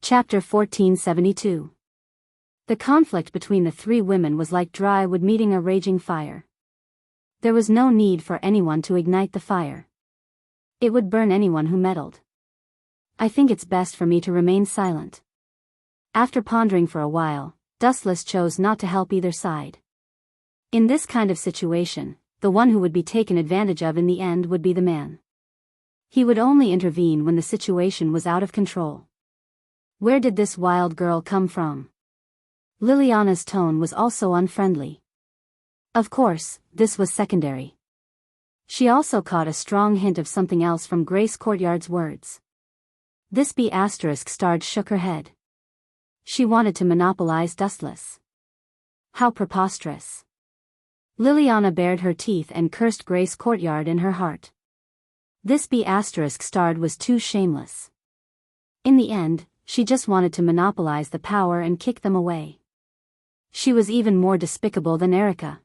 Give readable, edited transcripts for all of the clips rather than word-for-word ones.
Chapter 1472. The conflict between the three women was like dry wood meeting a raging fire. There was no need for anyone to ignite the fire. It would burn anyone who meddled. I think it's best for me to remain silent. After pondering for a while, Dustless chose not to help either side. In this kind of situation, the one who would be taken advantage of in the end would be the man. He would only intervene when the situation was out of control. Where did this wild girl come from? Liliana's tone was also unfriendly. Of course, this was secondary. She also caught a strong hint of something else from Grace Courtyard's words. This B** starred shook her head. She wanted to monopolize Dustless. How preposterous. Liliana bared her teeth and cursed Grace Courtyard in her heart. This B** starred was too shameless. In the end, she just wanted to monopolize the power and kick them away. She was even more despicable than Erica.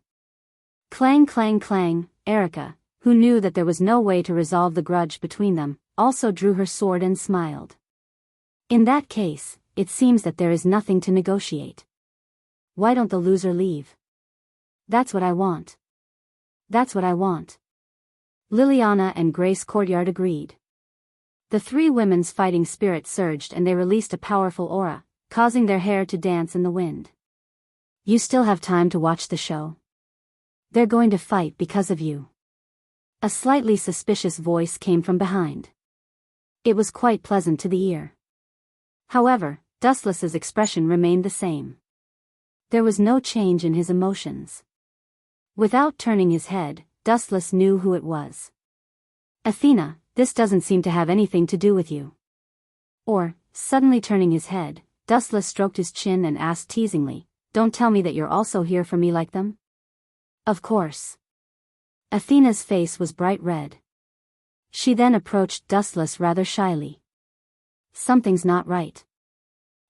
Clang clang clang. Erica, who knew that there was no way to resolve the grudge between them, also drew her sword and smiled. In that case, it seems that there is nothing to negotiate. Why don't the loser leave? That's what I want. That's what I want. Liliana and Grace Courtyard agreed. The three women's fighting spirit surged and they released a powerful aura, causing their hair to dance in the wind. You still have time to watch the show. They're going to fight because of you. A slightly suspicious voice came from behind. It was quite pleasant to the ear. However, Dustless's expression remained the same. There was no change in his emotions. Without turning his head, Dustless knew who it was. Athena, this doesn't seem to have anything to do with you. Or, suddenly turning his head, Dustless stroked his chin and asked teasingly, don't tell me that you're also here for me like them? Of course. Athena's face was bright red. She then approached Dustless rather shyly. Something's not right.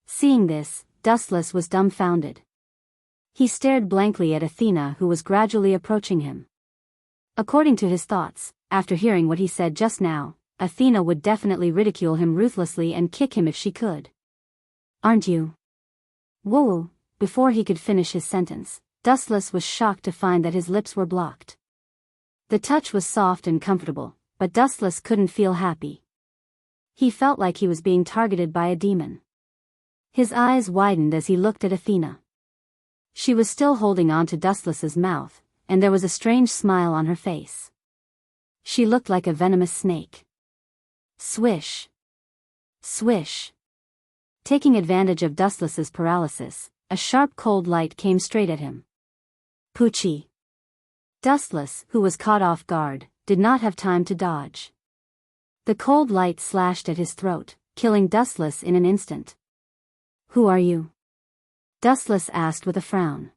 Seeing this, Dustless was dumbfounded. He stared blankly at Athena who was gradually approaching him. According to his thoughts, after hearing what he said just now, Athena would definitely ridicule him ruthlessly and kick him if she could. Aren't you? Whoa! Before he could finish his sentence, Dustless was shocked to find that his lips were blocked. The touch was soft and comfortable, but Dustless couldn't feel happy. He felt like he was being targeted by a demon. His eyes widened as he looked at Athena. She was still holding on to Dustless's mouth, and there was a strange smile on her face. She looked like a venomous snake. Swish. Swish. Taking advantage of Dustless's paralysis, a sharp cold light came straight at him. Poochie. Dustless, who was caught off guard, did not have time to dodge. The cold light slashed at his throat, killing Dustless in an instant. Who are you? Dustless asked with a frown.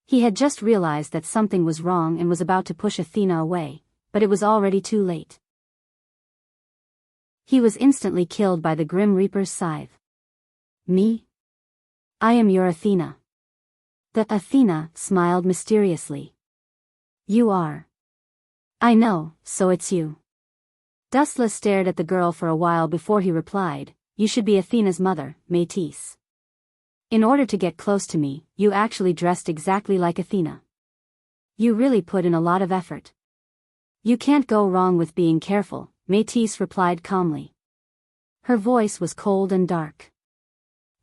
He had just realized that something was wrong and was about to push Athena away, but it was already too late. He was instantly killed by the Grim Reaper's scythe. Me? I am your Athena. The Athena smiled mysteriously. You are. I know, so it's you. Dustless stared at the girl for a while before he replied, you should be Athena's mother, Métis. In order to get close to me, you actually dressed exactly like Athena. You really put in a lot of effort. You can't go wrong with being careful, Métis replied calmly. Her voice was cold and dark.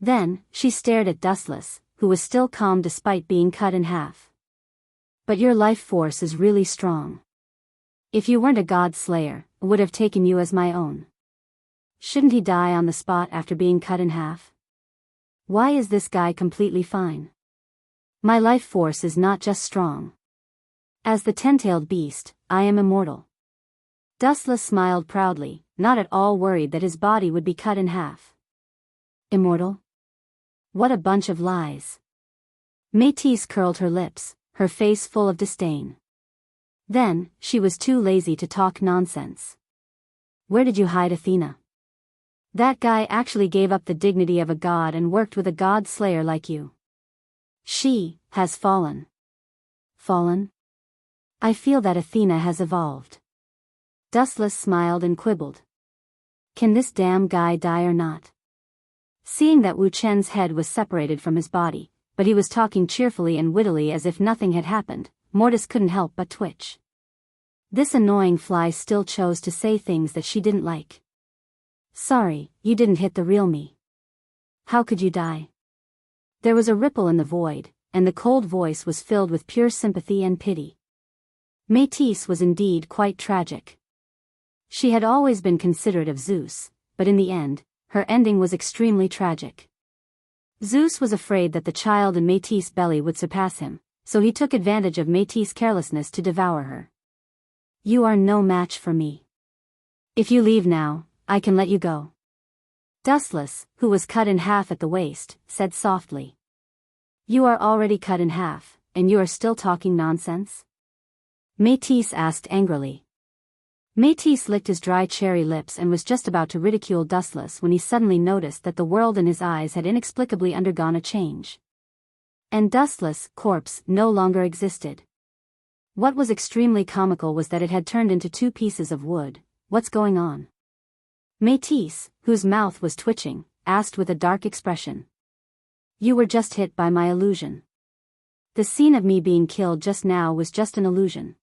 Then, she stared at Dustless, who was still calm despite being cut in half. But your life force is really strong. If you weren't a god slayer, I would have taken you as my own. Shouldn't he die on the spot after being cut in half? Why is this guy completely fine? My life force is not just strong. As the ten-tailed beast, I am immortal. Dustless smiled proudly, not at all worried that his body would be cut in half. Immortal? What a bunch of lies. Métis curled her lips, her face full of disdain. Then, she was too lazy to talk nonsense. Where did you hide Athena? That guy actually gave up the dignity of a god and worked with a god slayer like you. She has fallen. Fallen? I feel that Athena has evolved. Dustless smiled and quibbled. Can this damn guy die or not? Seeing that Wu Chen's head was separated from his body, but he was talking cheerfully and wittily as if nothing had happened, Mortis couldn't help but twitch. This annoying fly still chose to say things that she didn't like. Sorry, you didn't hit the real me. How could you die? There was a ripple in the void, and the cold voice was filled with pure sympathy and pity. Métis was indeed quite tragic. She had always been considerate of Zeus, but in the end, her ending was extremely tragic. Zeus was afraid that the child in Métis' belly would surpass him, so he took advantage of Métis' carelessness to devour her. You are no match for me. If you leave now, I can let you go. Dustless, who was cut in half at the waist, said softly. You are already cut in half, and you are still talking nonsense? Métis asked angrily. Métis licked his dry cherry lips and was just about to ridicule Dustless when he suddenly noticed that the world in his eyes had inexplicably undergone a change. And Dustless' corpse no longer existed. What was extremely comical was that it had turned into two pieces of wood. What's going on? Métis, whose mouth was twitching, asked with a dark expression. You were just hit by my illusion. The scene of me being killed just now was just an illusion.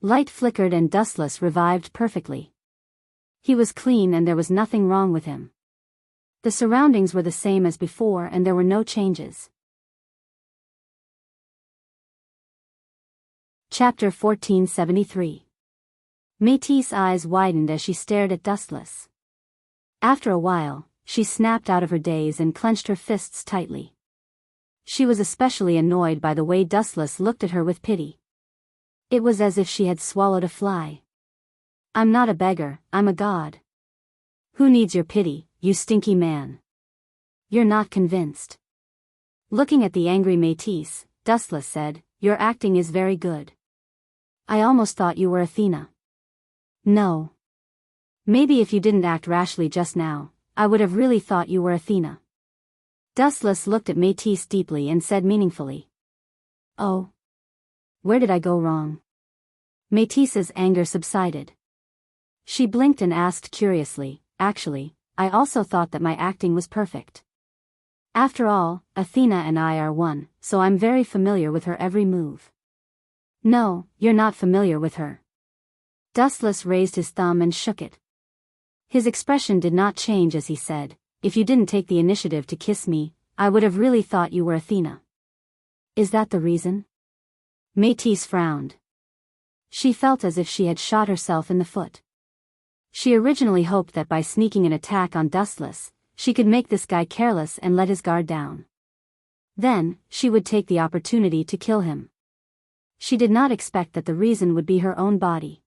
Light flickered and Dustless revived perfectly. He was clean and there was nothing wrong with him. The surroundings were the same as before and there were no changes. Chapter 1473. Métis' eyes widened as she stared at Dustless. After a while, she snapped out of her daze and clenched her fists tightly. She was especially annoyed by the way Dustless looked at her with pity. It was as if she had swallowed a fly. I'm not a beggar, I'm a god. Who needs your pity, you stinky man? You're not convinced. Looking at the angry Métis, Dustless said, Your acting is very good. I almost thought you were Athena. No. Maybe if you didn't act rashly just now, I would have really thought you were Athena. Dustless looked at Métis deeply and said meaningfully. Oh. Where did I go wrong? Métis's anger subsided. She blinked and asked curiously, Actually, I also thought that my acting was perfect. After all, Athena and I are one, so I'm very familiar with her every move. No, you're not familiar with her. Dustless raised his thumb and shook it. His expression did not change as he said, If you didn't take the initiative to kiss me, I would have really thought you were Athena. Is that the reason? Métis frowned. She felt as if she had shot herself in the foot. She originally hoped that by sneaking an attack on Dustless, she could make this guy careless and let his guard down. Then, she would take the opportunity to kill him. She did not expect that the reason would be her own body.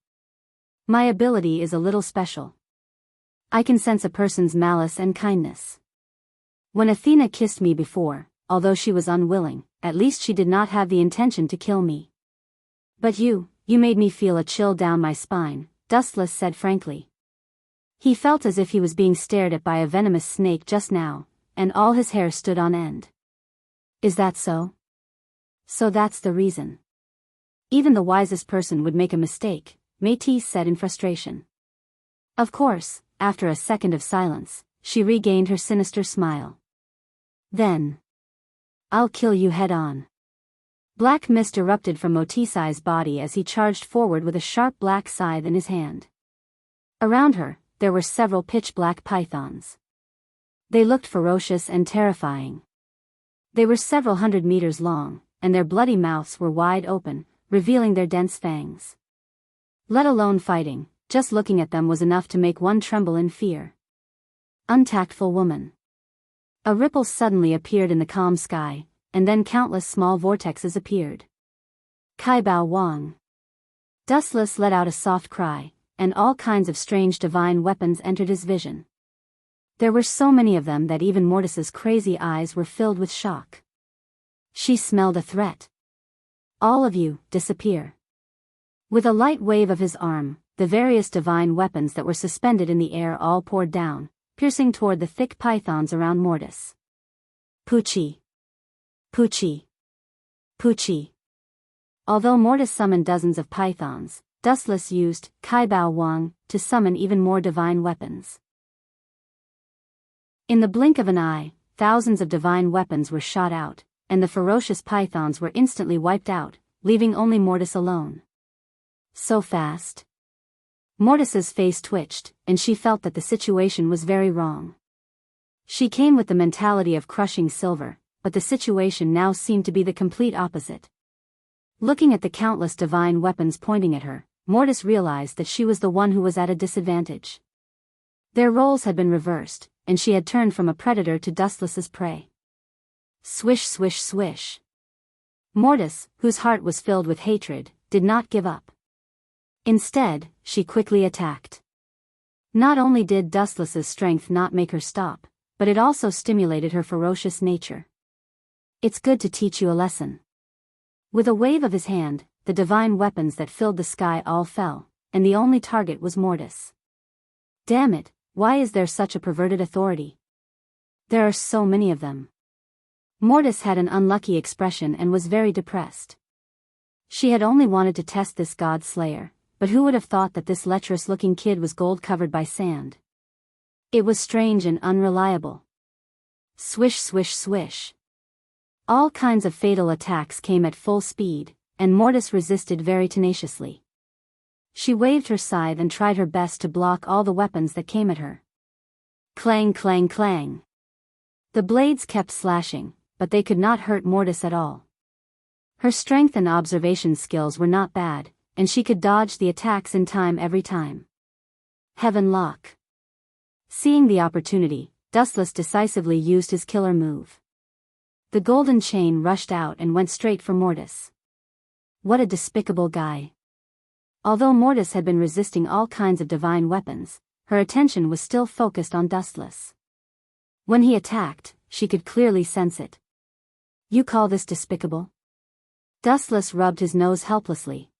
My ability is a little special. I can sense a person's malice and kindness. When Athena kissed me before, although she was unwilling, at least she did not have the intention to kill me. But you made me feel a chill down my spine, Dustless said frankly. He felt as if he was being stared at by a venomous snake just now, and all his hair stood on end. Is that so? So that's the reason. Even the wisest person would make a mistake, Métis said in frustration. Of course, after a second of silence, she regained her sinister smile. Then. I'll kill you head on. Black mist erupted from Motisai's body as he charged forward with a sharp black scythe in his hand. Around her, there were several pitch-black pythons. They looked ferocious and terrifying. They were several hundred meters long, and their bloody mouths were wide open, revealing their dense fangs. Let alone fighting, just looking at them was enough to make one tremble in fear. Untactful woman. A ripple suddenly appeared in the calm sky, and then countless small vortexes appeared. Kaibao Wang. Dustless let out a soft cry, and all kinds of strange divine weapons entered his vision. There were so many of them that even Mortis's crazy eyes were filled with shock. She smelled a threat. All of you, disappear. With a light wave of his arm, the various divine weapons that were suspended in the air all poured down, piercing toward the thick pythons around Mortis. Pucci. Pucci. Pucci. Although Mortis summoned dozens of pythons, Dustless used Kaibao Wang to summon even more divine weapons. In the blink of an eye, thousands of divine weapons were shot out, and the ferocious pythons were instantly wiped out, leaving only Mortis alone. So fast. Mortis's face twitched, and she felt that the situation was very wrong. She came with the mentality of crushing silver, but the situation now seemed to be the complete opposite. Looking at the countless divine weapons pointing at her, Mortis realized that she was the one who was at a disadvantage. Their roles had been reversed, and she had turned from a predator to Dustless's prey. Swish, swish, swish. Mortis, whose heart was filled with hatred, did not give up. Instead, she quickly attacked. Not only did Dustless's strength not make her stop, but it also stimulated her ferocious nature. It's good to teach you a lesson. With a wave of his hand, the divine weapons that filled the sky all fell, and the only target was Mortis. Damn it, why is there such a perverted authority? There are so many of them. Mortis had an unlucky expression and was very depressed. She had only wanted to test this god slayer, but who would have thought that this lecherous-looking kid was gold covered by sand? It was strange and unreliable. Swish, swish, swish. All kinds of fatal attacks came at full speed, and Mortis resisted very tenaciously. She waved her scythe and tried her best to block all the weapons that came at her. Clang, clang, clang. The blades kept slashing, but they could not hurt Mortis at all. Her strength and observation skills were not bad, and she could dodge the attacks in time every time. Heaven Lock. Seeing the opportunity, Dustless decisively used his killer move. The golden chain rushed out and went straight for Mortis. What a despicable guy. Although Mortis had been resisting all kinds of divine weapons, her attention was still focused on Dustless. When he attacked, she could clearly sense it. You call this despicable? Dustless rubbed his nose helplessly.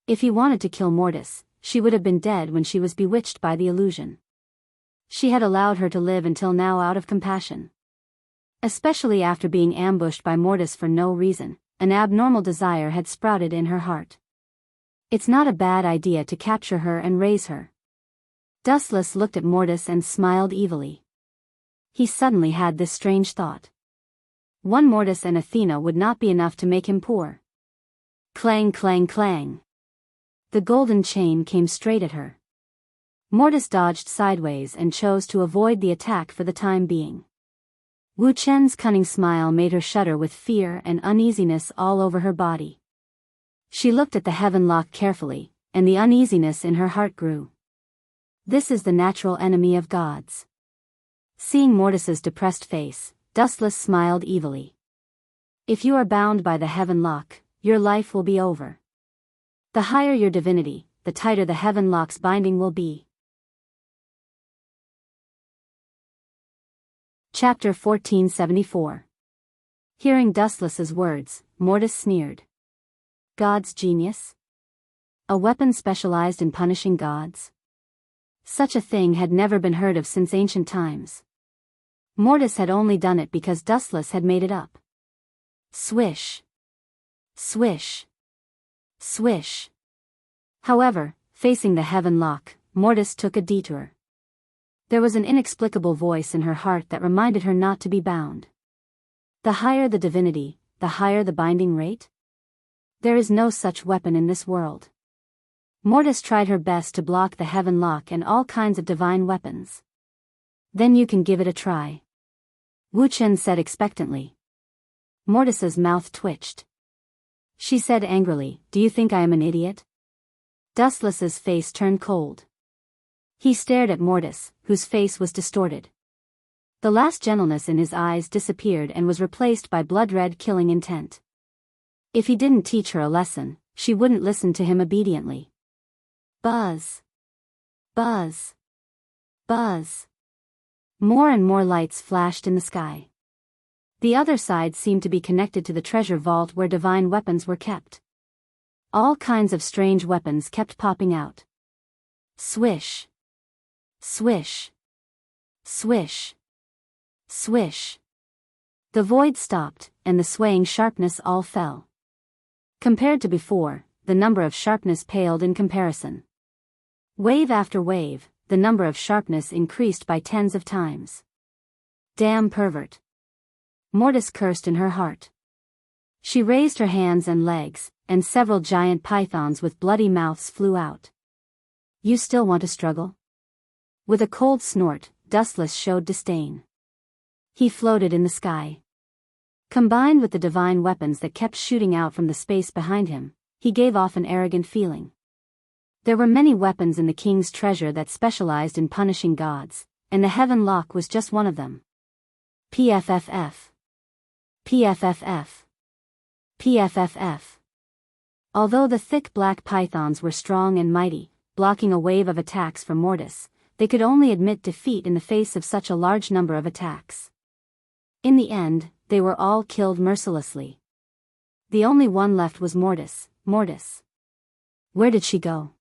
If he wanted to kill Mortis, she would have been dead when she was bewitched by the illusion. She had allowed her to live until now out of compassion. Especially after being ambushed by Mortis for no reason, an abnormal desire had sprouted in her heart. It's not a bad idea to capture her and raise her. Dustless looked at Mortis and smiled evilly. He suddenly had this strange thought. One Mortis and Athena would not be enough to make him poor. Clang, clang, clang. The golden chain came straight at her. Mortis dodged sideways and chose to avoid the attack for the time being. Wu Chen's cunning smile made her shudder with fear and uneasiness all over her body. She looked at the heaven lock carefully, and the uneasiness in her heart grew. This is the natural enemy of gods. Seeing Mortis's depressed face, Dustless smiled evilly. If you are bound by the heaven lock, your life will be over. The higher your divinity, the tighter the heaven lock's binding will be. Chapter 1474. Hearing Dustless's words, Mortis sneered. God's genius? A weapon specialized in punishing gods? Such a thing had never been heard of since ancient times. Mortis had only done it because Dustless had made it up. Swish. Swish. Swish. However, facing the heaven lock, Mortis took a detour. There was an inexplicable voice in her heart that reminded her not to be bound. The higher the divinity, the higher the binding rate? There is no such weapon in this world. Mortis tried her best to block the heaven lock and all kinds of divine weapons. Then you can give it a try. Wu Chen said expectantly. Mortis's mouth twitched. She said angrily, Do you think I am an idiot? Dustless's face turned cold. He stared at Mortis, whose face was distorted. The last gentleness in his eyes disappeared and was replaced by blood-red killing intent. If he didn't teach her a lesson, she wouldn't listen to him obediently. Buzz. Buzz. Buzz. More and more lights flashed in the sky. The other side seemed to be connected to the treasure vault where divine weapons were kept. All kinds of strange weapons kept popping out. Swish. Swish. Swish. Swish. The void stopped, and the swaying sharpness all fell. Compared to before, the number of sharpness paled in comparison. Wave after wave, the number of sharpness increased by tens of times. Damn pervert. Mortis cursed in her heart. She raised her hands and legs, and several giant pythons with bloody mouths flew out. You still want to struggle? With a cold snort, Dustless showed disdain. He floated in the sky. Combined with the divine weapons that kept shooting out from the space behind him, he gave off an arrogant feeling. There were many weapons in the king's treasure that specialized in punishing gods, and the Heaven Lock was just one of them. PFFF. PFFF. PFFF. Although the thick black pythons were strong and mighty, blocking a wave of attacks from Mortis, they could only admit defeat in the face of such a large number of attacks. In the end, they were all killed mercilessly. The only one left was Mortis. Mortis. Where did she go?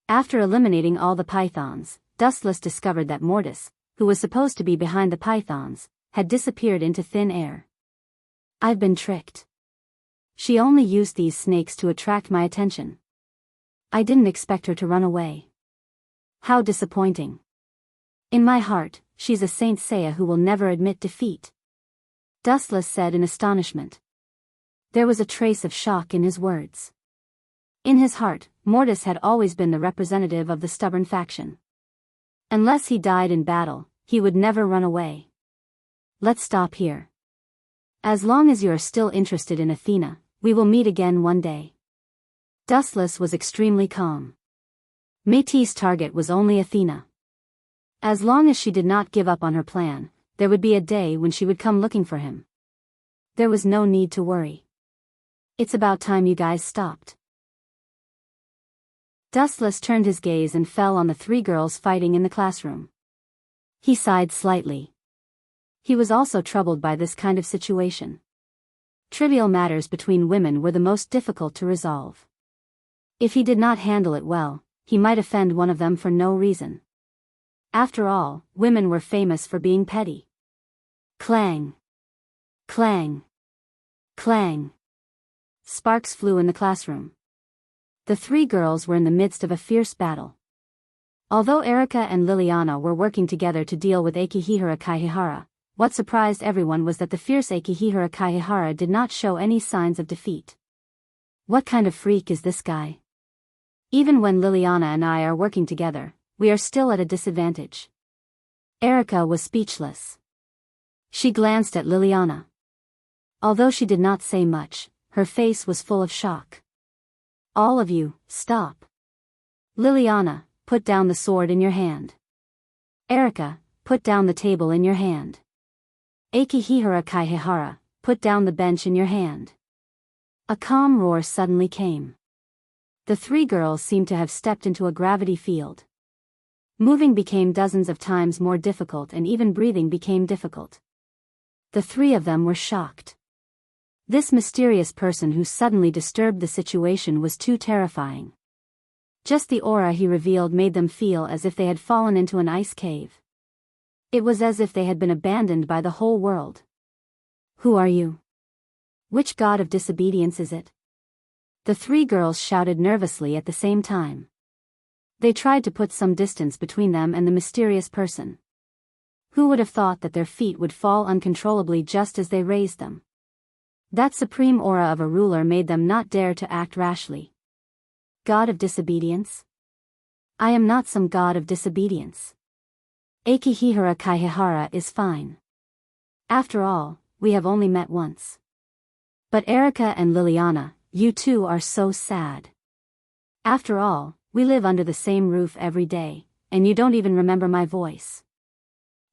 After eliminating all the pythons, Dustless discovered that Mortis, who was supposed to be behind the pythons, had disappeared into thin air. I've been tricked. She only used these snakes to attract my attention. I didn't expect her to run away. How disappointing. In my heart, she's a Saint Seiya who will never admit defeat. Dustless said in astonishment. There was a trace of shock in his words. In his heart, Mortis had always been the representative of the stubborn faction. Unless he died in battle, he would never run away. Let's stop here. As long as you are still interested in Athena, we will meet again one day. Dustless was extremely calm. Métis' target was only Athena. As long as she did not give up on her plan, there would be a day when she would come looking for him. There was no need to worry. It's about time you guys stopped. Dustless turned his gaze and fell on the three girls fighting in the classroom. He sighed slightly. He was also troubled by this kind of situation. Trivial matters between women were the most difficult to resolve. If he did not handle it well, he might offend one of them for no reason. After all, women were famous for being petty. Clang. Clang. Clang. Sparks flew in the classroom. The three girls were in the midst of a fierce battle. Although Erika and Liliana were working together to deal with Akihihara Kaihihara, what surprised everyone was that the fierce Akihihara Kaihihara did not show any signs of defeat. What kind of freak is this guy? Even when Liliana and I are working together, we are still at a disadvantage. Erika was speechless. She glanced at Liliana. Although she did not say much, her face was full of shock. All of you, stop. Liliana, put down the sword in your hand. Erika, put down the table in your hand. Akihihara Kaihihara, put down the bench in your hand. A calm roar suddenly came. The three girls seemed to have stepped into a gravity field. Moving became dozens of times more difficult and even breathing became difficult. The three of them were shocked. This mysterious person who suddenly disturbed the situation was too terrifying. Just the aura he revealed made them feel as if they had fallen into an ice cave. It was as if they had been abandoned by the whole world. Who are you? Which god of disobedience is it? The three girls shouted nervously at the same time. They tried to put some distance between them and the mysterious person. Who would have thought that their feet would fall uncontrollably just as they raised them? That supreme aura of a ruler made them not dare to act rashly. God of disobedience? I am not some god of disobedience. Akihihara Kaihihara is fine. After all, we have only met once. But Erika and Liliana, you two are so sad. After all, we live under the same roof every day, and you don't even remember my voice.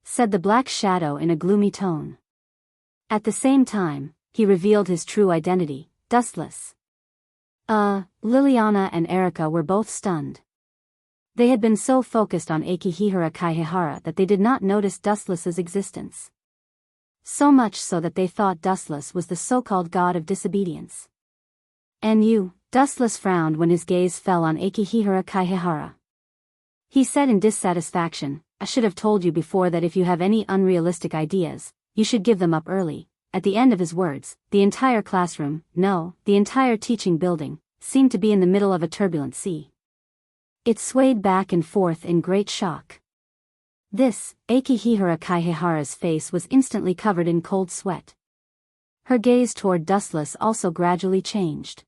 Said the black shadow in a gloomy tone. At the same time, he revealed his true identity, Dustless. Liliana and Erika were both stunned. They had been so focused on Akihihara Kaihihara that they did not notice Dustless's existence. So much so that they thought Dustless was the so-called god of disobedience. And you, Dustless frowned when his gaze fell on Akihihara Kaihihara. He said in dissatisfaction, I should have told you before that if you have any unrealistic ideas, you should give them up early. At the end of his words, the entire classroom, no, the entire teaching building, seemed to be in the middle of a turbulent sea. It swayed back and forth in great shock. Akihihara Kaihihara's face was instantly covered in cold sweat. Her gaze toward Dustless also gradually changed.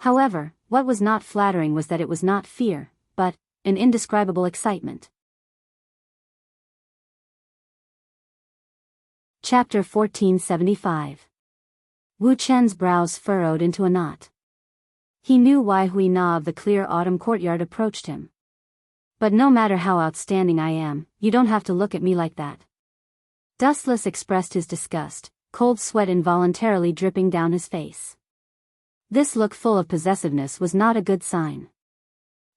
However, what was not flattering was that it was not fear, but an indescribable excitement. Chapter 1475. Wu Chen's brows furrowed into a knot. He knew why Hui Na of the Clear Autumn Courtyard approached him. But no matter how outstanding I am, you don't have to look at me like that. Dustless expressed his disgust, cold sweat involuntarily dripping down his face. This look full of possessiveness was not a good sign.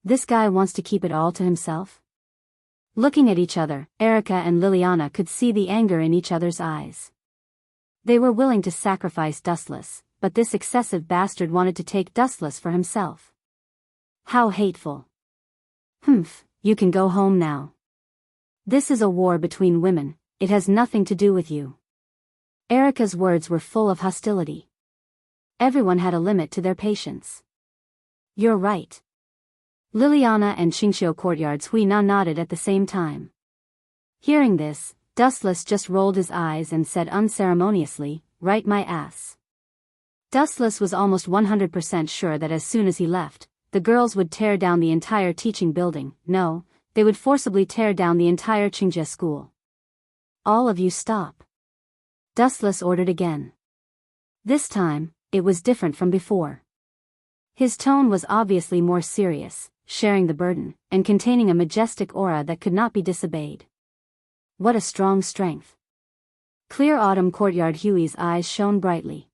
This guy wants to keep it all to himself? Looking at each other, Erica and Liliana could see the anger in each other's eyes. They were willing to sacrifice Dustless, but this excessive bastard wanted to take Dustless for himself. How hateful. Humph, you can go home now. This is a war between women, it has nothing to do with you. Erica's words were full of hostility. Everyone had a limit to their patience. You're right. Liliana and Qingxiu Courtyard's Hui Na nodded at the same time. Hearing this, Dustless just rolled his eyes and said unceremoniously, "Right my ass." Dustless was almost 100% sure that as soon as he left, the girls would tear down the entire teaching building. No, they would forcibly tear down the entire Qingjie school. All of you stop. Dustless ordered again. This time, it was different from before. His tone was obviously more serious, sharing the burden, and containing a majestic aura that could not be disobeyed. What a strong strength. Clear Autumn Courtyard Hui's eyes shone brightly.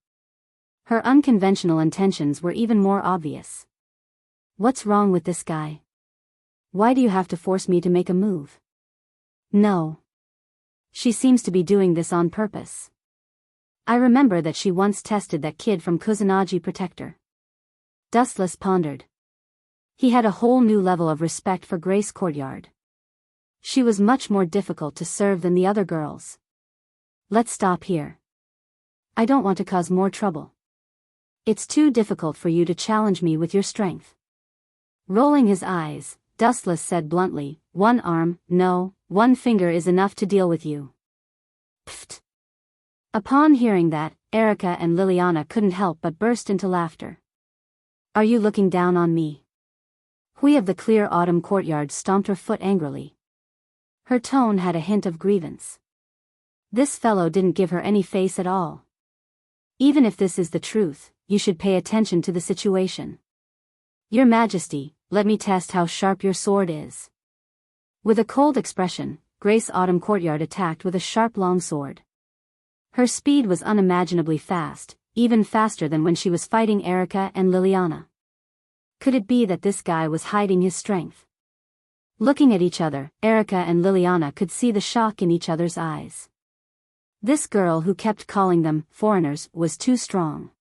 Her unconventional intentions were even more obvious. What's wrong with this guy? Why do you have to force me to make a move? No. She seems to be doing this on purpose. I remember that she once tested that kid from Kusanagi Protector. Dustless pondered. He had a whole new level of respect for Grace Courtyard. She was much more difficult to serve than the other girls. Let's stop here. I don't want to cause more trouble. It's too difficult for you to challenge me with your strength. Rolling his eyes, Dustless said bluntly, "One arm, no, one finger is enough to deal with you." Pfft. Upon hearing that, Erica and Liliana couldn't help but burst into laughter. Are you looking down on me? Hui of the Clear Autumn Courtyard stomped her foot angrily. Her tone had a hint of grievance. This fellow didn't give her any face at all. Even if this is the truth, you should pay attention to the situation. Your Majesty, let me test how sharp your sword is. With a cold expression, Grace Autumn Courtyard attacked with a sharp long sword. Her speed was unimaginably fast, even faster than when she was fighting Erica and Liliana. Could it be that this guy was hiding his strength? Looking at each other, Erica and Liliana could see the shock in each other's eyes. This girl who kept calling them foreigners was too strong.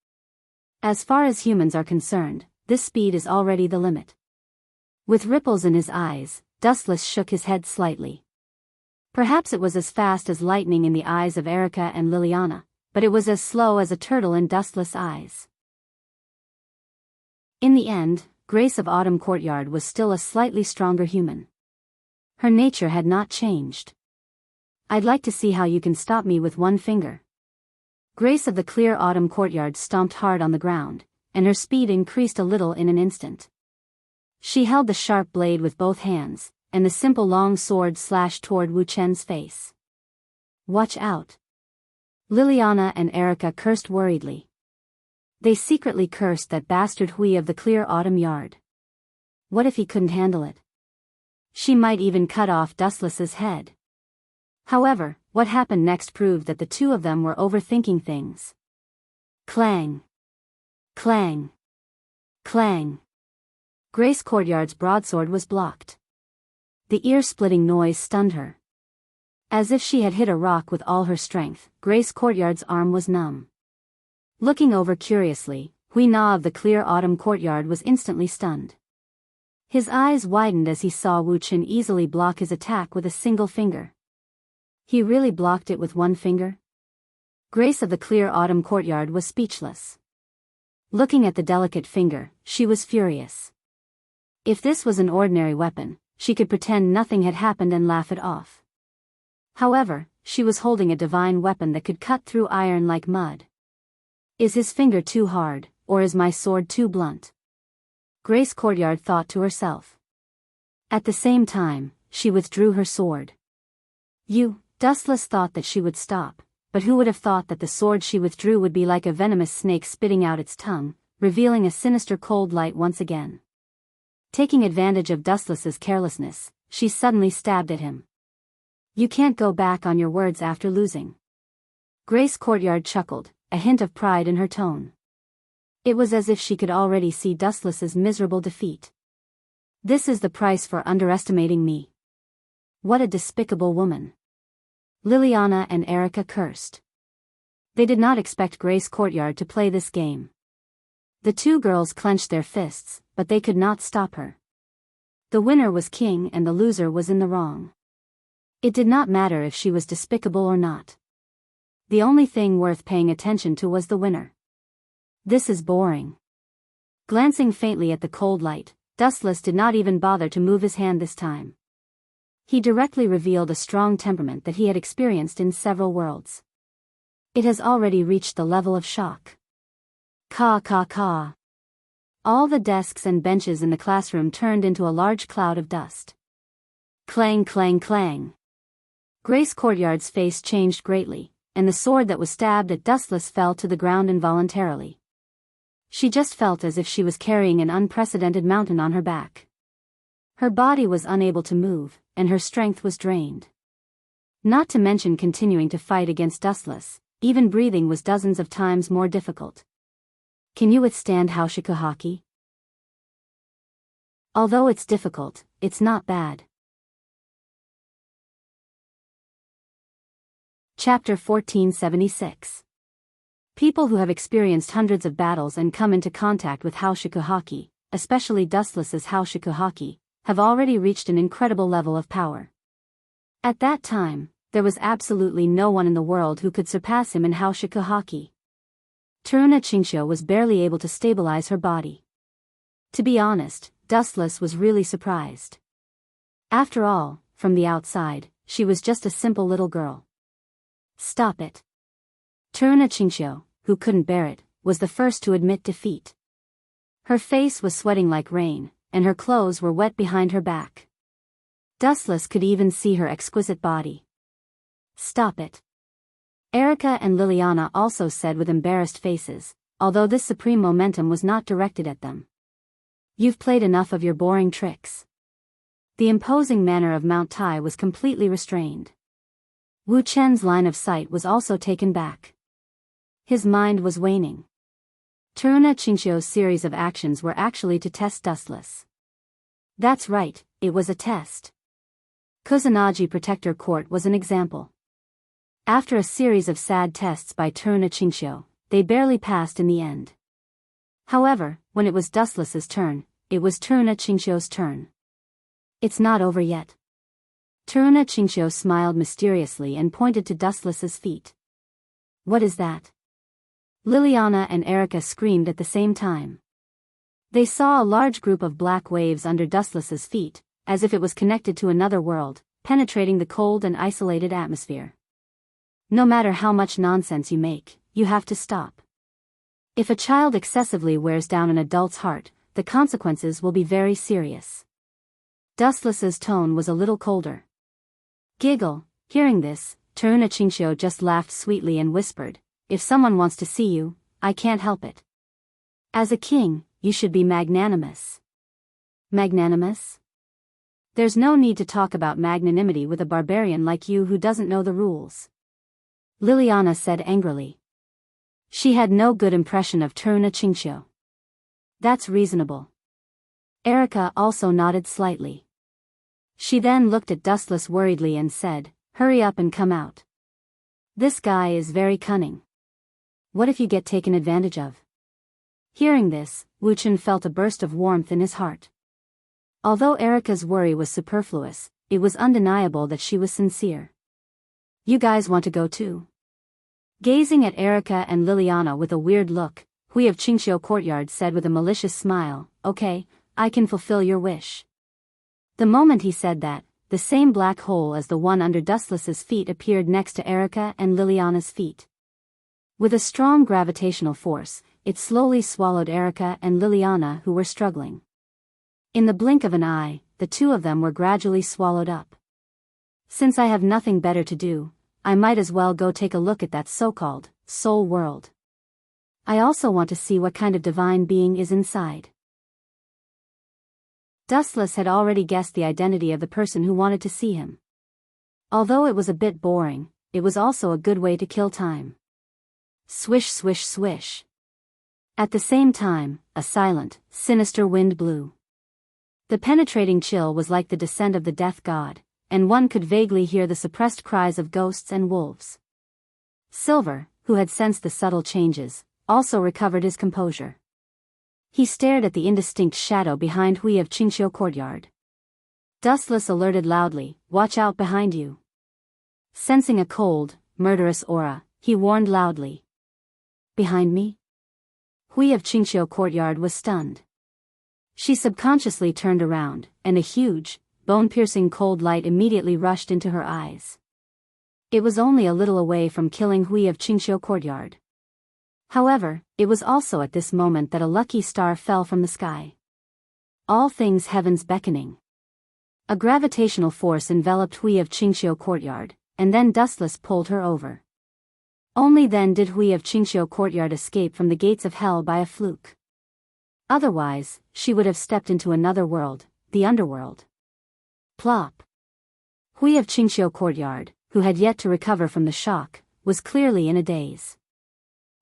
As far as humans are concerned, this speed is already the limit. With ripples in his eyes, Dustless shook his head slightly. Perhaps it was as fast as lightning in the eyes of Erica and Liliana, but it was as slow as a turtle in Dustless' eyes. In the end, Grace of Autumn Courtyard was still a slightly stronger human. Her nature had not changed. I'd like to see how you can stop me with one finger. Grace of the Clear Autumn Courtyard stomped hard on the ground, and her speed increased a little in an instant. She held the sharp blade with both hands, and the simple long sword slashed toward Wu Chen's face. Watch out. Liliana and Erica cursed worriedly. They secretly cursed that bastard Hui of the Clear Autumn Yard. What if he couldn't handle it? She might even cut off Dustless's head. However, what happened next proved that the two of them were overthinking things. Clang. Clang. Clang. Grace Courtyard's broadsword was blocked. The ear-splitting noise stunned her. As if she had hit a rock with all her strength, Grace Courtyard's arm was numb. Looking over curiously, Hui Na of the Clear Autumn Courtyard was instantly stunned. His eyes widened as he saw Wu Chen easily block his attack with a single finger. He really blocked it with one finger? Grace of the Clear Autumn Courtyard was speechless. Looking at the delicate finger, she was furious. If this was an ordinary weapon, she could pretend nothing had happened and laugh it off. However, she was holding a divine weapon that could cut through iron like mud. Is his finger too hard, or is my sword too blunt? Grace Courtyard thought to herself. At the same time, she withdrew her sword. Dustless thought that she would stop, but who would have thought that the sword she withdrew would be like a venomous snake spitting out its tongue, revealing a sinister cold light once again. Taking advantage of Dustless's carelessness, she suddenly stabbed at him. You can't go back on your words after losing. Grace Courtyard chuckled, a hint of pride in her tone. It was as if she could already see Dustless's miserable defeat. This is the price for underestimating me. What a despicable woman. Liliana and Erica cursed. They did not expect Grace Courtyard to play this game. The two girls clenched their fists, but they could not stop her. The winner was king and the loser was in the wrong. It did not matter if she was despicable or not. The only thing worth paying attention to was the winner. This is boring. Glancing faintly at the cold light, Dustless did not even bother to move his hand this time. He directly revealed a strong temperament that he had experienced in several worlds. It has already reached the level of shock. Caw caw caw. All the desks and benches in the classroom turned into a large cloud of dust. Clang clang clang. Grace Courtyard's face changed greatly, and the sword that was stabbed at Dustless fell to the ground involuntarily. She just felt as if she was carrying an unprecedented mountain on her back. Her body was unable to move, and her strength was drained. Not to mention continuing to fight against Dustless, even breathing was dozens of times more difficult. Can you withstand Haushikuhaki? Although it's difficult, it's not bad. Chapter 1476. People who have experienced hundreds of battles and come into contact with Haushikuhaki, especially Dustless's Haushikuhaki, have already reached an incredible level of power. At that time, there was absolutely no one in the world who could surpass him in Haushikuhaki. Taruna Chinchou was barely able to stabilize her body. To be honest, Dustless was really surprised. After all, from the outside, she was just a simple little girl. Stop it. Taruna Chinchou, who couldn't bear it, was the first to admit defeat. Her face was sweating like rain, and her clothes were wet behind her back. Dustless could even see her exquisite body. Stop it. Erica and Liliana also said with embarrassed faces, although this supreme momentum was not directed at them. You've played enough of your boring tricks. The imposing manner of Mount Tai was completely restrained. Wu Chen's line of sight was also taken back. His mind was waning. Taruna Chinchou's series of actions were actually to test Dustless. That's right, it was a test. Kusanagi Protector Court was an example. After a series of sad tests by Taruna Chinchou, they barely passed in the end. However, when it was Dustless's turn, it was Taruna Chinchou's turn. It's not over yet. Taruna Chinchou smiled mysteriously and pointed to Dustless's feet. What is that? Liliana and Erica screamed at the same time. They saw a large group of black waves under Dustless's feet, as if it was connected to another world, penetrating the cold and isolated atmosphere. No matter how much nonsense you make, you have to stop. If a child excessively wears down an adult's heart, the consequences will be very serious. Dustless's tone was a little colder. Giggle. Hearing this, Taruna Chinchou just laughed sweetly and whispered, if someone wants to see you, I can't help it. As a king, you should be magnanimous. Magnanimous? There's no need to talk about magnanimity with a barbarian like you who doesn't know the rules. Liliana said angrily. She had no good impression of Taruna Chinchou. That's reasonable. Erica also nodded slightly. She then looked at Dustless worriedly and said, hurry up and come out. This guy is very cunning. What if you get taken advantage of? Hearing this, Wu Chen felt a burst of warmth in his heart. Although Erica's worry was superfluous, it was undeniable that she was sincere. You guys want to go too? Gazing at Erica and Liliana with a weird look, Hui of Qingxiu Courtyard said with a malicious smile, okay, I can fulfill your wish. The moment he said that, the same black hole as the one under Dustless's feet appeared next to Erica and Liliana's feet. With a strong gravitational force, it slowly swallowed Erica and Liliana, who were struggling. In the blink of an eye, the two of them were gradually swallowed up. Since I have nothing better to do, I might as well go take a look at that so-called soul world. I also want to see what kind of divine being is inside. Dustless had already guessed the identity of the person who wanted to see him. Although it was a bit boring, it was also a good way to kill time. Swish, swish, swish. At the same time, a silent, sinister wind blew. The penetrating chill was like the descent of the death god, and one could vaguely hear the suppressed cries of ghosts and wolves. Silver, who had sensed the subtle changes, also recovered his composure. He stared at the indistinct shadow behind Hui of Qingxiu courtyard. Dustless alerted loudly, "Watch out behind you." Sensing a cold, murderous aura, he warned loudly. "Behind me?" Hui of Qingxiu courtyard was stunned. She subconsciously turned around, and a huge, bone-piercing cold light immediately rushed into her eyes. It was only a little away from killing Hui of Qingxiu courtyard. However, it was also at this moment that a lucky star fell from the sky. All things heaven's beckoning. A gravitational force enveloped Hui of Qingxiu courtyard, and then Dustless pulled her over. Only then did Hui of Qingxiu courtyard escape from the gates of hell by a fluke. Otherwise, she would have stepped into another world, the underworld. Plop. Hui of Qingxiu courtyard, who had yet to recover from the shock, was clearly in a daze.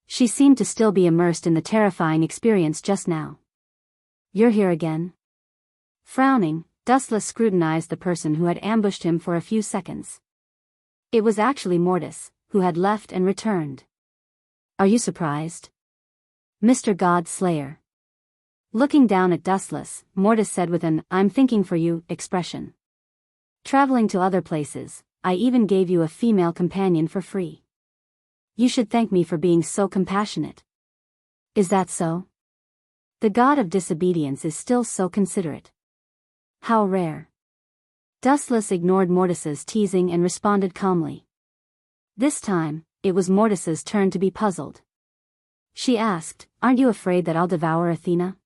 She seemed to still be immersed in the terrifying experience just now. "You're here again?" Frowning, Dustless scrutinized the person who had ambushed him for a few seconds. It was actually Mortis, who had left and returned. "Are you surprised?" "Mr. God Slayer." Looking down at Dustless, Mortis said with an "I'm thinking for you" expression. "Traveling to other places, I even gave you a female companion for free. You should thank me for being so compassionate." "Is that so?" "The god of disobedience is still so considerate." "How rare." Dustless ignored Mortis's teasing and responded calmly. This time, it was Mortis's turn to be puzzled. She asked, "Aren't you afraid that I'll devour Athena?"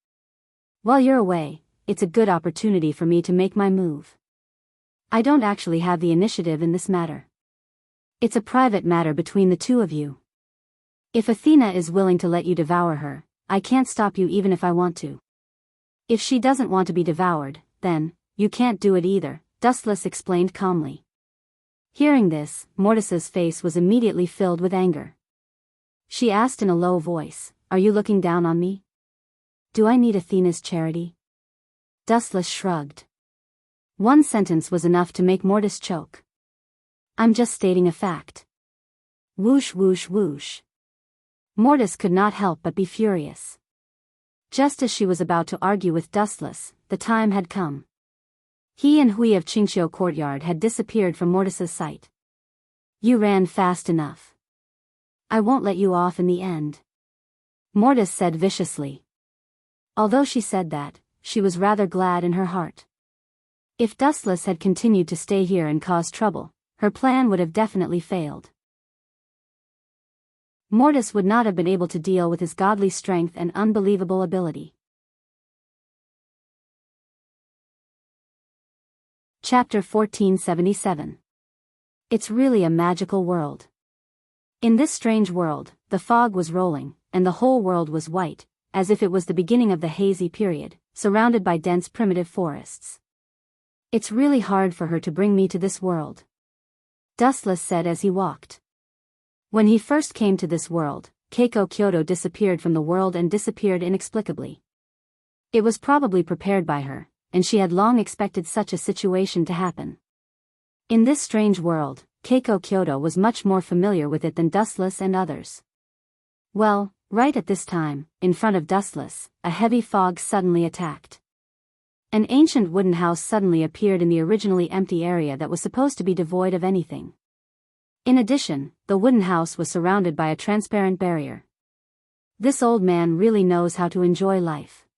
"While you're away, it's a good opportunity for me to make my move. I don't actually have the initiative in this matter. It's a private matter between the two of you. If Athena is willing to let you devour her, I can't stop you even if I want to. If she doesn't want to be devoured, then, you can't do it either," Dustless explained calmly. Hearing this, Mortis's face was immediately filled with anger. She asked in a low voice, "Are you looking down on me? Do I need Athena's charity?" Dustless shrugged. One sentence was enough to make Mortis choke. "I'm just stating a fact." Whoosh whoosh whoosh. Mortis could not help but be furious. Just as she was about to argue with Dustless, the time had come. He and Hui of Qingxiu courtyard had disappeared from Mortis's sight. "You ran fast enough. I won't let you off in the end," Mortis said viciously. Although she said that, she was rather glad in her heart. If Dustless had continued to stay here and cause trouble, her plan would have definitely failed. Mortis would not have been able to deal with his godly strength and unbelievable ability. Chapter 1477. It's really a magical world. In this strange world, the fog was rolling, and the whole world was white, as if it was the beginning of the hazy period, surrounded by dense primitive forests. "It's really hard for her to bring me to this world," Dustless said as he walked. When he first came to this world, Keiko Kyoto disappeared from the world and disappeared inexplicably. It was probably prepared by her, and she had long expected such a situation to happen. In this strange world, Keiko Kyoto was much more familiar with it than Dustless and others. Well, right at this time, in front of Dustless, a heavy fog suddenly attacked. An ancient wooden house suddenly appeared in the originally empty area that was supposed to be devoid of anything. In addition, the wooden house was surrounded by a transparent barrier. This old man really knows how to enjoy life.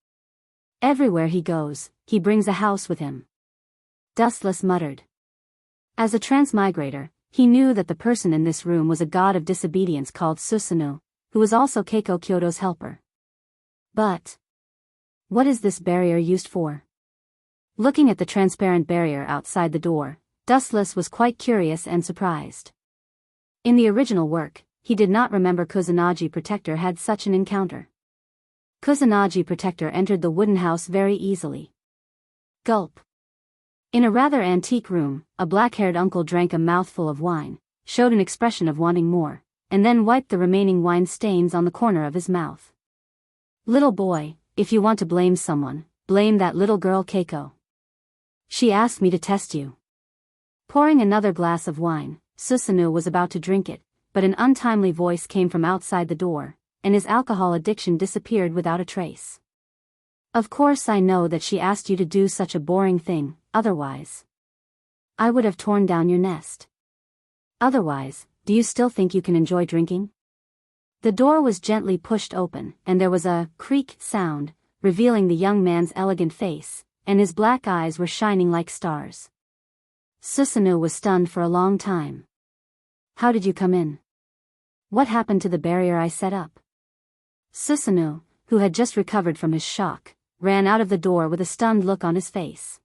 Everywhere he goes, he brings a house with him. Dustless muttered. As a transmigrator, he knew that the person in this room was a god of disobedience called Susanoo, who was also Keiko Kyoto's helper. But what is this barrier used for? Looking at the transparent barrier outside the door, Dustless was quite curious and surprised. In the original work, he did not remember Kusanagi Protector had such an encounter. Kusanagi Protector entered the wooden house very easily. Gulp. In a rather antique room, a black-haired uncle drank a mouthful of wine, showed an expression of wanting more, and then wiped the remaining wine stains on the corner of his mouth. Little boy, if you want to blame someone, blame that little girl Keiko. She asked me to test you. Pouring another glass of wine, Susanoo was about to drink it, but an untimely voice came from outside the door, and his alcohol addiction disappeared without a trace. Of course I know that she asked you to do such a boring thing, otherwise I would have torn down your nest. Otherwise, do you still think you can enjoy drinking? The door was gently pushed open, and there was a creak sound, revealing the young man's elegant face, and his black eyes were shining like stars. Susanoo was stunned for a long time. How did you come in? What happened to the barrier I set up? Susanoo, who had just recovered from his shock, ran out of the door with a stunned look on his face.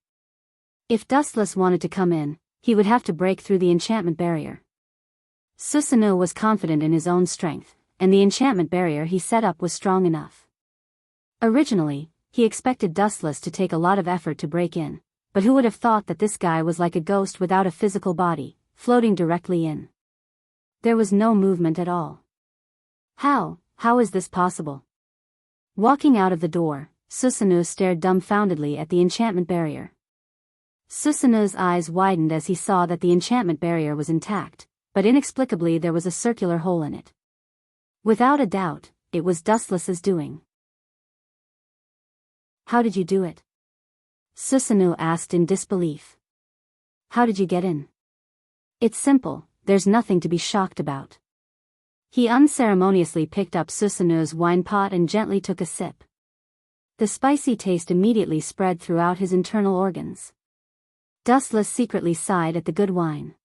If Dustless wanted to come in, he would have to break through the enchantment barrier. Susanoo was confident in his own strength, and the enchantment barrier he set up was strong enough. Originally, he expected Dustless to take a lot of effort to break in, but who would have thought that this guy was like a ghost without a physical body, floating directly in. There was no movement at all. How is this possible? Walking out of the door, Susanoo stared dumbfoundedly at the enchantment barrier. Susanoo's eyes widened as he saw that the enchantment barrier was intact, but inexplicably there was a circular hole in it. Without a doubt, it was Dustless's doing. How did you do it? Susanoo asked in disbelief. How did you get in? It's simple, there's nothing to be shocked about. He unceremoniously picked up Susanoo's wine pot and gently took a sip. The spicy taste immediately spread throughout his internal organs. Dustless secretly sighed at the good wine.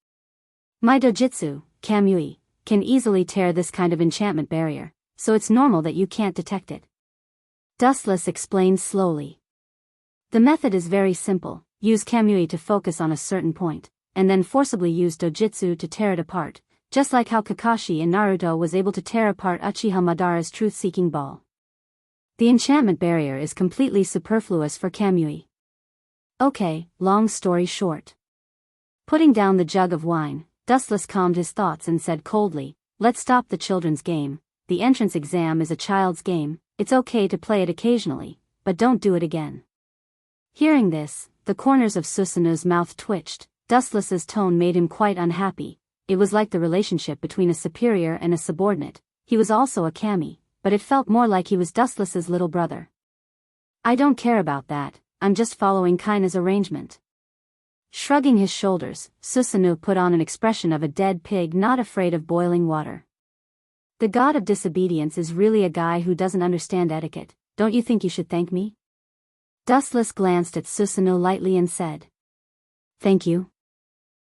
My dojutsu, Kamui, can easily tear this kind of enchantment barrier, so it's normal that you can't detect it. Dustless explained slowly. The method is very simple, use Kamui to focus on a certain point, and then forcibly use dojutsu to tear it apart, just like how Kakashi in Naruto was able to tear apart Uchiha Madara's truth-seeking ball. The enchantment barrier is completely superfluous for Kamui. Okay, long story short. Putting down the jug of wine, Dustless calmed his thoughts and said coldly, let's stop the children's game, the entrance exam is a child's game, it's okay to play it occasionally, but don't do it again. Hearing this, the corners of Susanoo's mouth twitched. Dustless's tone made him quite unhappy. It was like the relationship between a superior and a subordinate. He was also a kami, but it felt more like he was Dustless's little brother. I don't care about that, I'm just following Kaina's arrangement. Shrugging his shoulders, Susanoo put on an expression of a dead pig not afraid of boiling water. The god of disobedience is really a guy who doesn't understand etiquette, don't you think you should thank me? Dustless glanced at Susanoo lightly and said, thank you.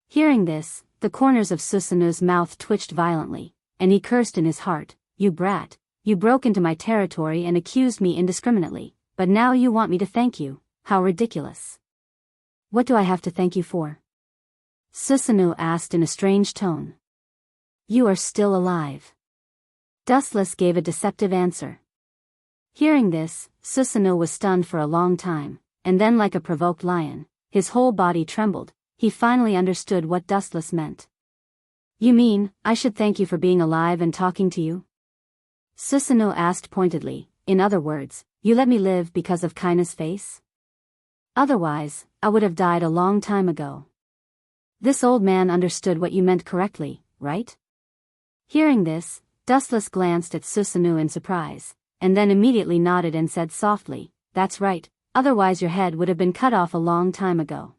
Hearing this, the corners of Susanoo's mouth twitched violently, and he cursed in his heart, you brat, you broke into my territory and accused me indiscriminately, but now you want me to thank you, how ridiculous. What do I have to thank you for? Susanoo asked in a strange tone. You are still alive. Dustless gave a deceptive answer. Hearing this, Susanoo was stunned for a long time, and then like a provoked lion, his whole body trembled. He finally understood what Dustless meant. You mean, I should thank you for being alive and talking to you? Susanoo asked pointedly, in other words, you let me live because of Kaina's face? Otherwise, I would have died a long time ago. This old man understood what you meant correctly, right? Hearing this, Dustless glanced at Susanoo in surprise, and then immediately nodded and said softly, that's right, otherwise your head would have been cut off a long time ago.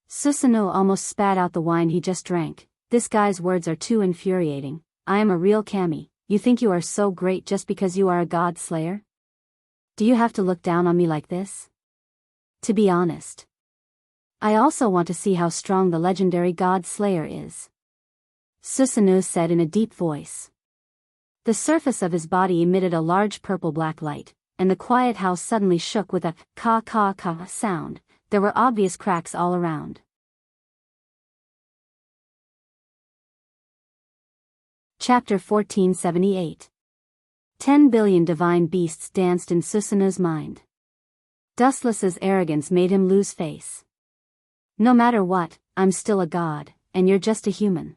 Susanoo almost spat out the wine he just drank. This guy's words are too infuriating. I am a real kami. You think you are so great just because you are a god slayer? Do you have to look down on me like this? To be honest, I also want to see how strong the legendary god Slayer is, Susanoo said in a deep voice. The surface of his body emitted a large purple-black light, and the quiet house suddenly shook with a ka-ka-ka sound. There were obvious cracks all around. Chapter 1478. 10 billion divine beasts danced in Susanoo's mind. Dustless's arrogance made him lose face. No matter what, I'm still a god, and you're just a human.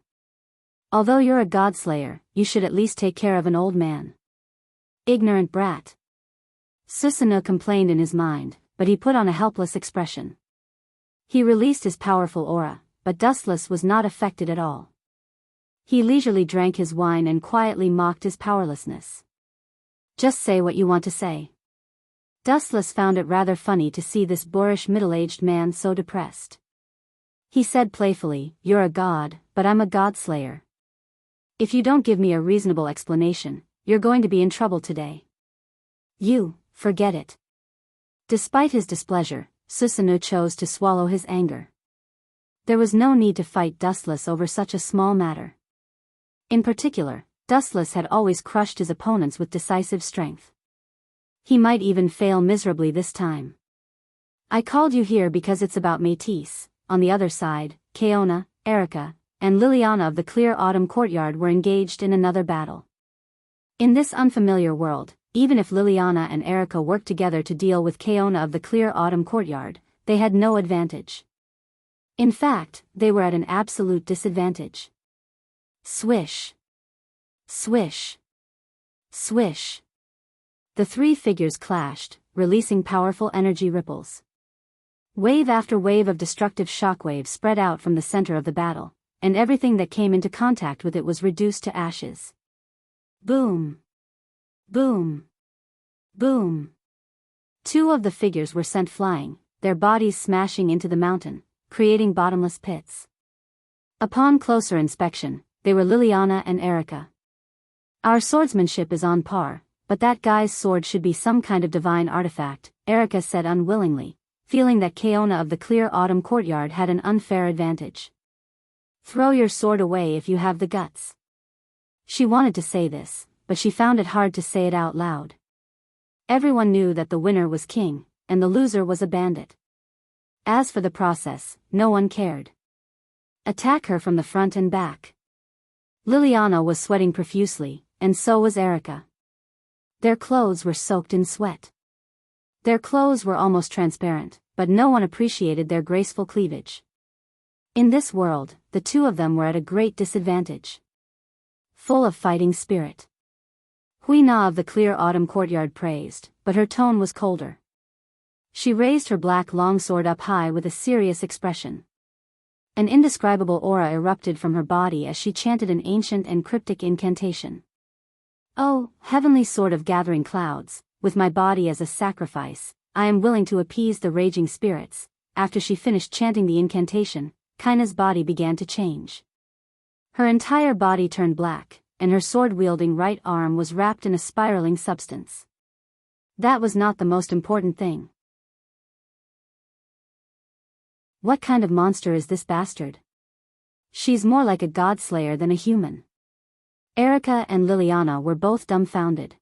Although you're a godslayer, you should at least take care of an old man. Ignorant brat. Susanoo complained in his mind, but he put on a helpless expression. He released his powerful aura, but Dustless was not affected at all. He leisurely drank his wine and quietly mocked his powerlessness. Just say what you want to say. Dustless found it rather funny to see this boorish middle-aged man so depressed. He said playfully, "You're a god, but I'm a godslayer. If you don't give me a reasonable explanation, you're going to be in trouble today." Forget it. Despite his displeasure, Susanoo chose to swallow his anger. There was no need to fight Dustless over such a small matter. In particular, Dustless had always crushed his opponents with decisive strength. He might even fail miserably this time. I called you here because it's about Métis. On the other side, Kaona, Erica, and Liliana of the Clear Autumn Courtyard were engaged in another battle. In this unfamiliar world, even if Liliana and Erica worked together to deal with Kaona of the Clear Autumn Courtyard, they had no advantage. In fact, they were at an absolute disadvantage. Swish. Swish. Swish. The three figures clashed, releasing powerful energy ripples. Wave after wave of destructive shockwaves spread out from the center of the battle, and everything that came into contact with it was reduced to ashes. Boom. Boom. Boom. Two of the figures were sent flying, their bodies smashing into the mountain, creating bottomless pits. Upon closer inspection, they were Liliana and Erica. Our swordsmanship is on par, but that guy's sword should be some kind of divine artifact, Erica said unwillingly, feeling that Kaona of the Clear Autumn Courtyard had an unfair advantage. Throw your sword away if you have the guts. She wanted to say this, but she found it hard to say it out loud. Everyone knew that the winner was king, and the loser was a bandit. As for the process, no one cared. Attack her from the front and back. Liliana was sweating profusely, and so was Erica. Their clothes were soaked in sweat. Their clothes were almost transparent, but no one appreciated their graceful cleavage. In this world, the two of them were at a great disadvantage. Full of fighting spirit. Huina of the Clear Autumn Courtyard praised, but her tone was colder. She raised her black longsword up high with a serious expression. An indescribable aura erupted from her body as she chanted an ancient and cryptic incantation. "Oh, heavenly sword of gathering clouds, with my body as a sacrifice, I am willing to appease the raging spirits." After she finished chanting the incantation, Kaina's body began to change. Her entire body turned black, and her sword-wielding right arm was wrapped in a spiraling substance. That was not the most important thing. What kind of monster is this bastard? She's more like a godslayer than a human. Erica and Liliana were both dumbfounded.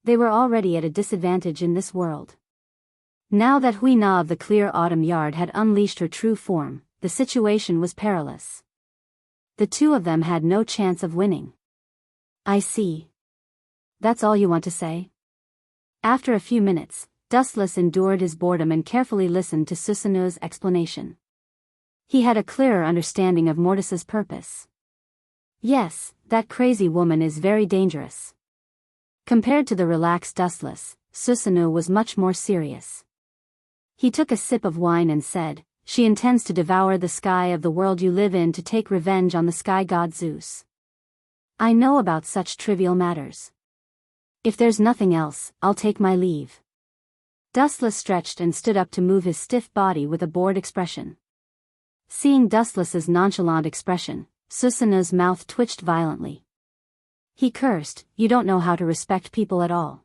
They were already at a disadvantage in this world. Now that Huina of the Clear Autumn Yard had unleashed her true form, the situation was perilous. The two of them had no chance of winning. "I see. That's all you want to say?" After a few minutes, Dustless endured his boredom and carefully listened to Susanoo's explanation. He had a clearer understanding of Mortis's purpose. Yes, that crazy woman is very dangerous. Compared to the relaxed Dustless, Susanoo was much more serious. He took a sip of wine and said, "She intends to devour the sky of the world you live in to take revenge on the sky god Zeus. I know about such trivial matters. If there's nothing else, I'll take my leave." Dustless stretched and stood up to move his stiff body with a bored expression. Seeing Dustless's nonchalant expression, Susanoo's mouth twitched violently. He cursed, "You don't know how to respect people at all.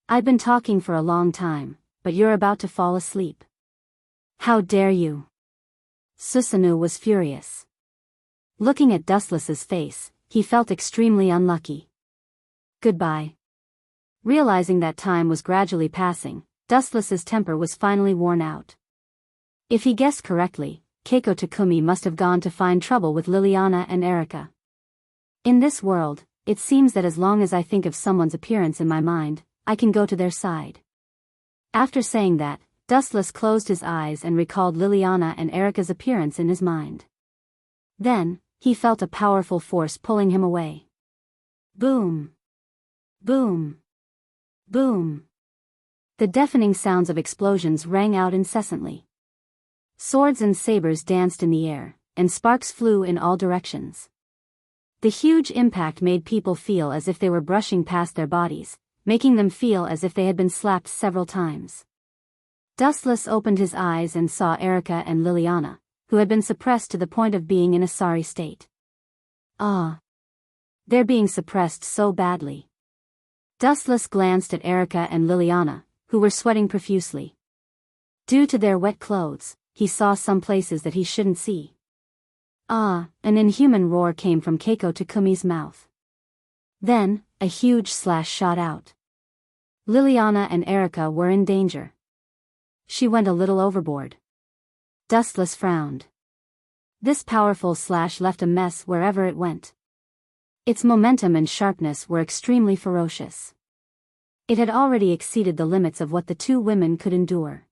I've been talking for a long time, but you're about to fall asleep." How dare you? Susanoo was furious. Looking at Dustless's face, he felt extremely unlucky. Goodbye. Realizing that time was gradually passing, Dustless's temper was finally worn out. If he guessed correctly, Keiko Takumi must have gone to find trouble with Liliana and Erika. In this world, it seems that as long as I think of someone's appearance in my mind, I can go to their side. After saying that, Dustless closed his eyes and recalled Liliana and Erika's appearance in his mind. Then, he felt a powerful force pulling him away. Boom! Boom! Boom! The deafening sounds of explosions rang out incessantly. Swords and sabers danced in the air, and sparks flew in all directions. The huge impact made people feel as if they were brushing past their bodies, making them feel as if they had been slapped several times. Dustless opened his eyes and saw Erika and Liliana, who had been suppressed to the point of being in a sorry state. Ah! They're being suppressed so badly. Dustless glanced at Erika and Liliana, who were sweating profusely. Due to their wet clothes, he saw some places that he shouldn't see. Ah! An inhuman roar came from Keiko Takumi's mouth. Then, a huge slash shot out. Liliana and Erika were in danger. She went a little overboard. Dustless frowned. This powerful slash left a mess wherever it went. Its momentum and sharpness were extremely ferocious. It had already exceeded the limits of what the two women could endure.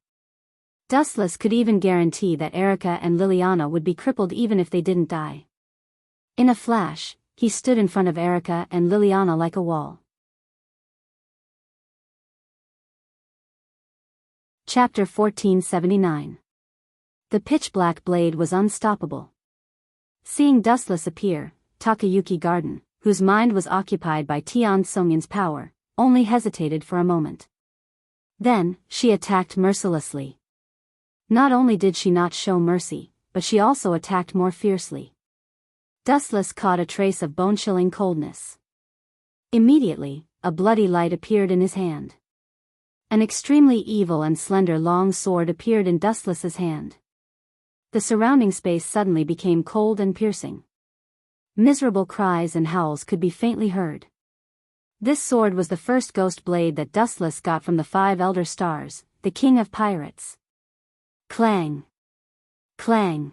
Dustless could even guarantee that Erika and Liliana would be crippled even if they didn't die. In a flash, he stood in front of Erika and Liliana like a wall. Chapter 1479. The pitch-black blade was unstoppable. Seeing Dustless appear, Takayuki Garden, whose mind was occupied by Tian Songyun's power, only hesitated for a moment. Then, she attacked mercilessly. Not only did she not show mercy, but she also attacked more fiercely. Dustless caught a trace of bone-chilling coldness. Immediately, a bloody light appeared in his hand. An extremely evil and slender long sword appeared in Dustless's hand. The surrounding space suddenly became cold and piercing. Miserable cries and howls could be faintly heard. This sword was the first ghost blade that Dustless got from the 5 Elder Stars, the King of Pirates. Clang! Clang!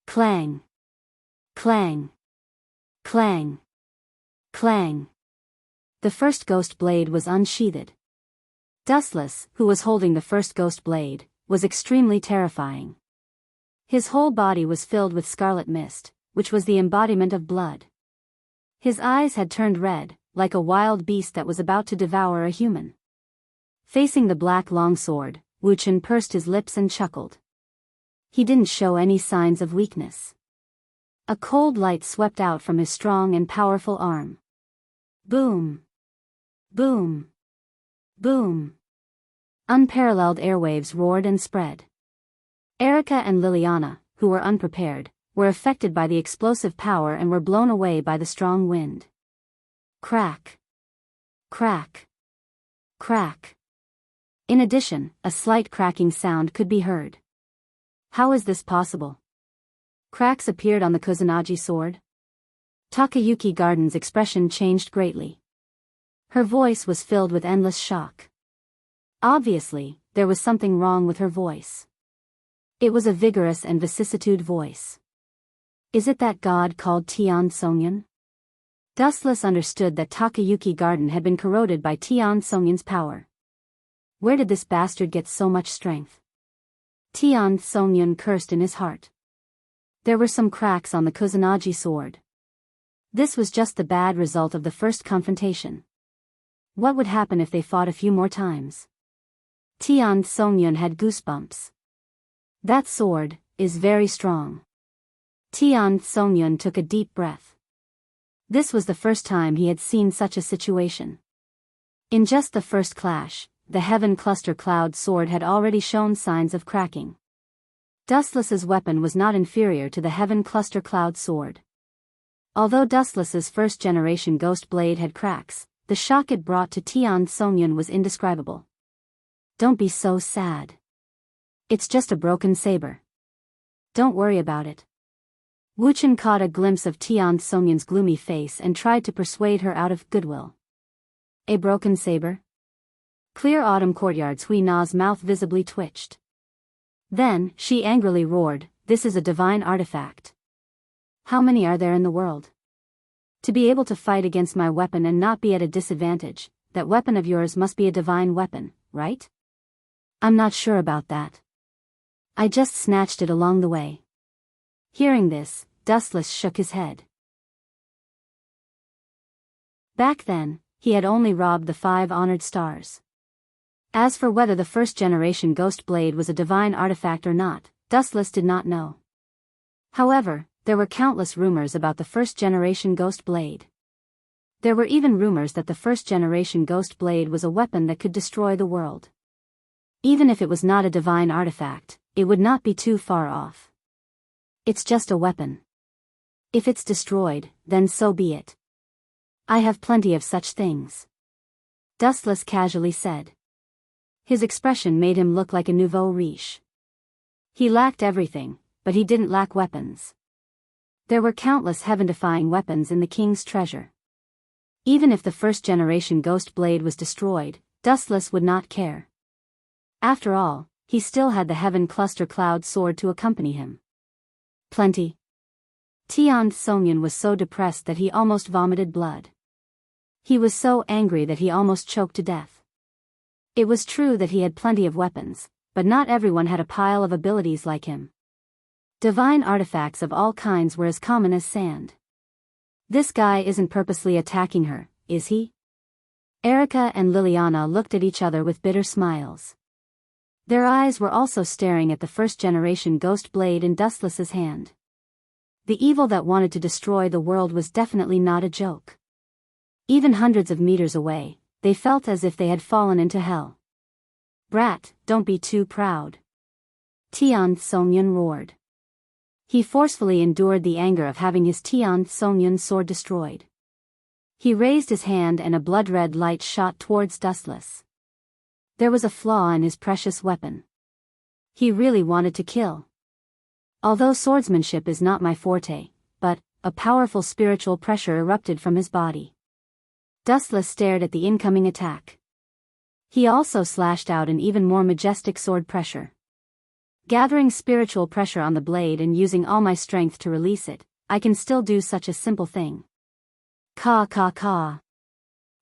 Clang! Clang! Clang! Clang! The first ghost blade was unsheathed. Dustless, who was holding the first ghost blade, was extremely terrifying. His whole body was filled with scarlet mist, which was the embodiment of blood. His eyes had turned red, like a wild beast that was about to devour a human. Facing the black longsword, Wu Chen pursed his lips and chuckled. He didn't show any signs of weakness. A cold light swept out from his strong and powerful arm. Boom! Boom! Boom! Unparalleled airwaves roared and spread. Erika and Liliana, who were unprepared, were affected by the explosive power and were blown away by the strong wind. Crack! Crack! Crack! In addition, a slight cracking sound could be heard. How is this possible? Cracks appeared on the Kusanagi sword? Takayuki Garden's expression changed greatly. Her voice was filled with endless shock. Obviously, there was something wrong with her voice. It was a vigorous and vicissitude voice. Is it that god called Tian Songyun? Dustless understood that Takayuki Garden had been corroded by Tian Songyun's power. Where did this bastard get so much strength? Tian Songyun cursed in his heart. There were some cracks on the Kusanagi sword. This was just the bad result of the first confrontation. What would happen if they fought a few more times? Tian Songyun had goosebumps. That sword is very strong. Tian Songyun took a deep breath. This was the first time he had seen such a situation. In just the first clash, the Heaven Cluster Cloud sword had already shown signs of cracking. Dustless's weapon was not inferior to the Heaven Cluster Cloud sword. Although Dustless's first-generation ghost blade had cracks, the shock it brought to Tian Songyun was indescribable. Don't be so sad. It's just a broken saber. Don't worry about it. Wuchen caught a glimpse of Tian Songyan's gloomy face and tried to persuade her out of goodwill. A broken saber? Clear autumn courtyard's Hui Na's mouth visibly twitched. Then, she angrily roared, "This is a divine artifact. How many are there in the world? To be able to fight against my weapon and not be at a disadvantage, that weapon of yours must be a divine weapon, right?" "I'm not sure about that. I just snatched it along the way." Hearing this, Dustless shook his head. Back then, he had only robbed the 5 honored stars. As for whether the first-generation Ghost Blade was a divine artifact or not, Dustless did not know. However, there were countless rumors about the first-generation Ghost Blade. There were even rumors that the first-generation Ghost Blade was a weapon that could destroy the world. Even if it was not a divine artifact, it would not be too far off. It's just a weapon. If it's destroyed, then so be it. I have plenty of such things. Dustless casually said. His expression made him look like a nouveau riche. He lacked everything, but he didn't lack weapons. There were countless heaven-defying weapons in the king's treasure. Even if the first-generation Ghost Blade was destroyed, Dustless would not care. After all, he still had the Heaven Cluster Cloud sword to accompany him. Plenty. Tian Songyan was so depressed that he almost vomited blood. He was so angry that he almost choked to death. It was true that he had plenty of weapons, but not everyone had a pile of abilities like him. Divine artifacts of all kinds were as common as sand. This guy isn't purposely attacking her, is he? Erica and Liliana looked at each other with bitter smiles. Their eyes were also staring at the first-generation Ghost Blade in Dustless's hand. The evil that wanted to destroy the world was definitely not a joke. Even hundreds of meters away, they felt as if they had fallen into hell. "Brat, don't be too proud," Tian Songyan roared. He forcefully endured the anger of having his Tian Songyan sword destroyed. He raised his hand and a blood-red light shot towards Dustless. There was a flaw in his precious weapon. He really wanted to kill. Although swordsmanship is not my forte, but a powerful spiritual pressure erupted from his body. Dustless stared at the incoming attack. He also slashed out an even more majestic sword pressure. Gathering spiritual pressure on the blade and using all my strength to release it, I can still do such a simple thing. Caw caw caw.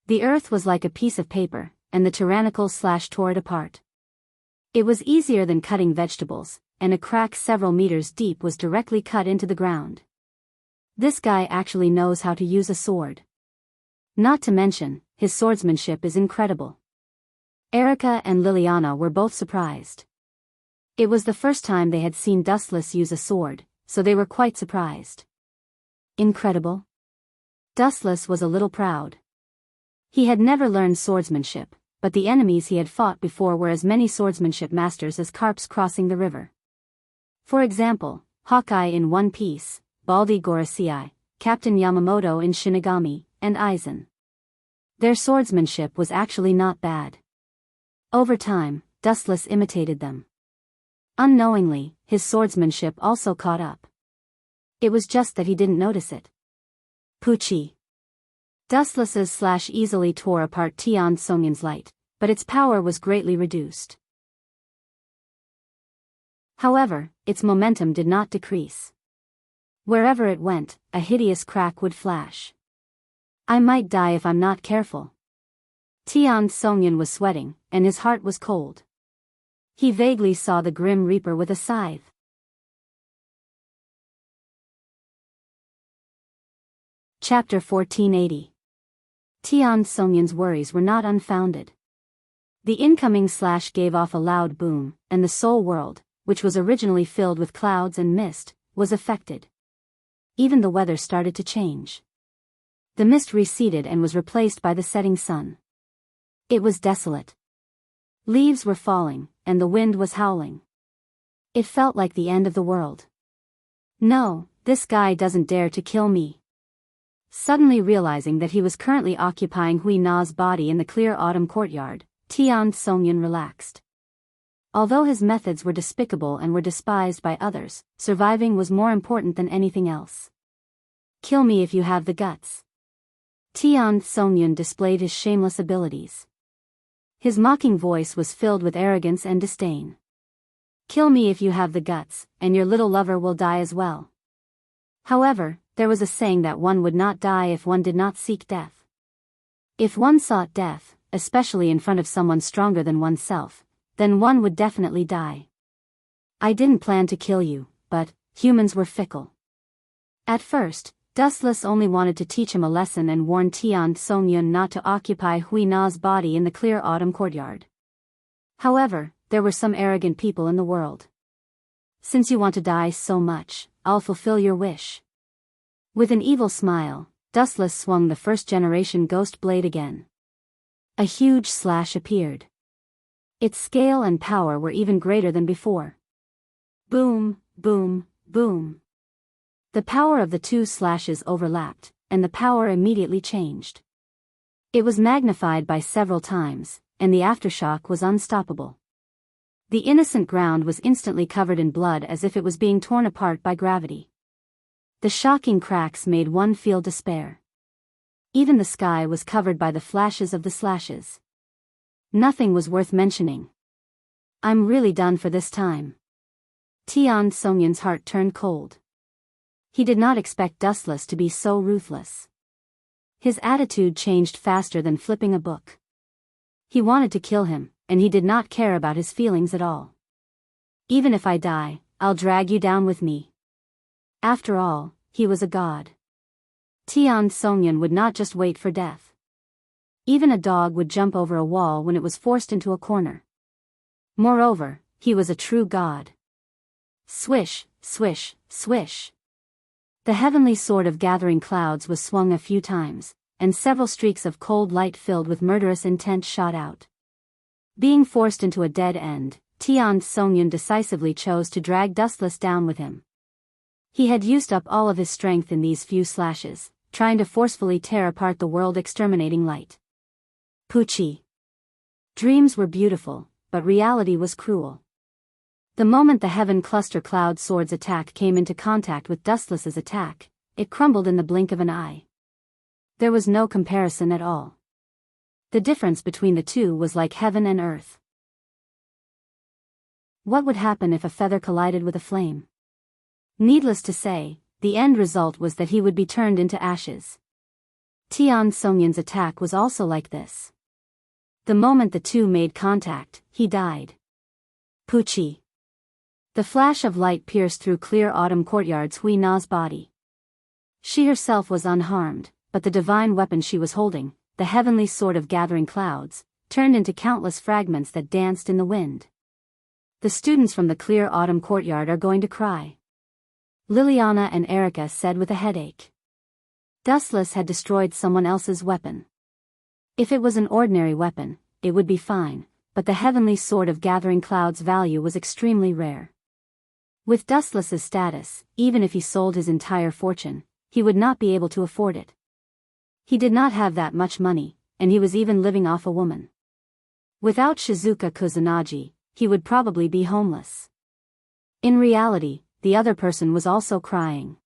The earth was like a piece of paper, and the tyrannical slash tore it apart. It was easier than cutting vegetables, and a crack several meters deep was directly cut into the ground. This guy actually knows how to use a sword. Not to mention, his swordsmanship is incredible. Erica and Liliana were both surprised. It was the first time they had seen Dustless use a sword, so they were quite surprised. Incredible? Dustless was a little proud. He had never learned swordsmanship, but the enemies he had fought before were as many swordsmanship masters as carps crossing the river. For example, Hawkeye in One Piece, Baldy Gorosei, Captain Yamamoto in Shinigami, and Aizen. Their swordsmanship was actually not bad. Over time, Dustless imitated them. Unknowingly, his swordsmanship also caught up. It was just that he didn't notice it. Poochie. Dustless's slash easily tore apart Tian Songyan's light, but its power was greatly reduced. However, its momentum did not decrease. Wherever it went, a hideous crack would flash. I might die if I'm not careful. Tian Songyan was sweating, and his heart was cold. He vaguely saw the Grim Reaper with a scythe. Chapter 1480. Tian Songyan's worries were not unfounded. The incoming slash gave off a loud boom, and the Soul World, which was originally filled with clouds and mist, was affected. Even the weather started to change. The mist receded and was replaced by the setting sun. It was desolate. Leaves were falling, and the wind was howling. It felt like the end of the world. No, this guy doesn't dare to kill me. Suddenly realizing that he was currently occupying Hui Na's body in the clear autumn courtyard, Tian Songyan relaxed. Although his methods were despicable and were despised by others, surviving was more important than anything else. Kill me if you have the guts. Tian Songyun displayed his shameless abilities. His mocking voice was filled with arrogance and disdain. Kill me if you have the guts, and your little lover will die as well. However, there was a saying that one would not die if one did not seek death. If one sought death, especially in front of someone stronger than oneself, then one would definitely die. I didn't plan to kill you, but humans were fickle. At first, Dustless only wanted to teach him a lesson and warn Tian Songyun not to occupy Hui Na's body in the clear autumn courtyard. However, there were some arrogant people in the world. Since you want to die so much, I'll fulfill your wish. With an evil smile, Dustless swung the first-generation ghost blade again. A huge slash appeared. Its scale and power were even greater than before. Boom, boom, boom. The power of the two slashes overlapped, and the power immediately changed. It was magnified by several times, and the aftershock was unstoppable. The innocent ground was instantly covered in blood as if it was being torn apart by gravity. The shocking cracks made one feel despair. Even the sky was covered by the flashes of the slashes. Nothing was worth mentioning. I'm really done for this time. Tian Songyun's heart turned cold. He did not expect Dustless to be so ruthless. His attitude changed faster than flipping a book. He wanted to kill him, and he did not care about his feelings at all. Even if I die, I'll drag you down with me. After all, he was a god. Tian Songyun would not just wait for death. Even a dog would jump over a wall when it was forced into a corner. Moreover, he was a true god. Swish, swish, swish. The heavenly sword of gathering clouds was swung a few times, and several streaks of cold light filled with murderous intent shot out. Being forced into a dead end, Tian Songyun decisively chose to drag Dustless down with him. He had used up all of his strength in these few slashes, trying to forcefully tear apart the world-exterminating light. Poochie. Dreams were beautiful, but reality was cruel. The moment the Heaven Cluster Cloud Sword's attack came into contact with Dustless's attack, it crumbled in the blink of an eye. There was no comparison at all. The difference between the two was like heaven and earth. What would happen if a feather collided with a flame? Needless to say, the end result was that he would be turned into ashes. Tian Songyun's attack was also like this. The moment the two made contact, he died. Poochie. The flash of light pierced through clear autumn courtyard's Hui Na's body. She herself was unharmed, but the divine weapon she was holding, the heavenly sword of gathering clouds, turned into countless fragments that danced in the wind. The students from the clear autumn courtyard are going to cry. Liliana and Erica said with a headache. Dustless had destroyed someone else's weapon. If it was an ordinary weapon, it would be fine, but the heavenly sword of gathering clouds' value was extremely rare. With Dustless's status, even if he sold his entire fortune, he would not be able to afford it. He did not have that much money, and he was even living off a woman. Without Shizuka Kusanagi, he would probably be homeless. In reality, the other person was also crying.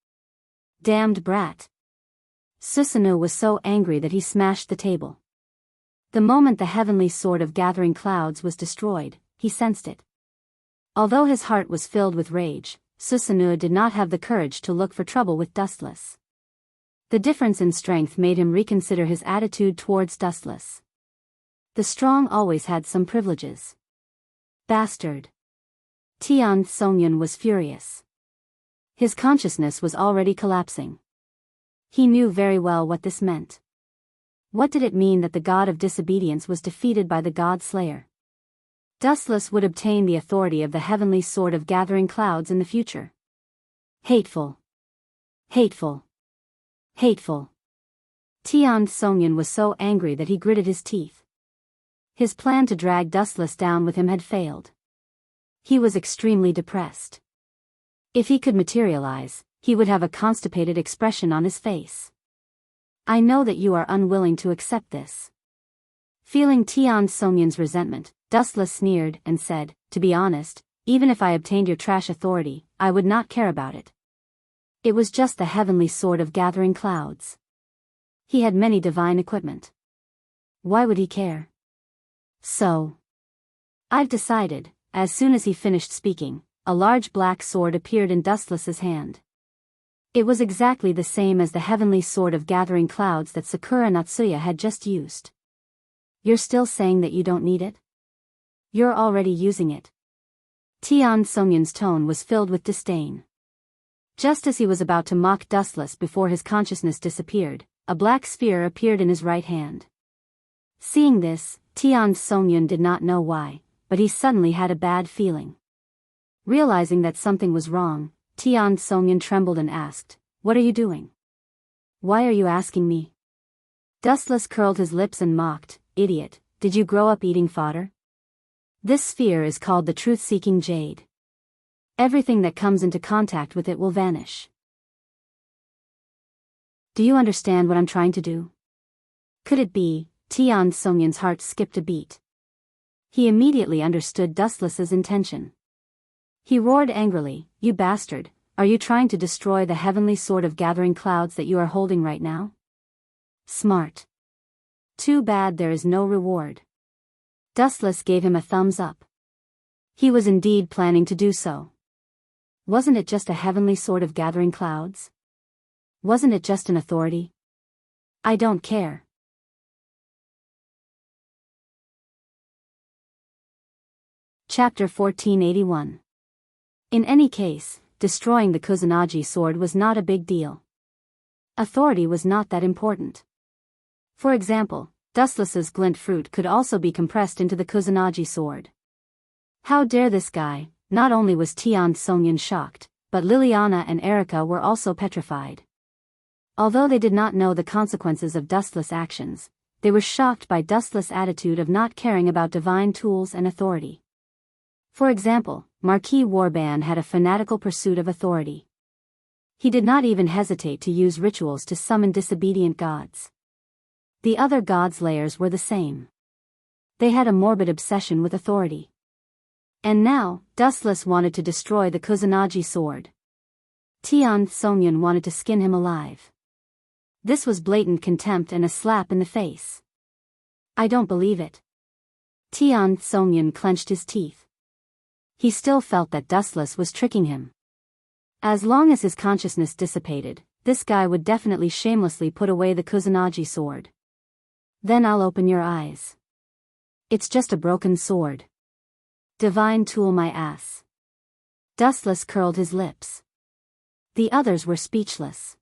Damned brat. Susanoo was so angry that he smashed the table. The moment the heavenly sword of gathering clouds was destroyed, he sensed it. Although his heart was filled with rage, Susanoo did not have the courage to look for trouble with Dustless. The difference in strength made him reconsider his attitude towards Dustless. The strong always had some privileges. Bastard. Tian Songyun was furious. His consciousness was already collapsing. He knew very well what this meant. What did it mean that the god of disobedience was defeated by the god slayer? Dustless would obtain the authority of the heavenly sword of gathering clouds in the future. Hateful. Hateful. Hateful. Tian Songyun was so angry that he gritted his teeth. His plan to drag Dustless down with him had failed. He was extremely depressed. If he could materialize, he would have a constipated expression on his face. I know that you are unwilling to accept this. Feeling Tian Songyun's resentment, Dustless sneered and said, "To be honest, even if I obtained your trash authority, I would not care about it. It was just the heavenly sword of gathering clouds. He had many divine equipment. Why would he care? So, I've decided." As soon as he finished speaking, a large black sword appeared in Dustless's hand. It was exactly the same as the heavenly sword of gathering clouds that Sakura Natsuya had just used. "You're still saying that you don't need it? You're already using it." Tian Songyun's tone was filled with disdain. Just as he was about to mock Dustless before his consciousness disappeared, a black sphere appeared in his right hand. Seeing this, Tian Songyun did not know why, but he suddenly had a bad feeling. Realizing that something was wrong, Tian Songyun trembled and asked, "What are you doing? Why are you asking me?" Dustless curled his lips and mocked, "Idiot, did you grow up eating fodder? This sphere is called the truth-seeking jade. Everything that comes into contact with it will vanish. Do you understand what I'm trying to do?" Could it be? Tian Songyun's heart skipped a beat. He immediately understood Dustless's intention. He roared angrily, "You bastard, are you trying to destroy the heavenly sword of gathering clouds that you are holding right now? Smart. Too bad there is no reward." Dustless gave him a thumbs up. He was indeed planning to do so. Wasn't it just a heavenly sword of gathering clouds? Wasn't it just an authority? I don't care. Chapter 1481. In any case, destroying the Kusanagi sword was not a big deal. Authority was not that important. For example, Dustless's glint fruit could also be compressed into the Kusanagi sword. How dare this guy? Not only was Tian Songyun shocked, but Liliana and Erika were also petrified. Although they did not know the consequences of Dustless' actions, they were shocked by Dustless' attitude of not caring about divine tools and authority. For example, Marquis Warban had a fanatical pursuit of authority. He did not even hesitate to use rituals to summon disobedient gods. The other gods' layers were the same. They had a morbid obsession with authority. And now, Dustless wanted to destroy the Kusanagi sword. Tian Songyun wanted to skin him alive. This was blatant contempt and a slap in the face. I don't believe it. Tian Songyun clenched his teeth. He still felt that Dustless was tricking him. As long as his consciousness dissipated, this guy would definitely shamelessly put away the Kusanagi sword. Then I'll open your eyes. It's just a broken sword. Divine tool my ass. Dustless curled his lips. The others were speechless.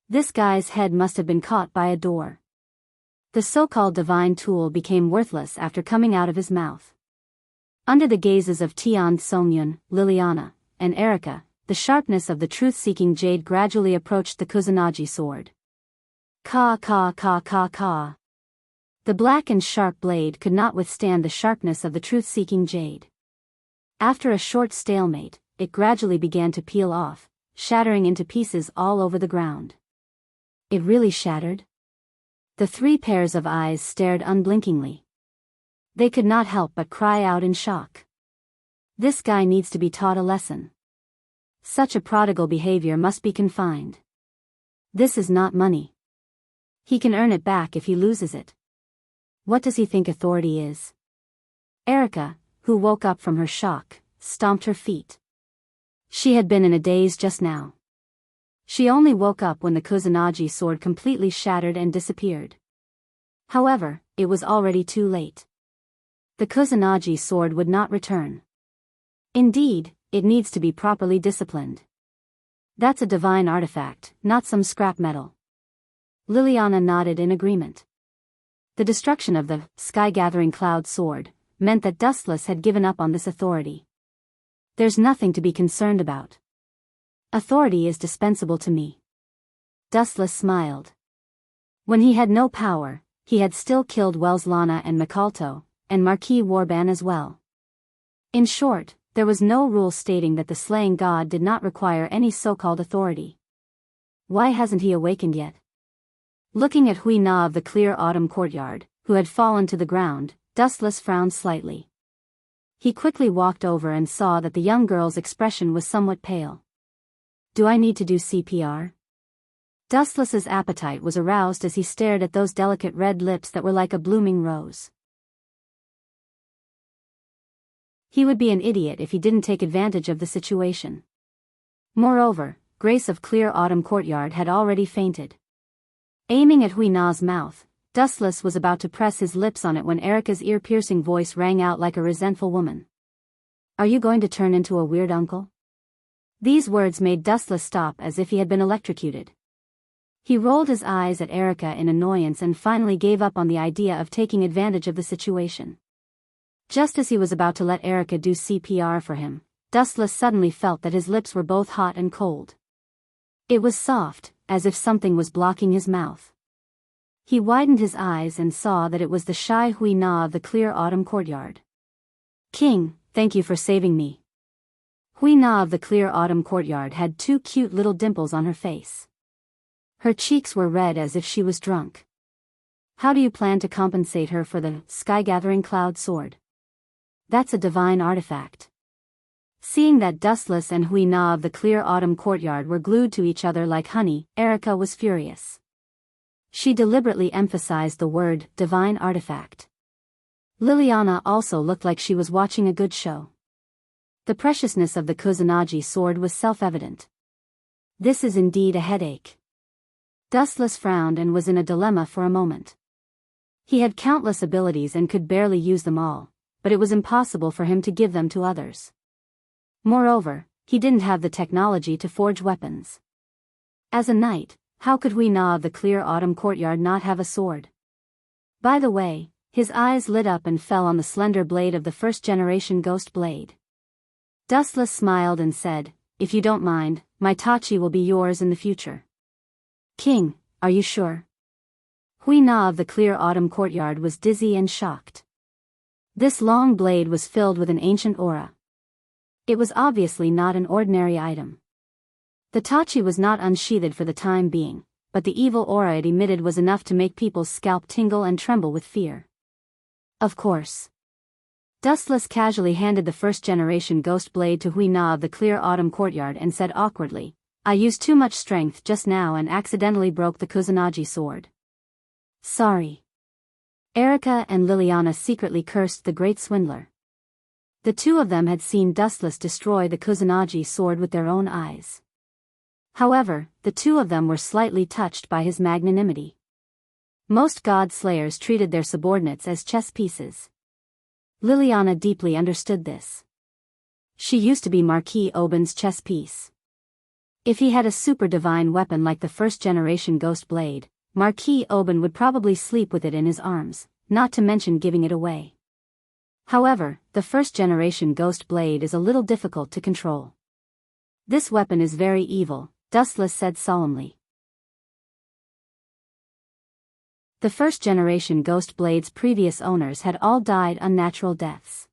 This guy's head must have been caught by a door. The so-called divine tool became worthless after coming out of his mouth. Under the gazes of Tian Songyun, Liliana, and Erika, the sharpness of the truth-seeking jade gradually approached the Kusanagi sword. Ka ka ka ka ka. The black and sharp blade could not withstand the sharpness of the truth-seeking jade. After a short stalemate, it gradually began to peel off, shattering into pieces all over the ground. It really shattered? The three pairs of eyes stared unblinkingly. They could not help but cry out in shock. This guy needs to be taught a lesson. Such a prodigal behavior must be confined. This is not money. He can earn it back if he loses it. What does he think authority is? Erika, who woke up from her shock, stomped her feet. She had been in a daze just now. She only woke up when the Kusanagi sword completely shattered and disappeared. However, it was already too late. The Kusanagi sword would not return. Indeed, it needs to be properly disciplined. That's a divine artifact, not some scrap metal. Liliana nodded in agreement. The destruction of the sky-gathering cloud sword meant that Dustless had given up on this authority. There's nothing to be concerned about. Authority is dispensable to me. Dustless smiled. When he had no power, he had still killed Welslana and Mikalto, and Marquis Warban as well. In short, there was no rule stating that the slaying god did not require any so-called authority. Why hasn't he awakened yet? Looking at Hui Na of the clear autumn courtyard, who had fallen to the ground, Dustless frowned slightly. He quickly walked over and saw that the young girl's expression was somewhat pale. Do I need to do CPR? Dustless's appetite was aroused as he stared at those delicate red lips that were like a blooming rose. He would be an idiot if he didn't take advantage of the situation. Moreover, Grace of Clear Autumn Courtyard had already fainted. Aiming at Hui Na's mouth, Dustless was about to press his lips on it when Erica's ear-piercing voice rang out like a resentful woman. Are you going to turn into a weird uncle? These words made Dustless stop as if he had been electrocuted. He rolled his eyes at Erica in annoyance and finally gave up on the idea of taking advantage of the situation. Just as he was about to let Erica do CPR for him, Dustless suddenly felt that his lips were both hot and cold. It was soft, as if something was blocking his mouth. He widened his eyes and saw that it was the shy Hui Na of the Clear Autumn Courtyard. King, thank you for saving me. Hui Na of the Clear Autumn Courtyard had two cute little dimples on her face. Her cheeks were red as if she was drunk. How do you plan to compensate her for the sky-gathering cloud sword? That's a divine artifact. Seeing that Dustless and Hui Na of the Clear Autumn Courtyard were glued to each other like honey, Erica was furious. She deliberately emphasized the word, divine artifact. Liliana also looked like she was watching a good show. The preciousness of the Kusanagi sword was self-evident. This is indeed a headache. Dustless frowned and was in a dilemma for a moment. He had countless abilities and could barely use them all, but it was impossible for him to give them to others. Moreover, he didn't have the technology to forge weapons. As a knight, how could Hui Na of the Clear Autumn Courtyard not have a sword? By the way, his eyes lit up and fell on the slender blade of the first-generation ghost blade. Dustless smiled and said, if you don't mind, my Tachi will be yours in the future. King, are you sure? Hui Na of the Clear Autumn Courtyard was dizzy and shocked. This long blade was filled with an ancient aura. It was obviously not an ordinary item. The Tachi was not unsheathed for the time being, but the evil aura it emitted was enough to make people's scalp tingle and tremble with fear. Of course. Dustless casually handed the first-generation ghost blade to Hui Na of the Clear Autumn Courtyard and said awkwardly, I used too much strength just now and accidentally broke the Kusanagi sword. Sorry. Erica and Liliana secretly cursed the great swindler. The two of them had seen Dustless destroy the Kusanagi sword with their own eyes. However, the two of them were slightly touched by his magnanimity. Most god slayers treated their subordinates as chess pieces. Liliana deeply understood this. She used to be Marquis Oben's chess piece. If he had a super divine weapon like the first-generation ghost blade, Marquis Oben would probably sleep with it in his arms, not to mention giving it away. However, the first-generation ghost blade is a little difficult to control. This weapon is very evil, Dustless said solemnly. The first-generation ghost blade's previous owners had all died unnatural deaths.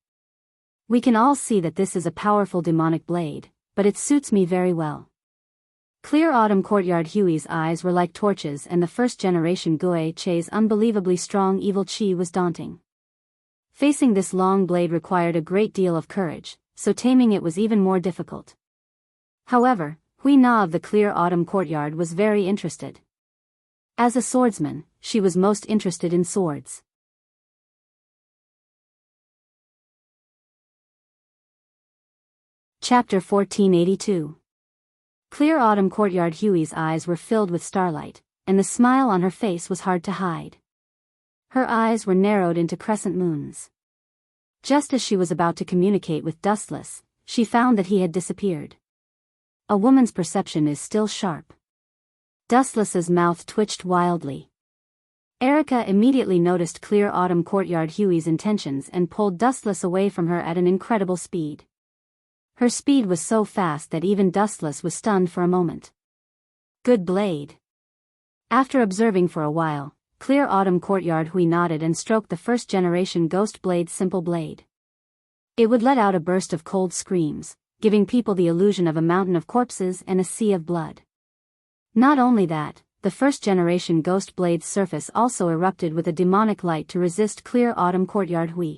We can all see that this is a powerful demonic blade, but it suits me very well. Clear Autumn Courtyard Huey's eyes were like torches and the first-generation Gue Che's unbelievably strong evil chi was daunting. Facing this long blade required a great deal of courage, so taming it was even more difficult. However, Hui Na of the Clear Autumn Courtyard was very interested. As a swordsman, she was most interested in swords. Chapter 1482. Clear Autumn Courtyard Huey's eyes were filled with starlight, and the smile on her face was hard to hide. Her eyes were narrowed into crescent moons. Just as she was about to communicate with Dustless, she found that he had disappeared. A woman's perception is still sharp. Dustless's mouth twitched wildly. Erica immediately noticed Clear Autumn Courtyard Huey's intentions and pulled Dustless away from her at an incredible speed. Her speed was so fast that even Dustless was stunned for a moment. Good blade. After observing for a while, Clear Autumn Courtyard Hui nodded and stroked the first-generation ghost blade's simple blade. It would let out a burst of cold screams, giving people the illusion of a mountain of corpses and a sea of blood. Not only that, the first-generation Ghost Blade's surface also erupted with a demonic light to resist clear autumn courtyard Hui.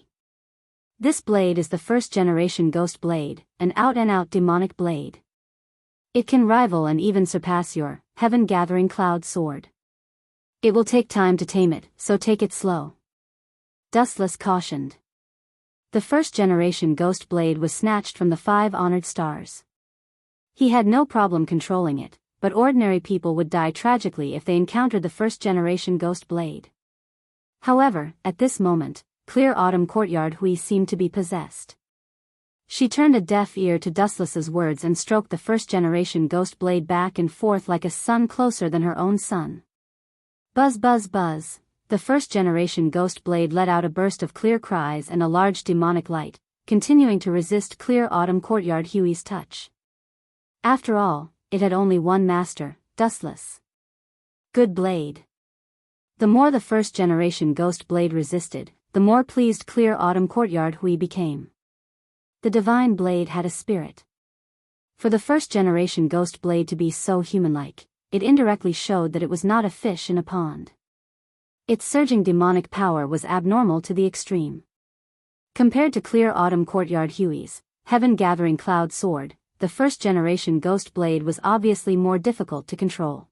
This blade is the first-generation Ghost Blade, an out-and-out demonic blade. It can rival and even surpass your heaven-gathering cloud sword. It will take time to tame it, so take it slow. Dustless cautioned. The first-generation Ghost Blade was snatched from the 5 honored stars. He had no problem controlling it, but ordinary people would die tragically if they encountered the first-generation Ghost Blade. However, at this moment, clear autumn courtyard Hui seemed to be possessed. She turned a deaf ear to Dustless's words and stroked the first-generation Ghost Blade back and forth like a son closer than her own son. Buzz buzz buzz, the first-generation Ghost Blade let out a burst of clear cries and a large demonic light, continuing to resist clear autumn courtyard Hui's touch. After all, it had only one master, Dustless. Good blade. The more the first-generation Ghost Blade resisted, the more pleased clear autumn courtyard Hui became. The divine blade had a spirit. For the first-generation Ghost Blade to be so human-like, it indirectly showed that it was not a fish in a pond. Its surging demonic power was abnormal to the extreme. Compared to clear autumn courtyard Hui's heaven-gathering cloud sword, the first-generation Ghost Blade was obviously more difficult to control.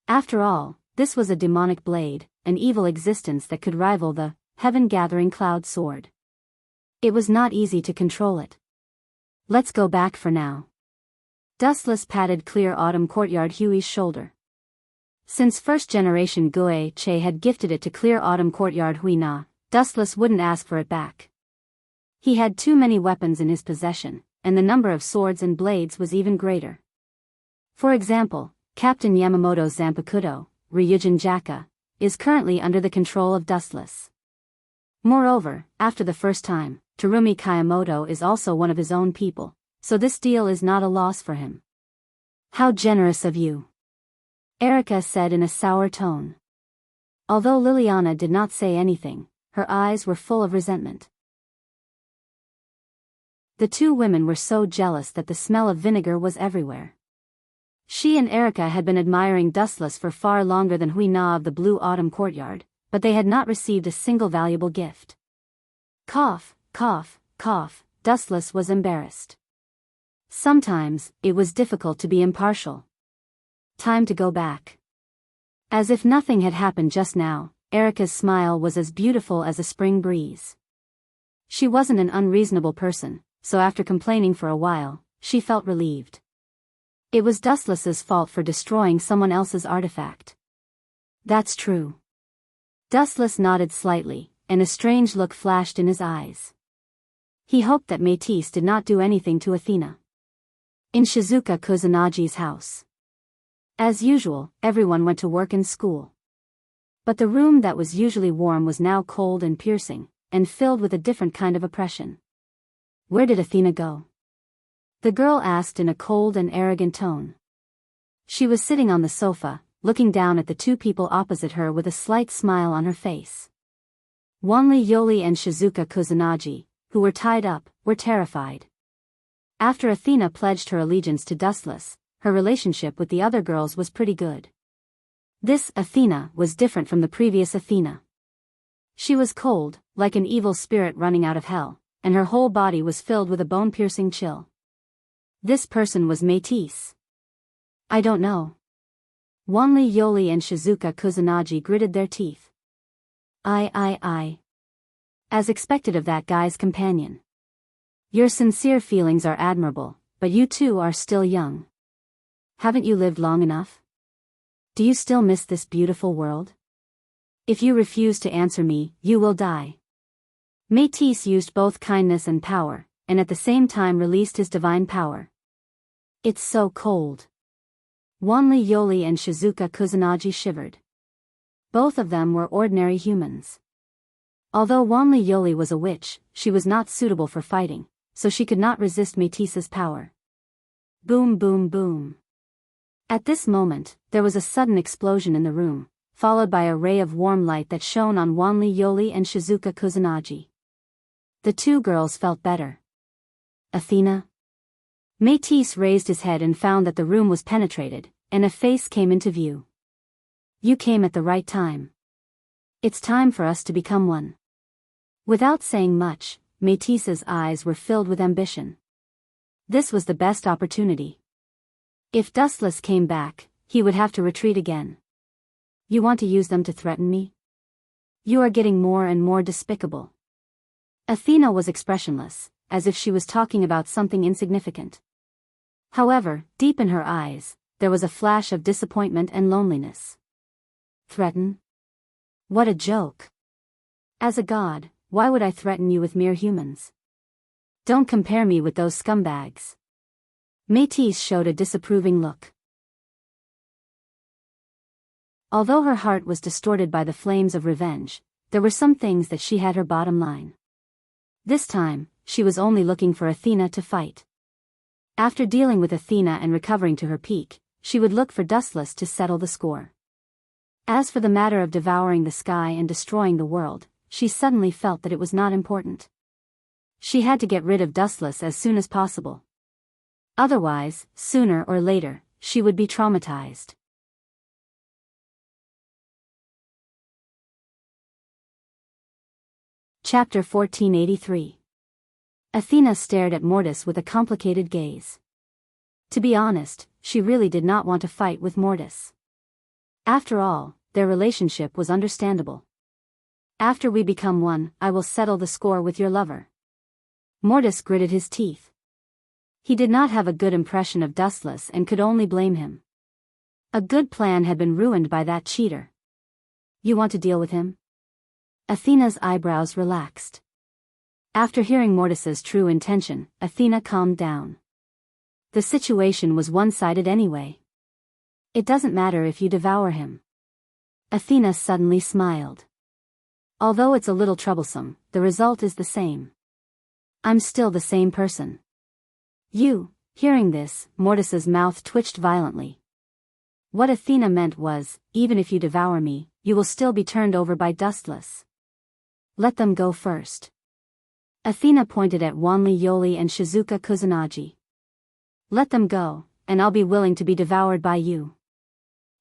After all, this was a demonic blade, an evil existence that could rival the heaven-gathering cloud sword. It was not easy to control it. Let's go back for now. Dustless patted clear autumn courtyard Hui's shoulder. Since first-generation Gue Che had gifted it to clear autumn courtyard Hui Na, Dustless wouldn't ask for it back. He had too many weapons in his possession, and the number of swords and blades was even greater. For example, Captain Yamamoto Zanpakuto, Ryujin Jaka, is currently under the control of Dustless. Moreover, after the first time, Terumi Kayamoto is also one of his own people, so this deal is not a loss for him. How generous of you, Erika said in a sour tone. Although Liliana did not say anything, her eyes were full of resentment. The two women were so jealous that the smell of vinegar was everywhere. She and Erika had been admiring Dustless for far longer than Hui Na of the Blue Autumn Courtyard, but they had not received a single valuable gift. Cough, cough, cough, Dustless was embarrassed. Sometimes, it was difficult to be impartial. Time to go back. As if nothing had happened just now, Erika's smile was as beautiful as a spring breeze. She wasn't an unreasonable person, so after complaining for a while, she felt relieved. It was Dustless's fault for destroying someone else's artifact. That's true. Dustless nodded slightly, and a strange look flashed in his eyes. He hoped that Métis did not do anything to Athena. In Shizuka Kusunagi's house. As usual, everyone went to work and school. But the room that was usually warm was now cold and piercing, and filled with a different kind of oppression. Where did Athena go? The girl asked in a cold and arrogant tone. She was sitting on the sofa, looking down at the two people opposite her with a slight smile on her face. Wanli Yoli and Shizuka Kusunagi, who were tied up, were terrified. After Athena pledged her allegiance to Dustless, her relationship with the other girls was pretty good. This Athena was different from the previous Athena. She was cold, like an evil spirit running out of hell, and her whole body was filled with a bone-piercing chill. This person was Métis. I don't know. Wanli Yoli and Shizuka Kusunagi gritted their teeth. I. As expected of that guy's companion. Your sincere feelings are admirable, but you two are still young. Haven't you lived long enough? Do you still miss this beautiful world? If you refuse to answer me, you will die. Métis used both kindness and power, and at the same time released his divine power. It's so cold. Wanli Yoli and Shizuka Kusunagi shivered. Both of them were ordinary humans. Although Wanli Yoli was a witch, she was not suitable for fighting, so she could not resist Métis's power. Boom boom boom. At this moment, there was a sudden explosion in the room, followed by a ray of warm light that shone on Wanli Yoli and Shizuka Kusunagi. The two girls felt better. Athena? Métis raised his head and found that the room was penetrated, and a face came into view. You came at the right time. It's time for us to become one. Without saying much, Métis's eyes were filled with ambition. This was the best opportunity. If Dustless came back, he would have to retreat again. You want to use them to threaten me? You are getting more and more despicable. Athena was expressionless, as if she was talking about something insignificant. However, deep in her eyes, there was a flash of disappointment and loneliness. Threaten? What a joke. As a god, why would I threaten you with mere humans? Don't compare me with those scumbags. Métis showed a disapproving look. Although her heart was distorted by the flames of revenge, there were some things that she had her bottom line. This time, she was only looking for Athena to fight. After dealing with Athena and recovering to her peak, she would look for Dustless to settle the score. As for the matter of devouring the sky and destroying the world, she suddenly felt that it was not important. She had to get rid of Dustless as soon as possible. Otherwise, sooner or later, she would be traumatized. Chapter 1483. Athena stared at Mortis with a complicated gaze. To be honest, she really did not want to fight with Mortis. After all, their relationship was understandable. After we become one, I will settle the score with your lover. Mortis gritted his teeth. He did not have a good impression of Dustless and could only blame him. A good plan had been ruined by that cheater. You want to deal with him? Athena's eyebrows relaxed. After hearing Mortis's true intention, Athena calmed down. The situation was one-sided anyway. It doesn't matter if you devour him. Athena suddenly smiled. Although it's a little troublesome, the result is the same. I'm still the same person. You, hearing this, Mortis's mouth twitched violently. What Athena meant was, even if you devour me, you will still be turned over by Dustless. Let them go first. Athena pointed at Wanli Yoli and Shizuka Kusanagi. Let them go, and I'll be willing to be devoured by you.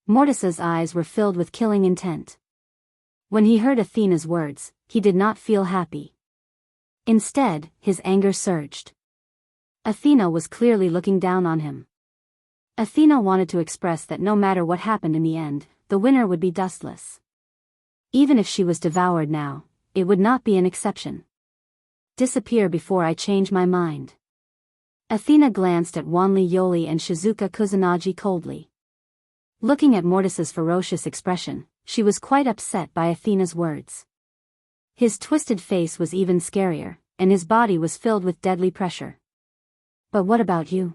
Mortis's eyes were filled with killing intent. When he heard Athena's words, he did not feel happy. Instead, his anger surged. Athena was clearly looking down on him. Athena wanted to express that no matter what happened in the end, the winner would be Dustless. Even if she was devoured now, it would not be an exception. Disappear before I change my mind. Athena glanced at Wanli Yoli and Shizuka Kusanagi coldly. Looking at Mortis's ferocious expression, she was quite upset by Athena's words. His twisted face was even scarier, and his body was filled with deadly pressure. But what about you?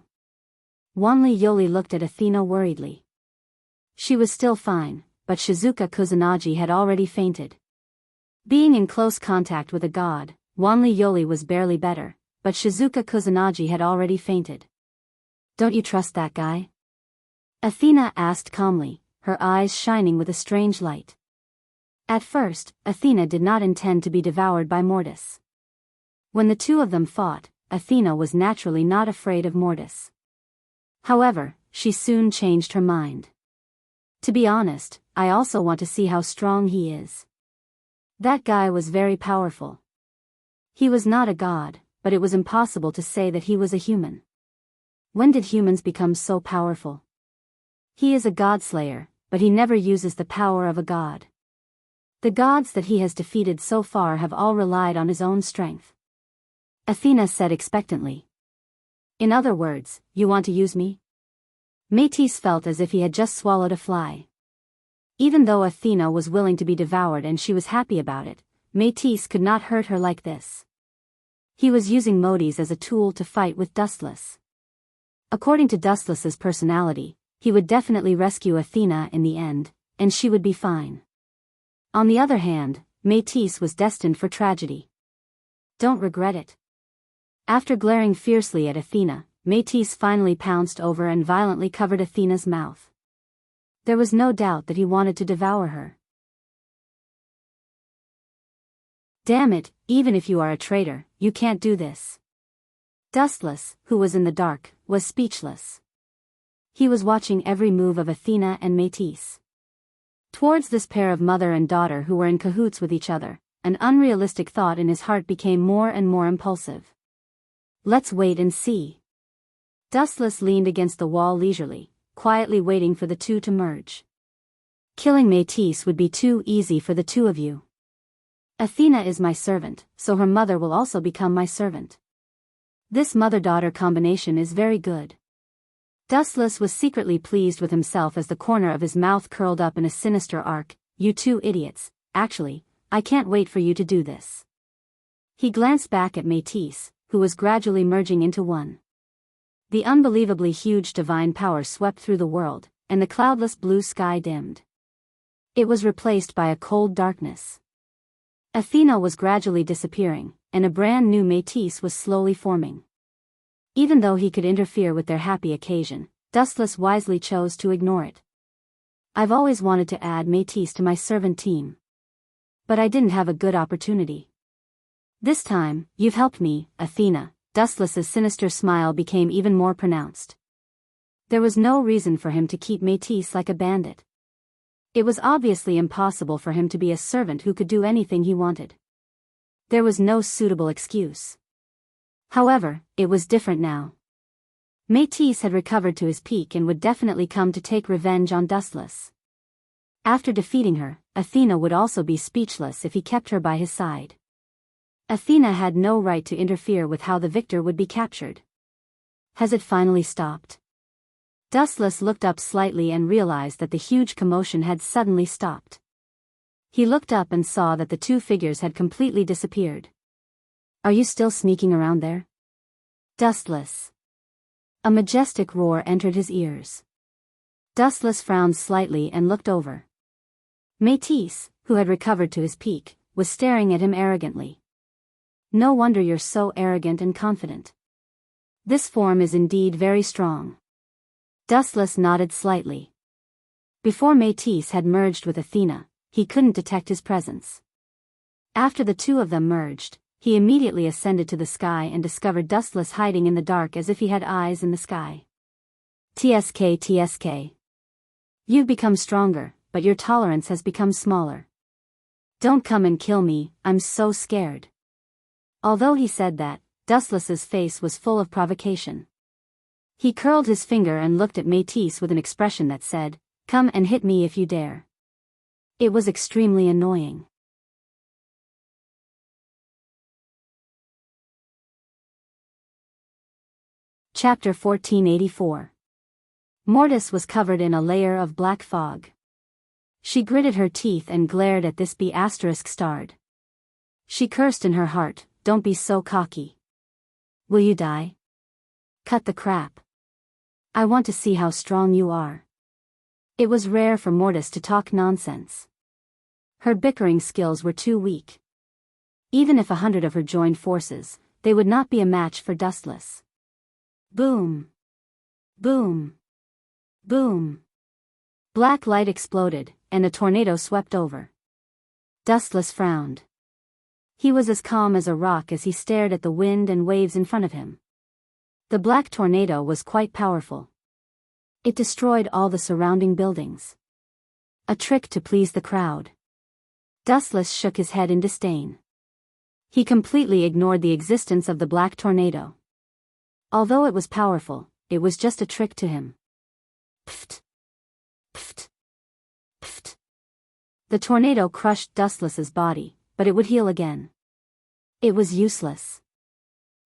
Wanli Yoli looked at Athena worriedly. She was still fine, but Shizuka Kusanagi had already fainted. Being in close contact with a god, Wanli Yoli was barely better, but Shizuka Kusanagi had already fainted. Don't you trust that guy? Athena asked calmly, her eyes shining with a strange light. At first, Athena did not intend to be devoured by Mortis. When the two of them fought, Athena was naturally not afraid of Mortis. However, she soon changed her mind. To be honest, I also want to see how strong he is. That guy was very powerful. He was not a god, but it was impossible to say that he was a human. When did humans become so powerful? He is a god-slayer, but he never uses the power of a god. The gods that he has defeated so far have all relied on his own strength. Athena said expectantly. In other words, you want to use me? Métis felt as if he had just swallowed a fly. Even though Athena was willing to be devoured and she was happy about it, Métis could not hurt her like this. He was using Modis as a tool to fight with Dustless. According to Dustless's personality, he would definitely rescue Athena in the end, and she would be fine. On the other hand, Métis was destined for tragedy. Don't regret it. After glaring fiercely at Athena, Métis finally pounced over and violently covered Athena's mouth. There was no doubt that he wanted to devour her. Damn it, even if you are a traitor, you can't do this. Dustless, who was in the dark, was speechless. He was watching every move of Athena and Métis. Towards this pair of mother and daughter who were in cahoots with each other, an unrealistic thought in his heart became more and more impulsive. Let's wait and see. Dustless leaned against the wall leisurely, quietly waiting for the two to merge. Killing Métis would be too easy for the two of you. Athena is my servant, so her mother will also become my servant. This mother-daughter combination is very good. Dustless was secretly pleased with himself as the corner of his mouth curled up in a sinister arc. You two idiots, actually, I can't wait for you to do this. He glanced back at Métis, who was gradually merging into one. The unbelievably huge divine power swept through the world, and the cloudless blue sky dimmed. It was replaced by a cold darkness. Athena was gradually disappearing, and a brand new Métis was slowly forming. Even though he could interfere with their happy occasion, Dustless wisely chose to ignore it. I've always wanted to add Métis to my servant team. But I didn't have a good opportunity. This time, you've helped me, Athena. Dustless's sinister smile became even more pronounced. There was no reason for him to keep Métis like a bandit. It was obviously impossible for him to be a servant who could do anything he wanted. There was no suitable excuse. However, it was different now. Métis had recovered to his peak and would definitely come to take revenge on Dustless. After defeating her, Athena would also be speechless if he kept her by his side. Athena had no right to interfere with how the victor would be captured. Has it finally stopped? Dustless looked up slightly and realized that the huge commotion had suddenly stopped. He looked up and saw that the two figures had completely disappeared. Are you still sneaking around there? Dustless. A majestic roar entered his ears. Dustless frowned slightly and looked over. Métis, who had recovered to his peak, was staring at him arrogantly. No wonder you're so arrogant and confident. This form is indeed very strong. Dustless nodded slightly. Before Métis had merged with Athena, he couldn't detect his presence. After the two of them merged, he immediately ascended to the sky and discovered Dustless hiding in the dark as if he had eyes in the sky. TSK. You've become stronger, but your tolerance has become smaller. Don't come and kill me, I'm so scared. Although he said that, Dustless's face was full of provocation. He curled his finger and looked at Métis with an expression that said, "Come and hit me if you dare." It was extremely annoying. Chapter 1484. Mortis was covered in a layer of black fog. She gritted her teeth and glared at this B*****starred. She cursed in her heart, don't be so cocky. Will you die? Cut the crap. I want to see how strong you are. It was rare for Mortis to talk nonsense. Her bickering skills were too weak. Even if 100 of her joined forces, they would not be a match for Dustless. Boom. Boom. Boom. Black light exploded, and a tornado swept over. Dustless frowned. He was as calm as a rock as he stared at the wind and waves in front of him. The black tornado was quite powerful. It destroyed all the surrounding buildings. A trick to please the crowd. Dustless shook his head in disdain. He completely ignored the existence of the black tornado. Although it was powerful, it was just a trick to him. Pft. Pft. Pft. The tornado crushed Dustless's body, but it would heal again. It was useless.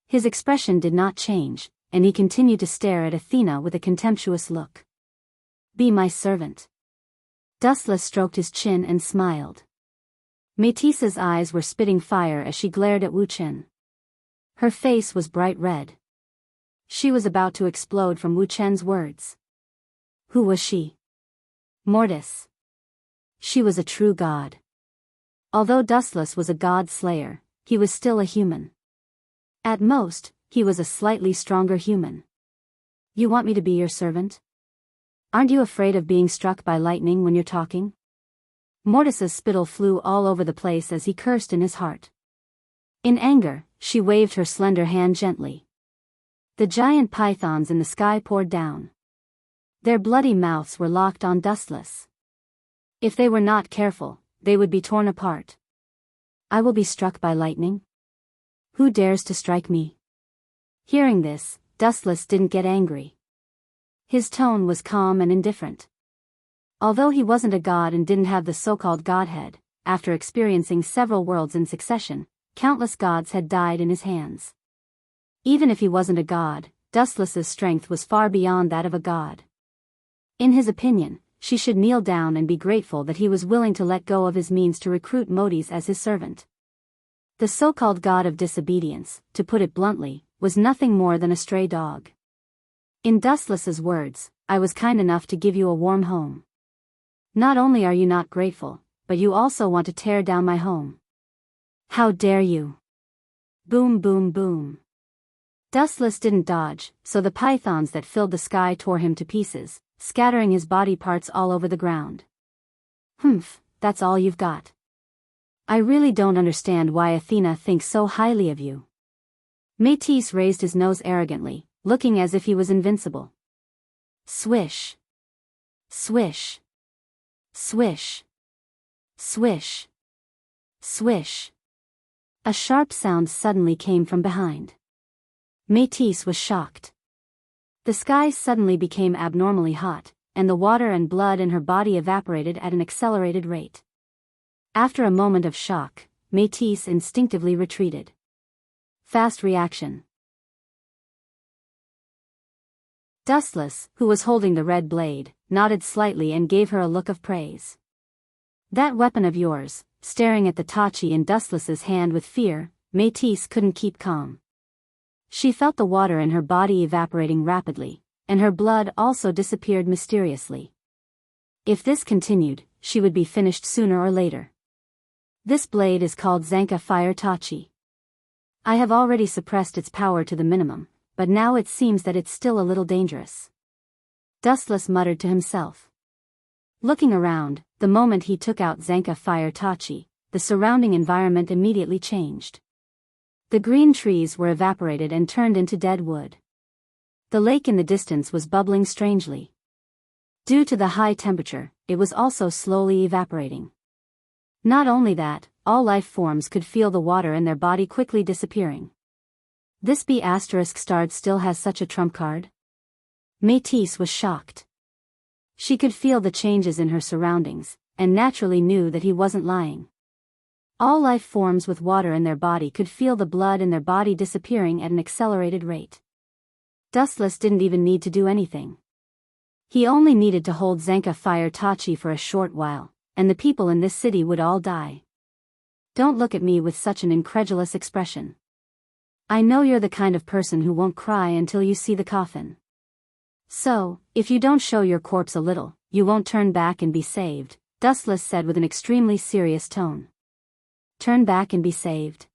His expression did not change, and he continued to stare at Athena with a contemptuous look. Be my servant. Dustless stroked his chin and smiled. Métis's eyes were spitting fire as she glared at Wu Chen. Her face was bright red. She was about to explode from Wu Chen's words. Who was she? Mortis. She was a true god. Although Dustless was a god slayer, he was still a human. At most, he was a slightly stronger human. You want me to be your servant? Aren't you afraid of being struck by lightning when you're talking? Mortis's spittle flew all over the place as he cursed in his heart. In anger, she waved her slender hand gently. The giant pythons in the sky poured down. Their bloody mouths were locked on Dustless. If they were not careful, they would be torn apart. I will be struck by lightning? Who dares to strike me? Hearing this, Dustless didn't get angry. His tone was calm and indifferent. Although he wasn't a god and didn't have the so-called godhead, after experiencing several worlds in succession, countless gods had died in his hands. Even if he wasn't a god, Dustless's strength was far beyond that of a god. In his opinion, she should kneel down and be grateful that he was willing to let go of his means to recruit Modis as his servant. The so-called god of disobedience, to put it bluntly, was nothing more than a stray dog. In Dustless's words, I was kind enough to give you a warm home. Not only are you not grateful, but you also want to tear down my home. How dare you? Boom, boom, boom. Dustless didn't dodge, so the pythons that filled the sky tore him to pieces, scattering his body parts all over the ground. Humph, that's all you've got. I really don't understand why Athena thinks so highly of you. Métis raised his nose arrogantly, looking as if he was invincible. Swish. Swish. Swish. Swish. Swish. A sharp sound suddenly came from behind. Métis was shocked. The sky suddenly became abnormally hot, and the water and blood in her body evaporated at an accelerated rate. After a moment of shock, Métis instinctively retreated. Fast reaction. Dustless, who was holding the red blade, nodded slightly and gave her a look of praise. That weapon of yours, staring at the Tachi in Dustless's hand with fear, Métis couldn't keep calm. She felt the water in her body evaporating rapidly, and her blood also disappeared mysteriously. If this continued, she would be finished sooner or later. This blade is called Zanka Fire Tachi. I have already suppressed its power to the minimum, but now it seems that it's still a little dangerous. Dustless muttered to himself. Looking around, the moment he took out Zanka Fire Tachi, the surrounding environment immediately changed. The green trees were evaporated and turned into dead wood. The lake in the distance was bubbling strangely. Due to the high temperature, it was also slowly evaporating. Not only that, all life forms could feel the water in their body quickly disappearing. This B** starred still has such a trump card? Métis was shocked. She could feel the changes in her surroundings, and naturally knew that he wasn't lying. All life forms with water in their body could feel the blood in their body disappearing at an accelerated rate. Dustless didn't even need to do anything. He only needed to hold Zanka Fire Tachi for a short while, and the people in this city would all die. Don't look at me with such an incredulous expression. I know you're the kind of person who won't cry until you see the coffin. So, if you don't show your corpse a little, you won't turn back and be saved, Dustless said with an extremely serious tone. Turn back and be saved.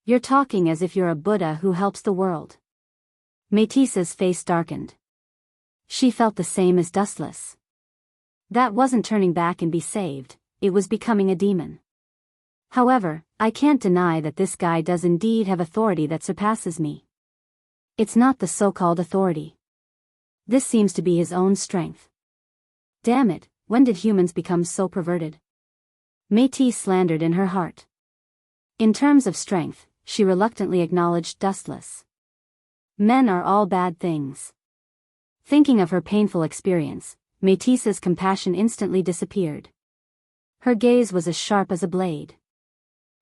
You're talking as if you're a Buddha who helps the world. Métis's face darkened. She felt the same as Dustless. That wasn't turning back and be saved, it was becoming a demon. However, I can't deny that this guy does indeed have authority that surpasses me. It's not the so-called authority. This seems to be his own strength. Damn it, when did humans become so perverted? Métis slandered in her heart. In terms of strength, she reluctantly acknowledged Dustless. Men are all bad things. Thinking of her painful experience, Métis's compassion instantly disappeared. Her gaze was as sharp as a blade.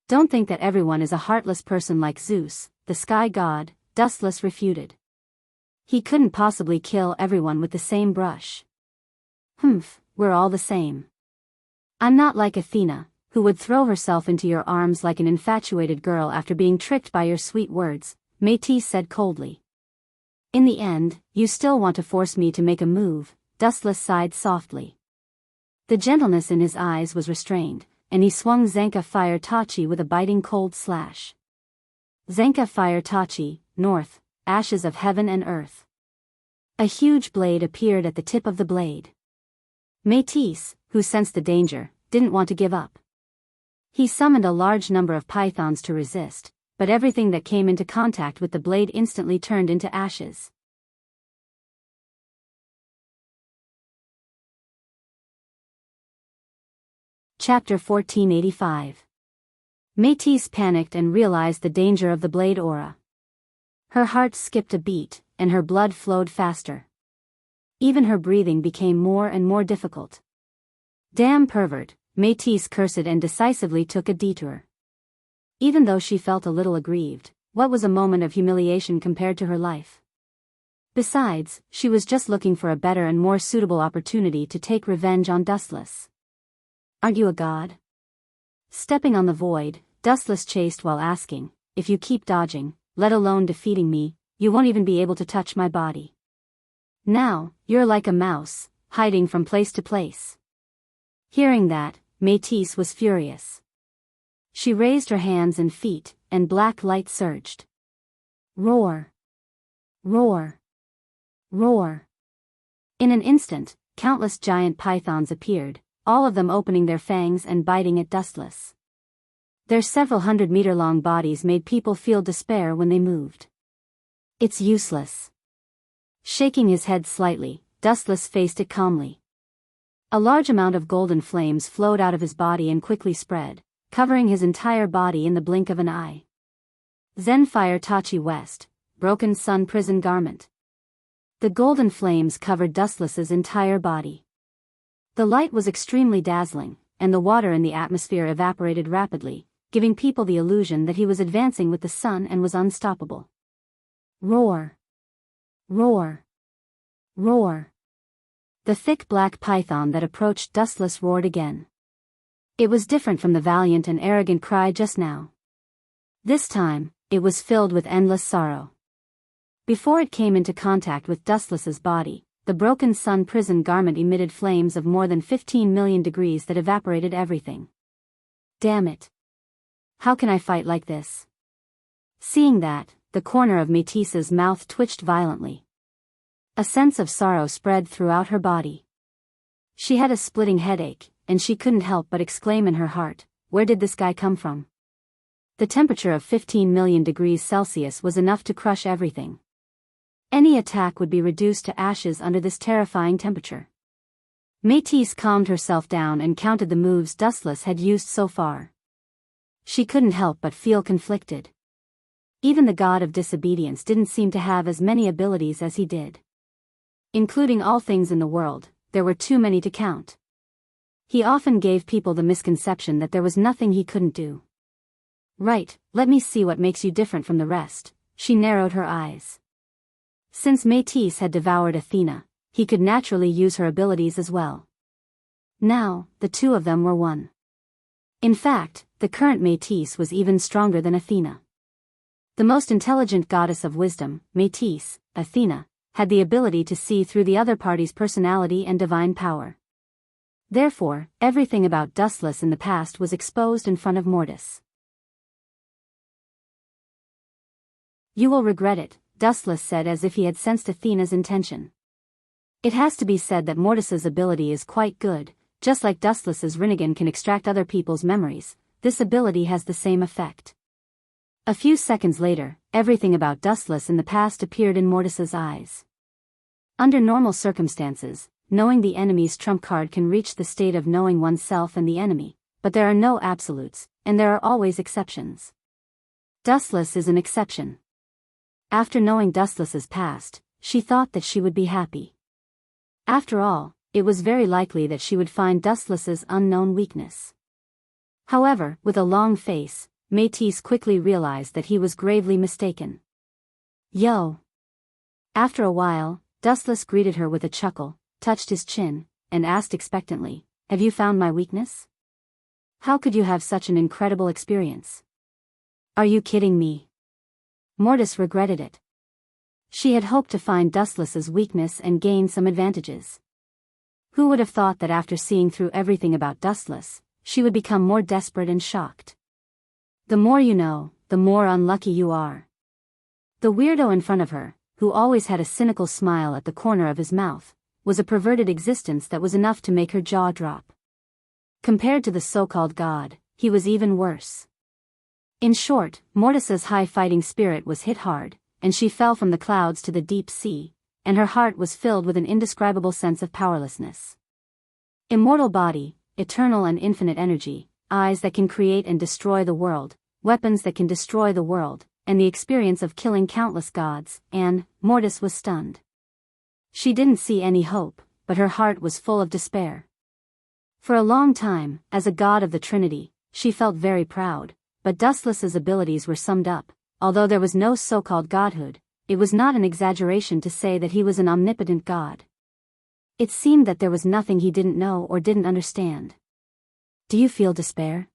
Don't think that everyone is a heartless person like Zeus, the sky god, Dustless refuted. He couldn't possibly kill everyone with the same brush. Humph, we're all the same. I'm not like Athena, who would throw herself into your arms like an infatuated girl after being tricked by your sweet words, Métis said coldly. In the end, you still want to force me to make a move, Dustless sighed softly. The gentleness in his eyes was restrained, and he swung Zanka Fire Tachi with a biting cold slash. Zanka Fire Tachi, North, ashes of heaven and earth. A huge blade appeared at the tip of the blade. Métis, who sensed the danger, didn't want to give up. He summoned a large number of pythons to resist, but everything that came into contact with the blade instantly turned into ashes. Chapter 1485. Métis panicked and realized the danger of the blade aura. Her heart skipped a beat, and her blood flowed faster. Even her breathing became more and more difficult. Damn pervert, Métis cursed and decisively took a detour. Even though she felt a little aggrieved, what was a moment of humiliation compared to her life? Besides, she was just looking for a better and more suitable opportunity to take revenge on Dustless. Aren't you a god? Stepping on the void, Dustless chased while asking, if you keep dodging, let alone defeating me, you won't even be able to touch my body. Now, you're like a mouse, hiding from place to place. Hearing that, Métis was furious. She raised her hands and feet, and black light surged. Roar! Roar! Roar! In an instant, countless giant pythons appeared, all of them opening their fangs and biting at Dustless. Their several 100-meter-long bodies made people feel despair when they moved. It's useless. Shaking his head slightly, Dustless faced it calmly. A large amount of golden flames flowed out of his body and quickly spread, covering his entire body in the blink of an eye. Zenfire Tachi West, Broken Sun Prison Garment. The golden flames covered Dustless's entire body. The light was extremely dazzling, and the water in the atmosphere evaporated rapidly, giving people the illusion that he was advancing with the sun and was unstoppable. Roar! Roar! Roar! The thick black python that approached Dustless roared again. It was different from the valiant and arrogant cry just now. This time, it was filled with endless sorrow. Before it came into contact with Dustless's body, the broken sun prison garment emitted flames of more than 15 million degrees that evaporated everything. Damn it! How can I fight like this? Seeing that, the corner of Métis's mouth twitched violently. A sense of sorrow spread throughout her body. She had a splitting headache, and she couldn't help but exclaim in her heart, where did this guy come from? The temperature of 15 million degrees Celsius was enough to crush everything. Any attack would be reduced to ashes under this terrifying temperature. Métis calmed herself down and counted the moves Dustless had used so far. She couldn't help but feel conflicted. Even the god of disobedience didn't seem to have as many abilities as he did. Including all things in the world, there were too many to count. He often gave people the misconception that there was nothing he couldn't do. Right, let me see what makes you different from the rest, she narrowed her eyes. Since Métis had devoured Athena, he could naturally use her abilities as well. Now, the two of them were one. In fact, the current Métis was even stronger than Athena. The most intelligent goddess of wisdom, Métis, Athena, had the ability to see through the other party's personality and divine power. Therefore, everything about Dustless in the past was exposed in front of Mortis. You will regret it, Dustless said as if he had sensed Athena's intention. It has to be said that Mortis's ability is quite good, just like Dustless's Rinnegan can extract other people's memories, this ability has the same effect. A few seconds later, everything about Dustless in the past appeared in Mortis's eyes. Under normal circumstances, knowing the enemy's trump card can reach the state of knowing oneself and the enemy, but there are no absolutes, and there are always exceptions. Dustless is an exception. After knowing Dustless's past, she thought that she would be happy. After all, it was very likely that she would find Dustless's unknown weakness. However, with a long face, Métis quickly realized that he was gravely mistaken. Yo! After a while, Dustless greeted her with a chuckle, touched his chin, and asked expectantly, have you found my weakness? How could you have such an incredible experience? Are you kidding me? Mortis regretted it. She had hoped to find Dustless's weakness and gain some advantages. Who would have thought that after seeing through everything about Dustless, she would become more desperate and shocked. The more you know, the more unlucky you are. The weirdo in front of her, who always had a cynical smile at the corner of his mouth, was a perverted existence that was enough to make her jaw drop. Compared to the so-called god, he was even worse. In short, Mortis's high fighting spirit was hit hard, and she fell from the clouds to the deep sea, and her heart was filled with an indescribable sense of powerlessness. Immortal body, eternal and infinite energy, eyes that can create and destroy the world, weapons that can destroy the world, and the experience of killing countless gods, and Mortis was stunned. She didn't see any hope, but her heart was full of despair. For a long time, as a god of the Trinity, she felt very proud, but Dustless's abilities were summed up. Although there was no so-called godhood, it was not an exaggeration to say that he was an omnipotent god. It seemed that there was nothing he didn't know or didn't understand. "Do you feel despair?"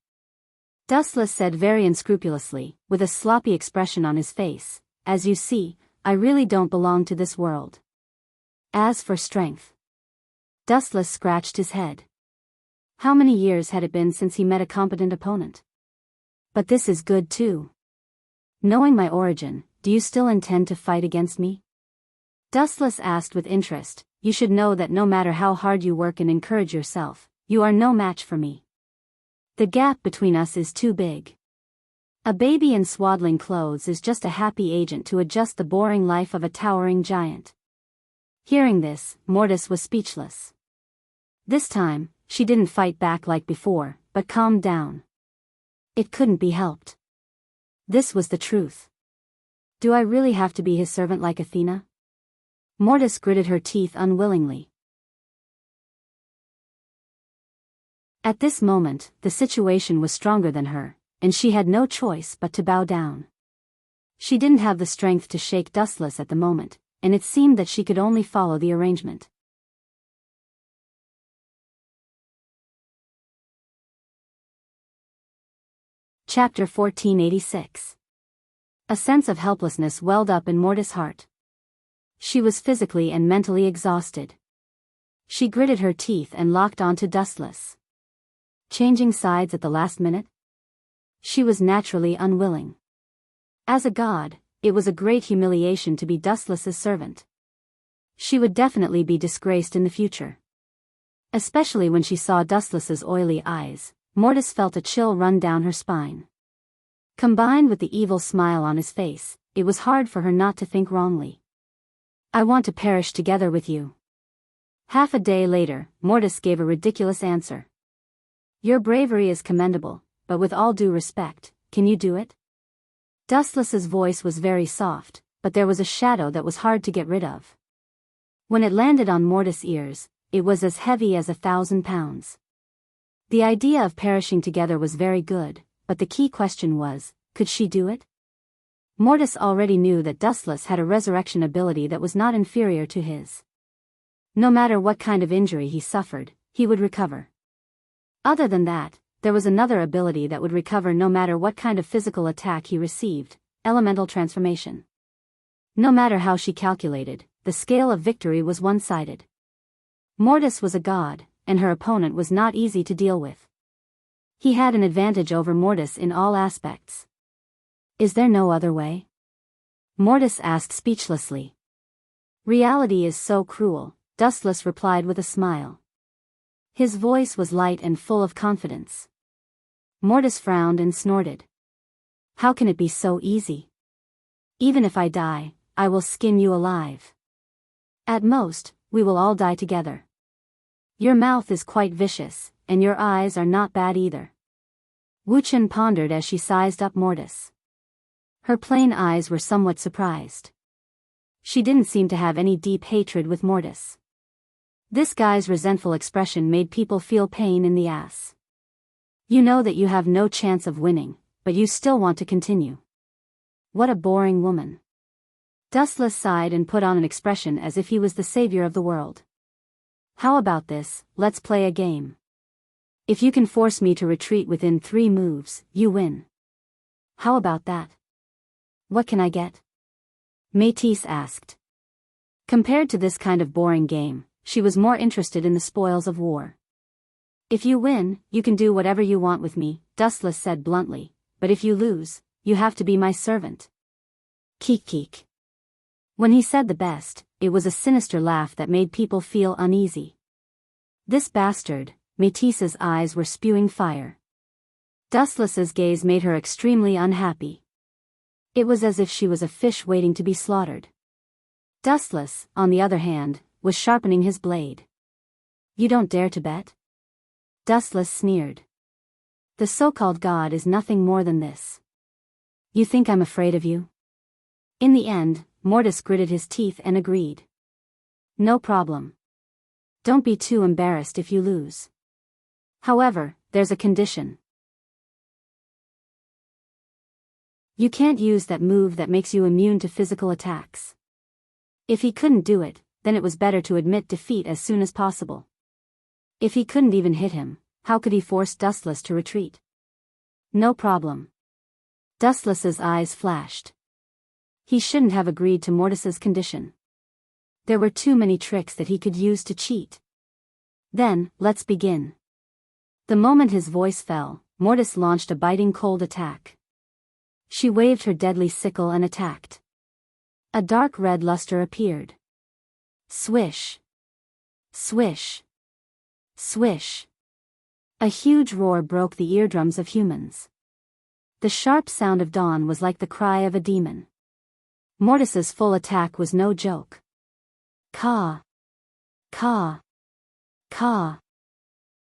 Dustless said very unscrupulously, with a sloppy expression on his face. "As you see, I really don't belong to this world." As for strength, Dustless scratched his head. How many years had it been since he met a competent opponent? But this is good too. "Knowing my origin, do you still intend to fight against me?" Dustless asked with interest. "You should know that no matter how hard you work and encourage yourself, you are no match for me. The gap between us is too big. A baby in swaddling clothes is just a happy agent to adjust the boring life of a towering giant." Hearing this, Mortis was speechless. This time, she didn't fight back like before, but calmed down. It couldn't be helped. This was the truth. "Do I really have to be his servant like Athena?" Mortis gritted her teeth unwillingly. At this moment, the situation was stronger than her, and she had no choice but to bow down. She didn't have the strength to shake Dustless at the moment, and it seemed that she could only follow the arrangement. Chapter 1486. A sense of helplessness welled up in Mortis' heart. She was physically and mentally exhausted. She gritted her teeth and locked onto Dustless. Changing sides at the last minute? She was naturally unwilling. As a god, it was a great humiliation to be Dustless's servant. She would definitely be disgraced in the future. Especially when she saw Dustless's oily eyes, Mortis felt a chill run down her spine. Combined with the evil smile on his face, it was hard for her not to think wrongly. "I want to perish together with you." Half a day later, Mortis gave a ridiculous answer. "Your bravery is commendable, but with all due respect, can you do it?" Dustless's voice was very soft, but there was a shadow that was hard to get rid of. When it landed on Mortis' ears, it was as heavy as 1,000 pounds. The idea of perishing together was very good, but the key question was, could she do it? Mortis already knew that Dustless had a resurrection ability that was not inferior to his. No matter what kind of injury he suffered, he would recover. Other than that, there was another ability that would recover no matter what kind of physical attack he received: elemental transformation. No matter how she calculated, the scale of victory was one-sided. Mortis was a god, and her opponent was not easy to deal with. He had an advantage over Mortis in all aspects. "Is there no other way?" Mortis asked speechlessly. "Reality is so cruel," Dustless replied with a smile. His voice was light and full of confidence. Mortis frowned and snorted. "How can it be so easy? Even if I die, I will skin you alive. At most, we will all die together. Your mouth is quite vicious, and your eyes are not bad either." Wuchen pondered as she sized up Mortis. Her plain eyes were somewhat surprised. She didn't seem to have any deep hatred with Mortis. This guy's resentful expression made people feel pain in the ass. "You know that you have no chance of winning, but you still want to continue. What a boring woman." Dustless sighed and put on an expression as if he was the savior of the world. "How about this, let's play a game. If you can force me to retreat within 3 moves, you win. How about that?" "What can I get?" Métis asked. Compared to this kind of boring game, she was more interested in the spoils of war. "If you win, you can do whatever you want with me," Dustless said bluntly, "but if you lose, you have to be my servant." Keek. When he said the best, it was a sinister laugh that made people feel uneasy. This bastard, Métis's eyes were spewing fire. Dustless's gaze made her extremely unhappy. It was as if she was a fish waiting to be slaughtered. Dustless, on the other hand, was sharpening his blade. "You don't dare to bet?" Dustless sneered. The so-called god is nothing more than this. You think I'm afraid of you? In the end, Mortis gritted his teeth and agreed. No problem. Don't be too embarrassed if you lose. However, there's a condition. You can't use that move that makes you immune to physical attacks. If he couldn't do it, then it was better to admit defeat as soon as possible. If he couldn't even hit him, how could he force Dustless to retreat? No problem. Dustless's eyes flashed. He shouldn't have agreed to Mortis's condition. There were too many tricks that he could use to cheat. Then, let's begin. The moment his voice fell, Mortis launched a biting cold attack. She waved her deadly sickle and attacked. A dark red luster appeared. Swish. Swish. Swish. A huge roar broke the eardrums of humans. The sharp sound of dawn was like the cry of a demon. Mortis's full attack was no joke. Caw. Caw. Caw.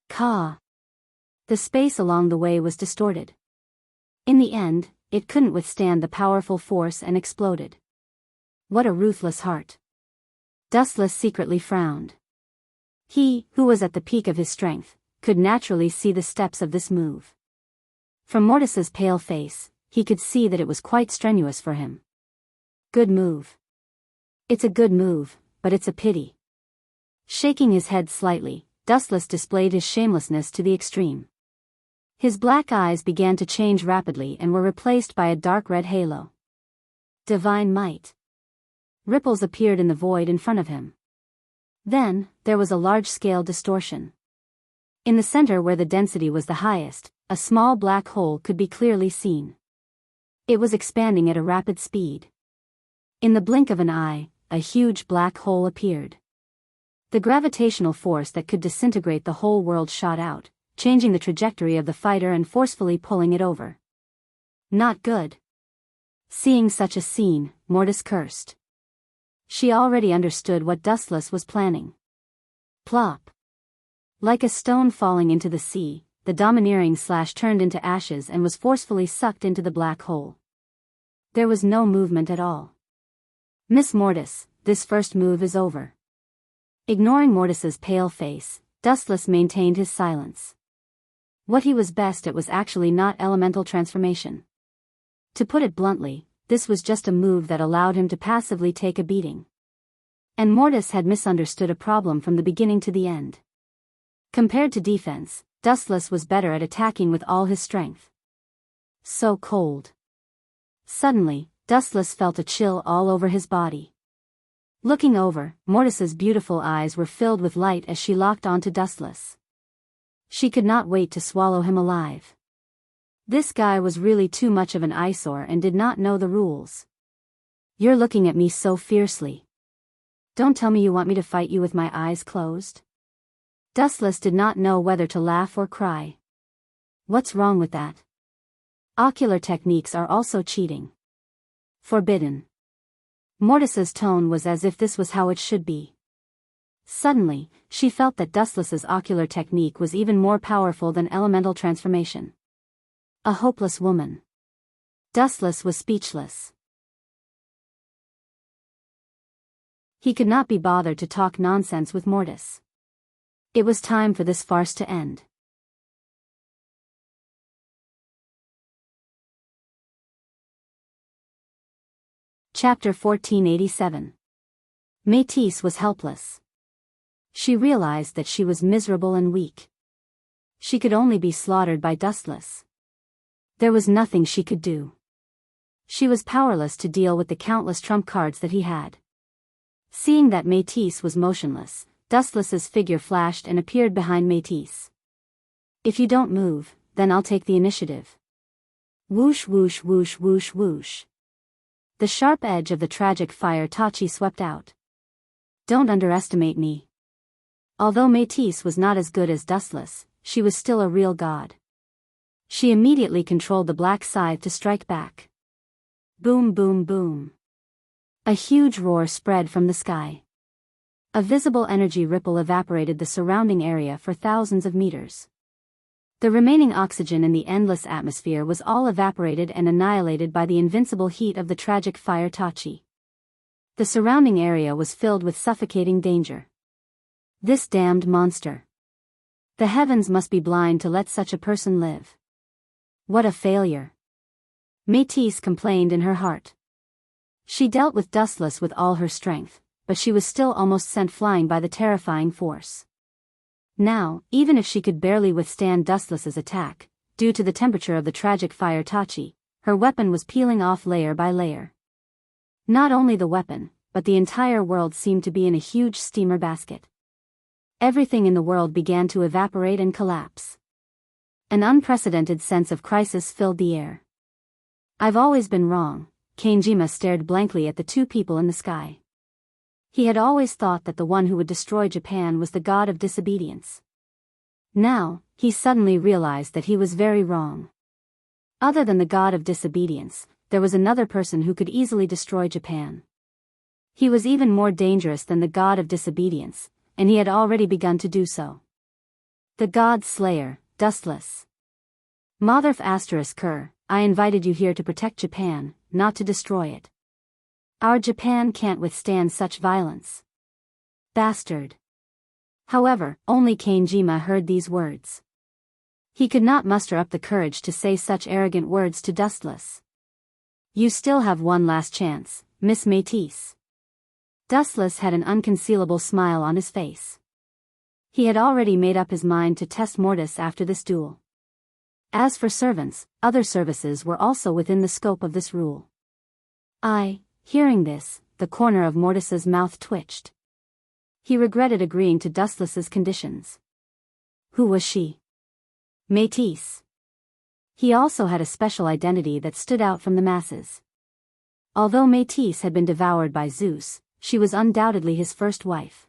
Caw. The space along the way was distorted. In the end, it couldn't withstand the powerful force and exploded. What a ruthless heart. Dustless secretly frowned. He, who was at the peak of his strength, could naturally see the steps of this move. From Mortis's pale face, he could see that it was quite strenuous for him. Good move. It's a good move, but it's a pity. Shaking his head slightly, Dustless displayed his shamelessness to the extreme. His black eyes began to change rapidly and were replaced by a dark red halo. Divine might. Ripples appeared in the void in front of him. Then, there was a large-scale distortion. In the center where the density was the highest, a small black hole could be clearly seen. It was expanding at a rapid speed. In the blink of an eye, a huge black hole appeared. The gravitational force that could disintegrate the whole world shot out, changing the trajectory of the fighter and forcefully pulling it over. Not good. Seeing such a scene, Mortis cursed. She already understood what Dustless was planning. Plop. Like a stone falling into the sea, the domineering slash turned into ashes and was forcefully sucked into the black hole. There was no movement at all. Miss Mortis, this first move is over. Ignoring Mortis's pale face, Dustless maintained his silence. What he was best at was actually not elemental transformation. To put it bluntly, this was just a move that allowed him to passively take a beating. And Mortis had misunderstood a problem from the beginning to the end. Compared to defense, Dustless was better at attacking with all his strength. So cold. Suddenly, Dustless felt a chill all over his body. Looking over, Mortis's beautiful eyes were filled with light as she locked onto Dustless. She could not wait to swallow him alive. This guy was really too much of an eyesore and did not know the rules. You're looking at me so fiercely. Don't tell me you want me to fight you with my eyes closed? Dustless did not know whether to laugh or cry. What's wrong with that? Ocular techniques are also cheating. Forbidden. Mortis's tone was as if this was how it should be. Suddenly, she felt that Dustless's ocular technique was even more powerful than elemental transformation. A hopeless woman. Dustless was speechless. He could not be bothered to talk nonsense with Mortis. It was time for this farce to end. Chapter 1487. Métis was helpless. She realized that she was miserable and weak. She could only be slaughtered by Dustless. There was nothing she could do. She was powerless to deal with the countless trump cards that he had. Seeing that Métis was motionless, Dustless's figure flashed and appeared behind Métis. If you don't move, then I'll take the initiative. Whoosh whoosh whoosh whoosh whoosh. The sharp edge of the tragic fire Tachi swept out. Don't underestimate me. Although Métis was not as good as Dustless, she was still a real god. She immediately controlled the black scythe to strike back. Boom boom boom. A huge roar spread from the sky. A visible energy ripple evaporated the surrounding area for thousands of meters. The remaining oxygen in the endless atmosphere was all evaporated and annihilated by the invincible heat of the tragic fire Tachi. The surrounding area was filled with suffocating danger. This damned monster. The heavens must be blind to let such a person live. What a failure. Métis complained in her heart. She dealt with Dustless with all her strength, but she was still almost sent flying by the terrifying force. Now, even if she could barely withstand Dustless's attack, due to the temperature of the tragic fire Tachi, her weapon was peeling off layer by layer. Not only the weapon, but the entire world seemed to be in a huge steamer basket. Everything in the world began to evaporate and collapse. An unprecedented sense of crisis filled the air. I've always been wrong. Kanejima stared blankly at the two people in the sky. He had always thought that the one who would destroy Japan was the god of disobedience. Now, he suddenly realized that he was very wrong. Other than the god of disobedience, there was another person who could easily destroy Japan. He was even more dangerous than the god of disobedience, and he had already begun to do so. The god slayer, Dustless. Motherf *Ker, I invited you here to protect Japan, not to destroy it. Our Japan can't withstand such violence. Bastard. However, only Kanejima heard these words. He could not muster up the courage to say such arrogant words to Dustless. You still have one last chance, Miss Métis. Dustless had an unconcealable smile on his face. He had already made up his mind to test Mortis after this duel. As for servants, other services were also within the scope of this rule. Hearing this, the corner of Mortis's mouth twitched. He regretted agreeing to Dustless's conditions. Who was she? Métis. He also had a special identity that stood out from the masses. Although Métis had been devoured by Zeus, she was undoubtedly his first wife.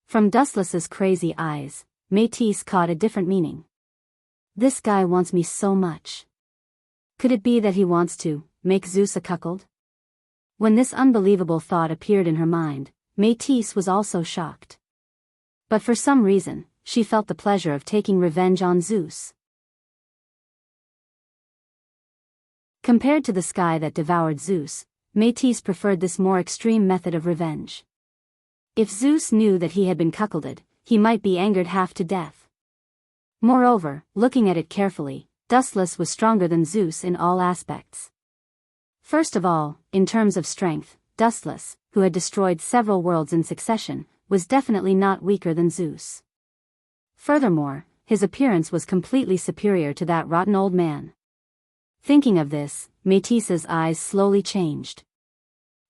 From Dustless's crazy eyes, Métis caught a different meaning. This guy wants me so much. Could it be that he wants to make Zeus a cuckold? When this unbelievable thought appeared in her mind, Métis was also shocked. But for some reason, she felt the pleasure of taking revenge on Zeus. Compared to the sky that devoured Zeus, Métis preferred this more extreme method of revenge. If Zeus knew that he had been cuckolded, he might be angered half to death. Moreover, looking at it carefully, Dustless was stronger than Zeus in all aspects. First of all, in terms of strength, Dustless, who had destroyed several worlds in succession, was definitely not weaker than Zeus. Furthermore, his appearance was completely superior to that rotten old man. Thinking of this, Métis's eyes slowly changed.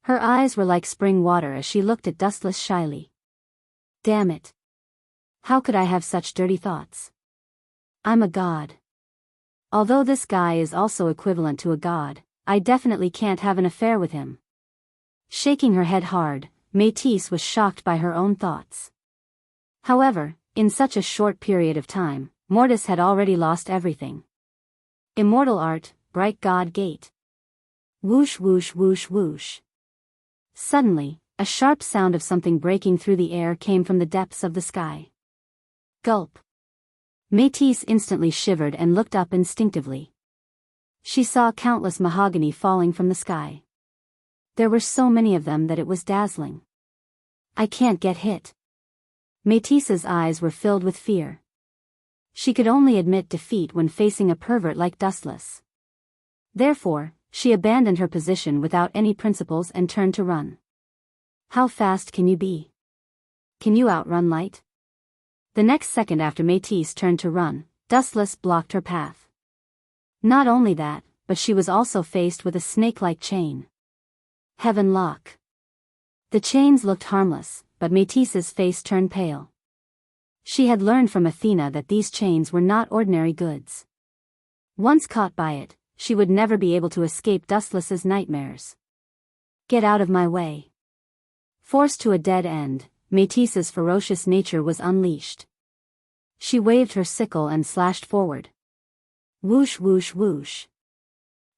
Her eyes were like spring water as she looked at Dustless shyly. Damn it. How could I have such dirty thoughts? I'm a god. Although this guy is also equivalent to a god, I definitely can't have an affair with him. Shaking her head hard, Métis was shocked by her own thoughts. However, in such a short period of time, Mortis had already lost everything. Immortal art, bright god gate. Whoosh whoosh whoosh whoosh. Suddenly, a sharp sound of something breaking through the air came from the depths of the sky. Gulp. Métis instantly shivered and looked up instinctively. She saw countless mahogany falling from the sky. There were so many of them that it was dazzling. I can't get hit. Métis's eyes were filled with fear. She could only admit defeat when facing a pervert like Dustless. Therefore, she abandoned her position without any principles and turned to run. How fast can you be? Can you outrun light? The next second after Métis turned to run, Dustless blocked her path. Not only that, but she was also faced with a snake-like chain. Heaven lock. The chains looked harmless, but Métis's face turned pale. She had learned from Athena that these chains were not ordinary goods. Once caught by it, she would never be able to escape Dustless's nightmares. Get out of my way. Forced to a dead end, Métis's ferocious nature was unleashed. She waved her sickle and slashed forward. Whoosh whoosh whoosh.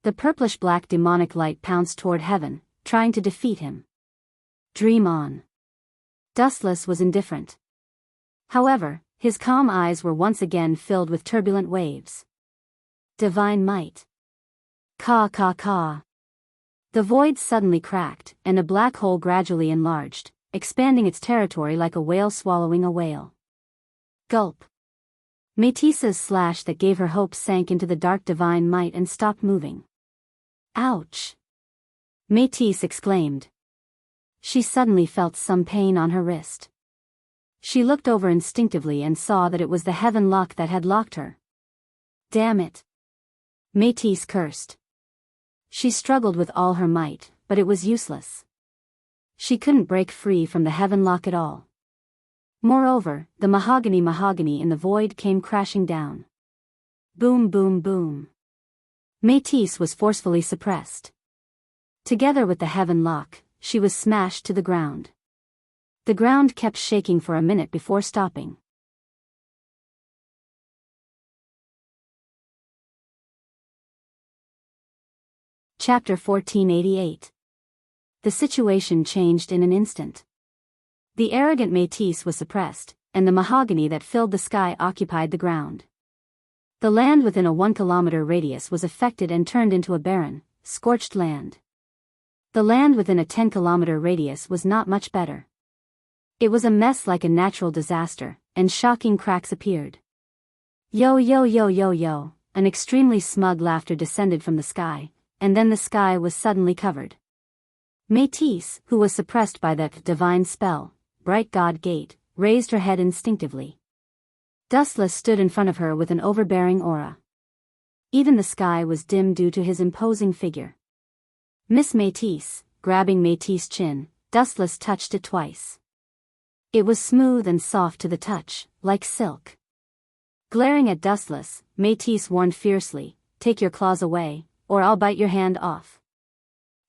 The purplish-black demonic light pounced toward heaven, trying to defeat him. Dream on. Dustless was indifferent. However, His calm eyes were once again filled with turbulent waves. Divine might. Caw caw caw. The void suddenly cracked, and a black hole gradually enlarged, expanding its territory like a whale swallowing a whale. Gulp. Métissa's slash that gave her hope sank into the dark divine might and stopped moving. Ouch! Métis exclaimed. She suddenly felt some pain on her wrist. She looked over instinctively and saw that it was the heaven lock that had locked her. Damn it! Métis cursed. She struggled with all her might, but it was useless. She couldn't break free from the heaven lock at all. Moreover, the mahogany in the void came crashing down. Boom boom boom. Métis was forcefully suppressed. Together with the heaven lock, she was smashed to the ground. The ground kept shaking for a minute before stopping. Chapter 1488. The situation changed in an instant. The arrogant Métis was suppressed, and the mahogany that filled the sky occupied the ground. The land within a 1-kilometer radius was affected and turned into a barren, scorched land. The land within a 10-kilometer radius was not much better. It was a mess like a natural disaster, and shocking cracks appeared. Yo yo yo yo yo, an extremely smug laughter descended from the sky, and then the sky was suddenly covered. Métis, who was suppressed by the divine spell, bright god gate, raised her head instinctively. Dustless stood in front of her with an overbearing aura. Even the sky was dim due to his imposing figure. Miss Métis, grabbing Métis' chin, Dustless touched it twice. It was smooth and soft to the touch, like silk. Glaring at Dustless, Métis warned fiercely, "Take your claws away, or I'll bite your hand off."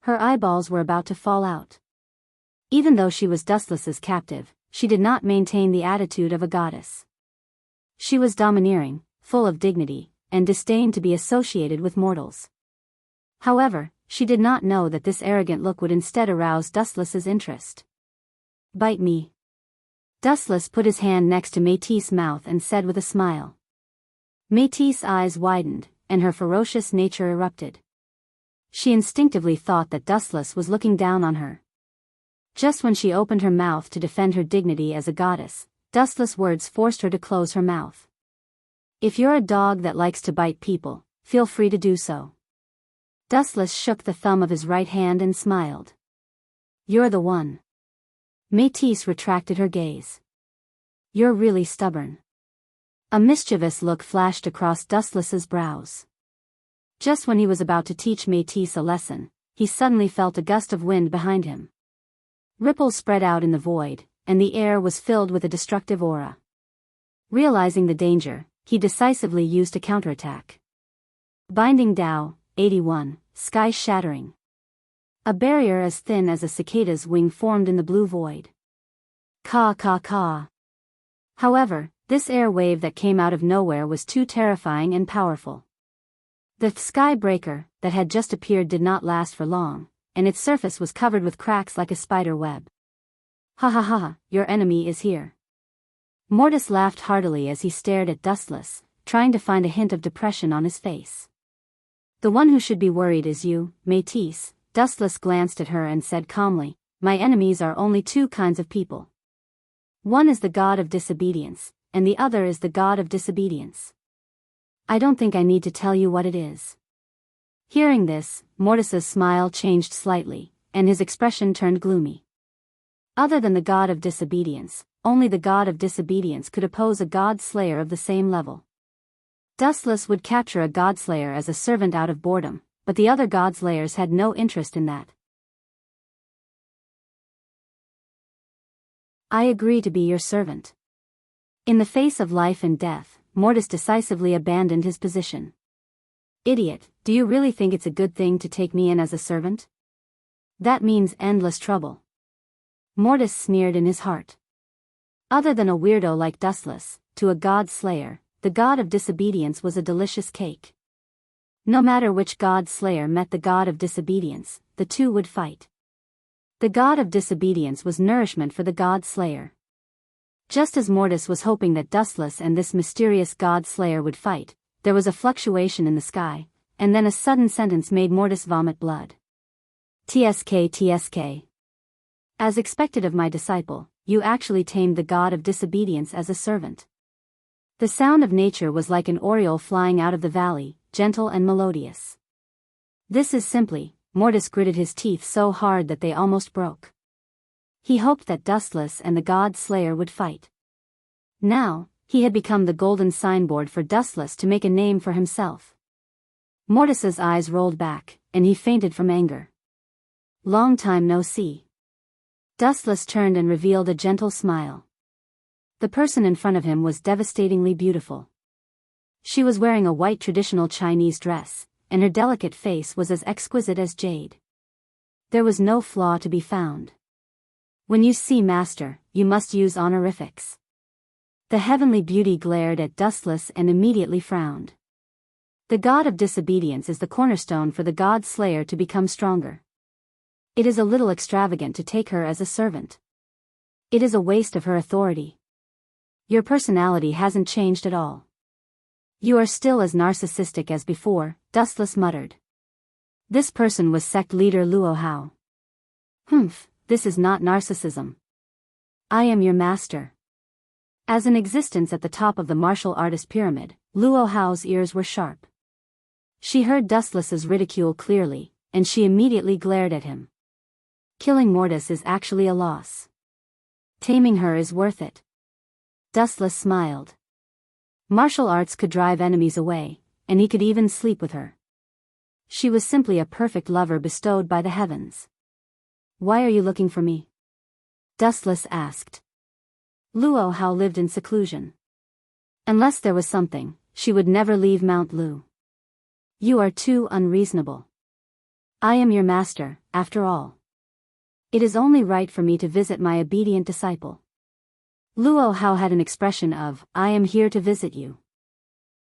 Her eyeballs were about to fall out. Even though she was Dustless's captive, she did not maintain the attitude of a goddess. She was domineering, full of dignity, and disdained to be associated with mortals. However, she did not know that this arrogant look would instead arouse Dustless's interest. "Bite me." Dustless put his hand next to Métis' mouth and said with a smile. Métis' eyes widened, and her ferocious nature erupted. She instinctively thought that Dustless was looking down on her. Just when she opened her mouth to defend her dignity as a goddess, Dustless words forced her to close her mouth. "If you're a dog that likes to bite people, feel free to do so." Dustless shook the thumb of his right hand and smiled. "You're the one." Métis retracted her gaze. "You're really stubborn." A mischievous look flashed across Dustless's brows. Just when he was about to teach Métis a lesson, he suddenly felt a gust of wind behind him. Ripples spread out in the void, and the air was filled with a destructive aura. Realizing the danger, he decisively used a counterattack. Binding Tao, 81, sky shattering. A barrier as thin as a cicada's wing formed in the blue void. Caw caw caw. However, this air wave that came out of nowhere was too terrifying and powerful. The sky breaker that had just appeared did not last for long, and its surface was covered with cracks like a spider web. "Ha ha ha, your enemy is here." Mortis laughed heartily as he stared at Dustless, trying to find a hint of depression on his face. "The one who should be worried is you, Métis." Dustless glanced at her and said calmly, "My enemies are only two kinds of people. One is the god of disobedience, and the other is the god of disobedience. I don't think I need to tell you what it is." Hearing this, Mortis's smile changed slightly, and his expression turned gloomy. Other than the god of disobedience, only the god of disobedience could oppose a god slayer of the same level. Dustless would capture a god slayer as a servant out of boredom, but the other god slayers had no interest in that. "I agree to be your servant." In the face of life and death, Mortis decisively abandoned his position. "Idiot, do you really think it's a good thing to take me in as a servant? That means endless trouble." Mortis sneered in his heart. Other than a weirdo like Dustless, to a god slayer, the god of disobedience was a delicious cake. No matter which god slayer met the god of disobedience, the two would fight. The god of disobedience was nourishment for the god slayer. Just as Mortis was hoping that Dustless and this mysterious god slayer would fight, there was a fluctuation in the sky, and then a sudden sentence made Mortis vomit blood. TSK TSK. As expected of my disciple, you actually tamed the god of disobedience as a servant. The sound of nature was like an oriole flying out of the valley, gentle and melodious. This is simply, Mortis gritted his teeth so hard that they almost broke. He hoped that Dustless and the god slayer would fight. Now, he had become the golden signboard for Dustless to make a name for himself. Mortis's eyes rolled back, and he fainted from anger. Long time no see. Dustless turned and revealed a gentle smile. The person in front of him was devastatingly beautiful. She was wearing a white traditional Chinese dress, and her delicate face was as exquisite as jade. There was no flaw to be found. When you see Master, you must use honorifics. The heavenly beauty glared at Dustless and immediately frowned. The god of disobedience is the cornerstone for the god slayer to become stronger. It is a little extravagant to take her as a servant. It is a waste of her authority. Your personality hasn't changed at all. You are still as narcissistic as before, Dustless muttered. This person was sect leader Luo Hao. Humph, this is not narcissism. I am your master. As an existence at the top of the martial artist pyramid, Luo Hao's ears were sharp. She heard Dustless's ridicule clearly, and she immediately glared at him. Killing Mortis is actually a loss. Taming her is worth it. Dustless smiled. Martial arts could drive enemies away, and he could even sleep with her. She was simply a perfect lover bestowed by the heavens. Why are you looking for me? Dustless asked. Luo Hao lived in seclusion. Unless there was something, she would never leave Mount Lu. You are too unreasonable. I am your master, after all. It is only right for me to visit my obedient disciple. Luo Hao had an expression of, I am here to visit you.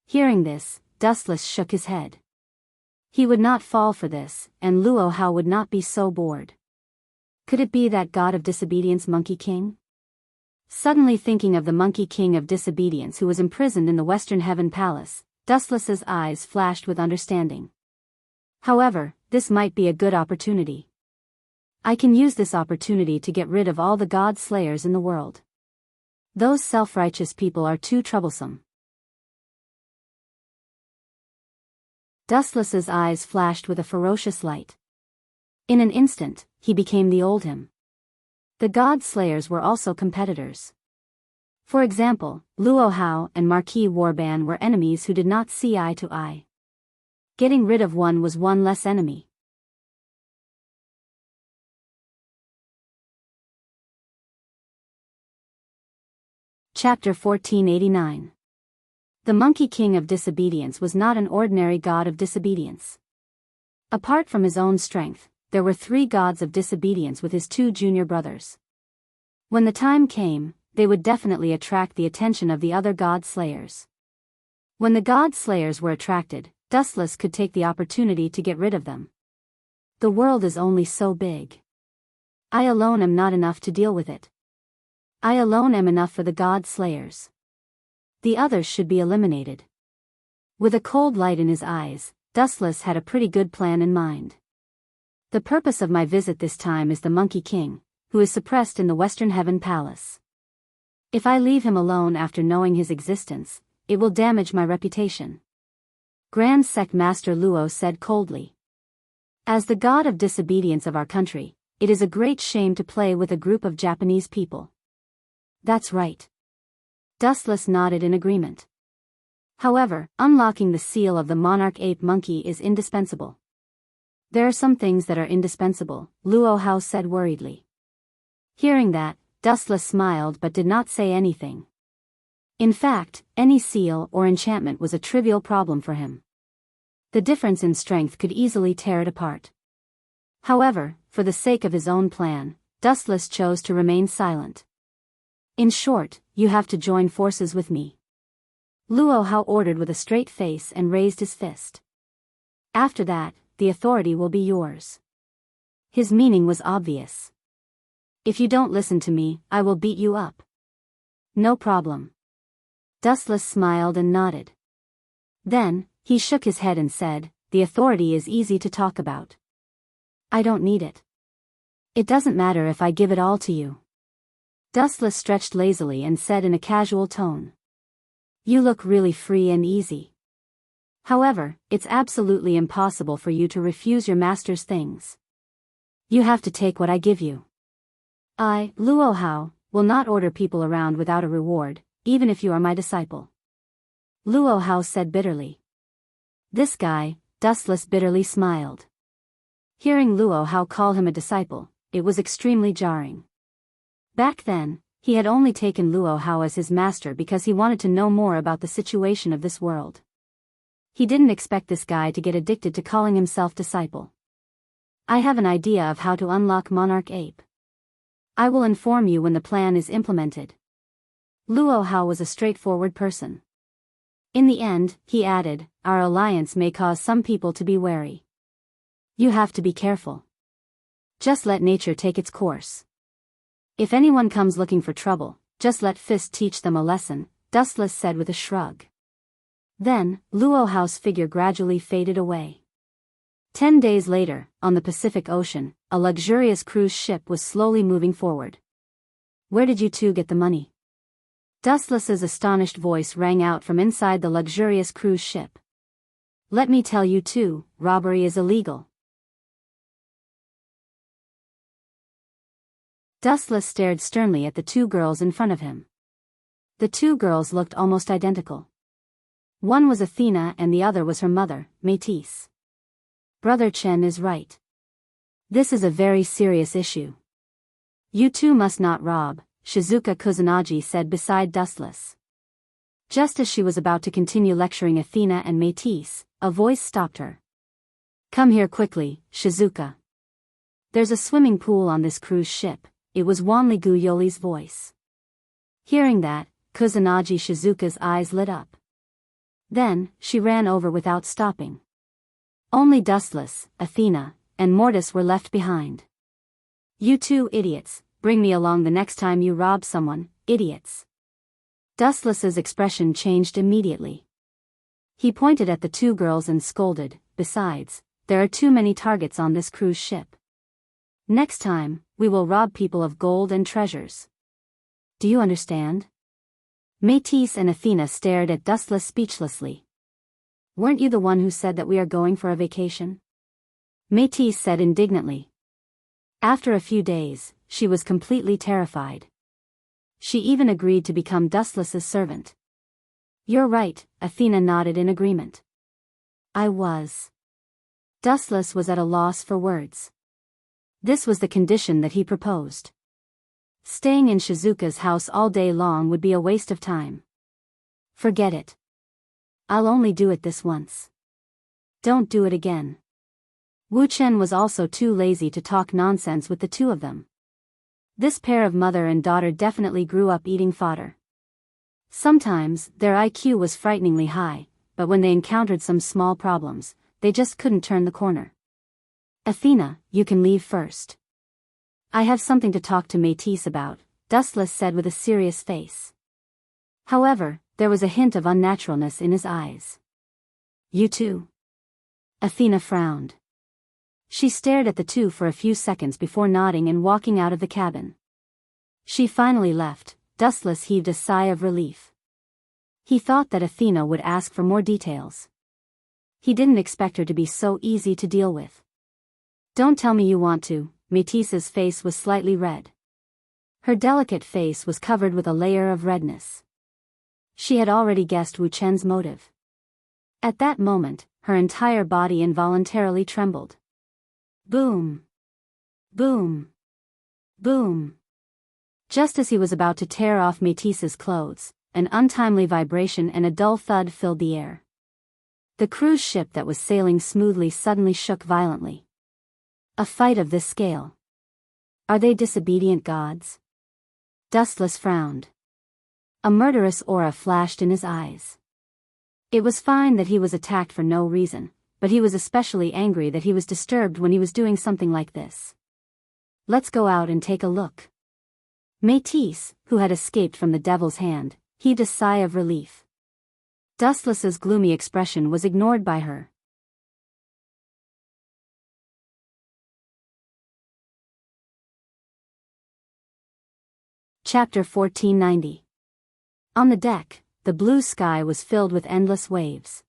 Hearing this, Dustless shook his head. He would not fall for this, and Luo Hao would not be so bored. Could it be that god of disobedience Monkey King? Suddenly thinking of the Monkey King of disobedience who was imprisoned in the Western Heaven Palace, Dustless's eyes flashed with understanding. However, this might be a good opportunity. I can use this opportunity to get rid of all the god slayers in the world. Those self-righteous people are too troublesome. Dustless's eyes flashed with a ferocious light. In an instant, he became the old him. The god slayers were also competitors. For example, Luo Hao and Marquis Warban were enemies who did not see eye to eye. Getting rid of one was one less enemy. Chapter 1489. The Monkey King of Disobedience was not an ordinary god of disobedience. Apart from his own strength, there were 3 gods of disobedience with his 2 junior brothers. When the time came, they would definitely attract the attention of the other god slayers. When the god slayers were attracted, Dustless could take the opportunity to get rid of them. The world is only so big. I alone am not enough to deal with it. I alone am enough for the god slayers. The others should be eliminated. With a cold light in his eyes, Dustless had a pretty good plan in mind. The purpose of my visit this time is the Monkey King, who is suppressed in the Western Heaven Palace. If I leave him alone after knowing his existence, it will damage my reputation. Grand Sect Master Luo said coldly. As the god of disobedience of our country, it is a great shame to play with a group of Japanese people. That's right. Dustless nodded in agreement. However, unlocking the seal of the monarch ape monkey is indispensable. There are some things that are indispensable, Luo Hao said worriedly. Hearing that, Dustless smiled but did not say anything. In fact, any seal or enchantment was a trivial problem for him. The difference in strength could easily tear it apart. However, for the sake of his own plan, Dustless chose to remain silent. In short, you have to join forces with me. Luo Hao ordered with a straight face and raised his fist. After that, the authority will be yours. His meaning was obvious. If you don't listen to me, I will beat you up. No problem. Dustless smiled and nodded. Then, he shook his head and said, the authority is easy to talk about. I don't need it. It doesn't matter if I give it all to you. Dustless stretched lazily and said in a casual tone. You look really free and easy. However, it's absolutely impossible for you to refuse your master's things. You have to take what I give you. I, Luo Hao, will not order people around without a reward, even if you are my disciple. Luo Hao said bitterly. This guy, Dustless bitterly smiled. Hearing Luo Hao call him a disciple, it was extremely jarring. Back then, he had only taken Luo Hao as his master because he wanted to know more about the situation of this world. He didn't expect this guy to get addicted to calling himself disciple. I have an idea of how to unlock Monarch Ape. I will inform you when the plan is implemented. Luo Hao was a straightforward person. In the end, he added, our alliance may cause some people to be wary. You have to be careful. Just let nature take its course. If anyone comes looking for trouble, just let Fist teach them a lesson, Dustless said with a shrug. Then, Luo Hao's figure gradually faded away. 10 days later, on the Pacific Ocean, a luxurious cruise ship was slowly moving forward. Where did you two get the money? Dustless's astonished voice rang out from inside the luxurious cruise ship. Let me tell you too, robbery is illegal. Dustless stared sternly at the two girls in front of him. The two girls looked almost identical. One was Athena and the other was her mother, Métis. Brother Chen is right. This is a very serious issue. You two must not rob, Shizuka Kusanagi said beside Dustless. Just as she was about to continue lecturing Athena and Métis, a voice stopped her. Come here quickly, Shizuka. There's a swimming pool on this cruise ship. It was Wanligu Yoli's voice. Hearing that, Kusanagi Shizuka's eyes lit up. Then, she ran over without stopping. Only Dustless, Athena, and Mortis were left behind. You two idiots, bring me along the next time you rob someone, idiots. Dustless's expression changed immediately. He pointed at the two girls and scolded, besides, there are too many targets on this cruise ship. Next time, we will rob people of gold and treasures. Do you understand? Métis and Athena stared at Dustless speechlessly. Weren't you the one who said that we are going for a vacation? Métis said indignantly. After a few days, she was completely terrified. She even agreed to become Dustless's servant. You're right, Athena nodded in agreement. I was. Dustless was at a loss for words. This was the condition that he proposed. Staying in Shizuka's house all day long would be a waste of time. Forget it. I'll only do it this once. Don't do it again. Wu Chen was also too lazy to talk nonsense with the two of them. This pair of mother and daughter definitely grew up eating fodder. Sometimes, their IQ was frighteningly high, but when they encountered some small problems, they just couldn't turn the corner. Athena, you can leave first. I have something to talk to Métis about, Dustless said with a serious face. However, there was a hint of unnaturalness in his eyes. You too? Athena frowned. She stared at the two for a few seconds before nodding and walking out of the cabin. She finally left. Dustless heaved a sigh of relief. He thought that Athena would ask for more details. He didn't expect her to be so easy to deal with. Don't tell me you want to. Métis's face was slightly red. Her delicate face was covered with a layer of redness. She had already guessed Wu Chen's motive. At that moment, her entire body involuntarily trembled. Boom! Boom! Boom! Just as he was about to tear off Métis's clothes, an untimely vibration and a dull thud filled the air. The cruise ship that was sailing smoothly suddenly shook violently. A fight of this scale. Are they disobedient gods? Dustless frowned. A murderous aura flashed in his eyes. It was fine that he was attacked for no reason, but he was especially angry that he was disturbed when he was doing something like this. Let's go out and take a look. Métis, who had escaped from the devil's hand, heaved a sigh of relief. Dustless's gloomy expression was ignored by her. Chapter 1490. On the deck, the blue sky was filled with endless waves.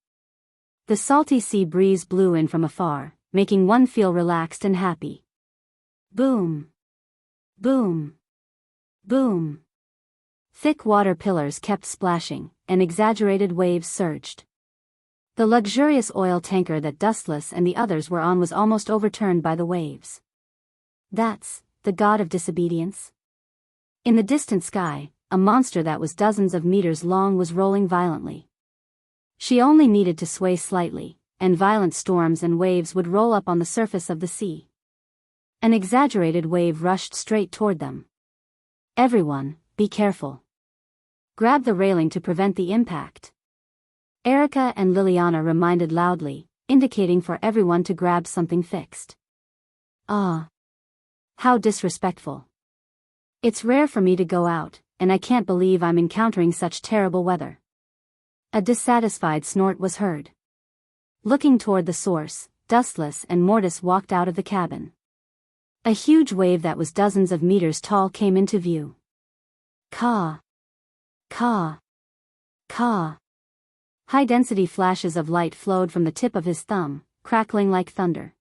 The salty sea breeze blew in from afar, making one feel relaxed and happy. Boom! Boom! Boom! Thick water pillars kept splashing, and exaggerated waves surged. The luxurious oil tanker that Dustless and the others were on was almost overturned by the waves. That's the god of disobedience? In the distant sky, a monster that was dozens of meters long was rolling violently. She only needed to sway slightly, and violent storms and waves would roll up on the surface of the sea. An exaggerated wave rushed straight toward them. Everyone, be careful. Grab the railing to prevent the impact. Erica and Liliana reminded loudly, indicating for everyone to grab something fixed. Ah! How disrespectful. It's rare for me to go out, and I can't believe I'm encountering such terrible weather. A dissatisfied snort was heard. Looking toward the source, Dustless and Mortis walked out of the cabin. A huge wave that was dozens of meters tall came into view. Caw! Caw! Caw! High-density flashes of light flowed from the tip of his thumb, crackling like thunder.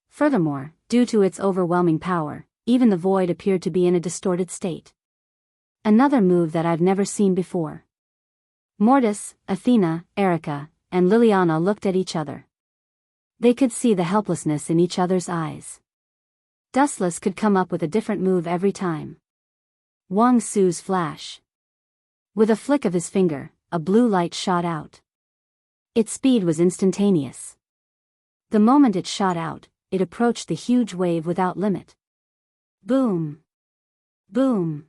Furthermore, due to its overwhelming power, even the void appeared to be in a distorted state. Another move that I've never seen before. Mortis, Athena, Erica, and Liliana looked at each other. They could see the helplessness in each other's eyes. Dustless could come up with a different move every time. Wang Su's flash. With a flick of his finger, a blue light shot out. Its speed was instantaneous. The moment it shot out, it approached the huge wave without limit. Boom! Boom!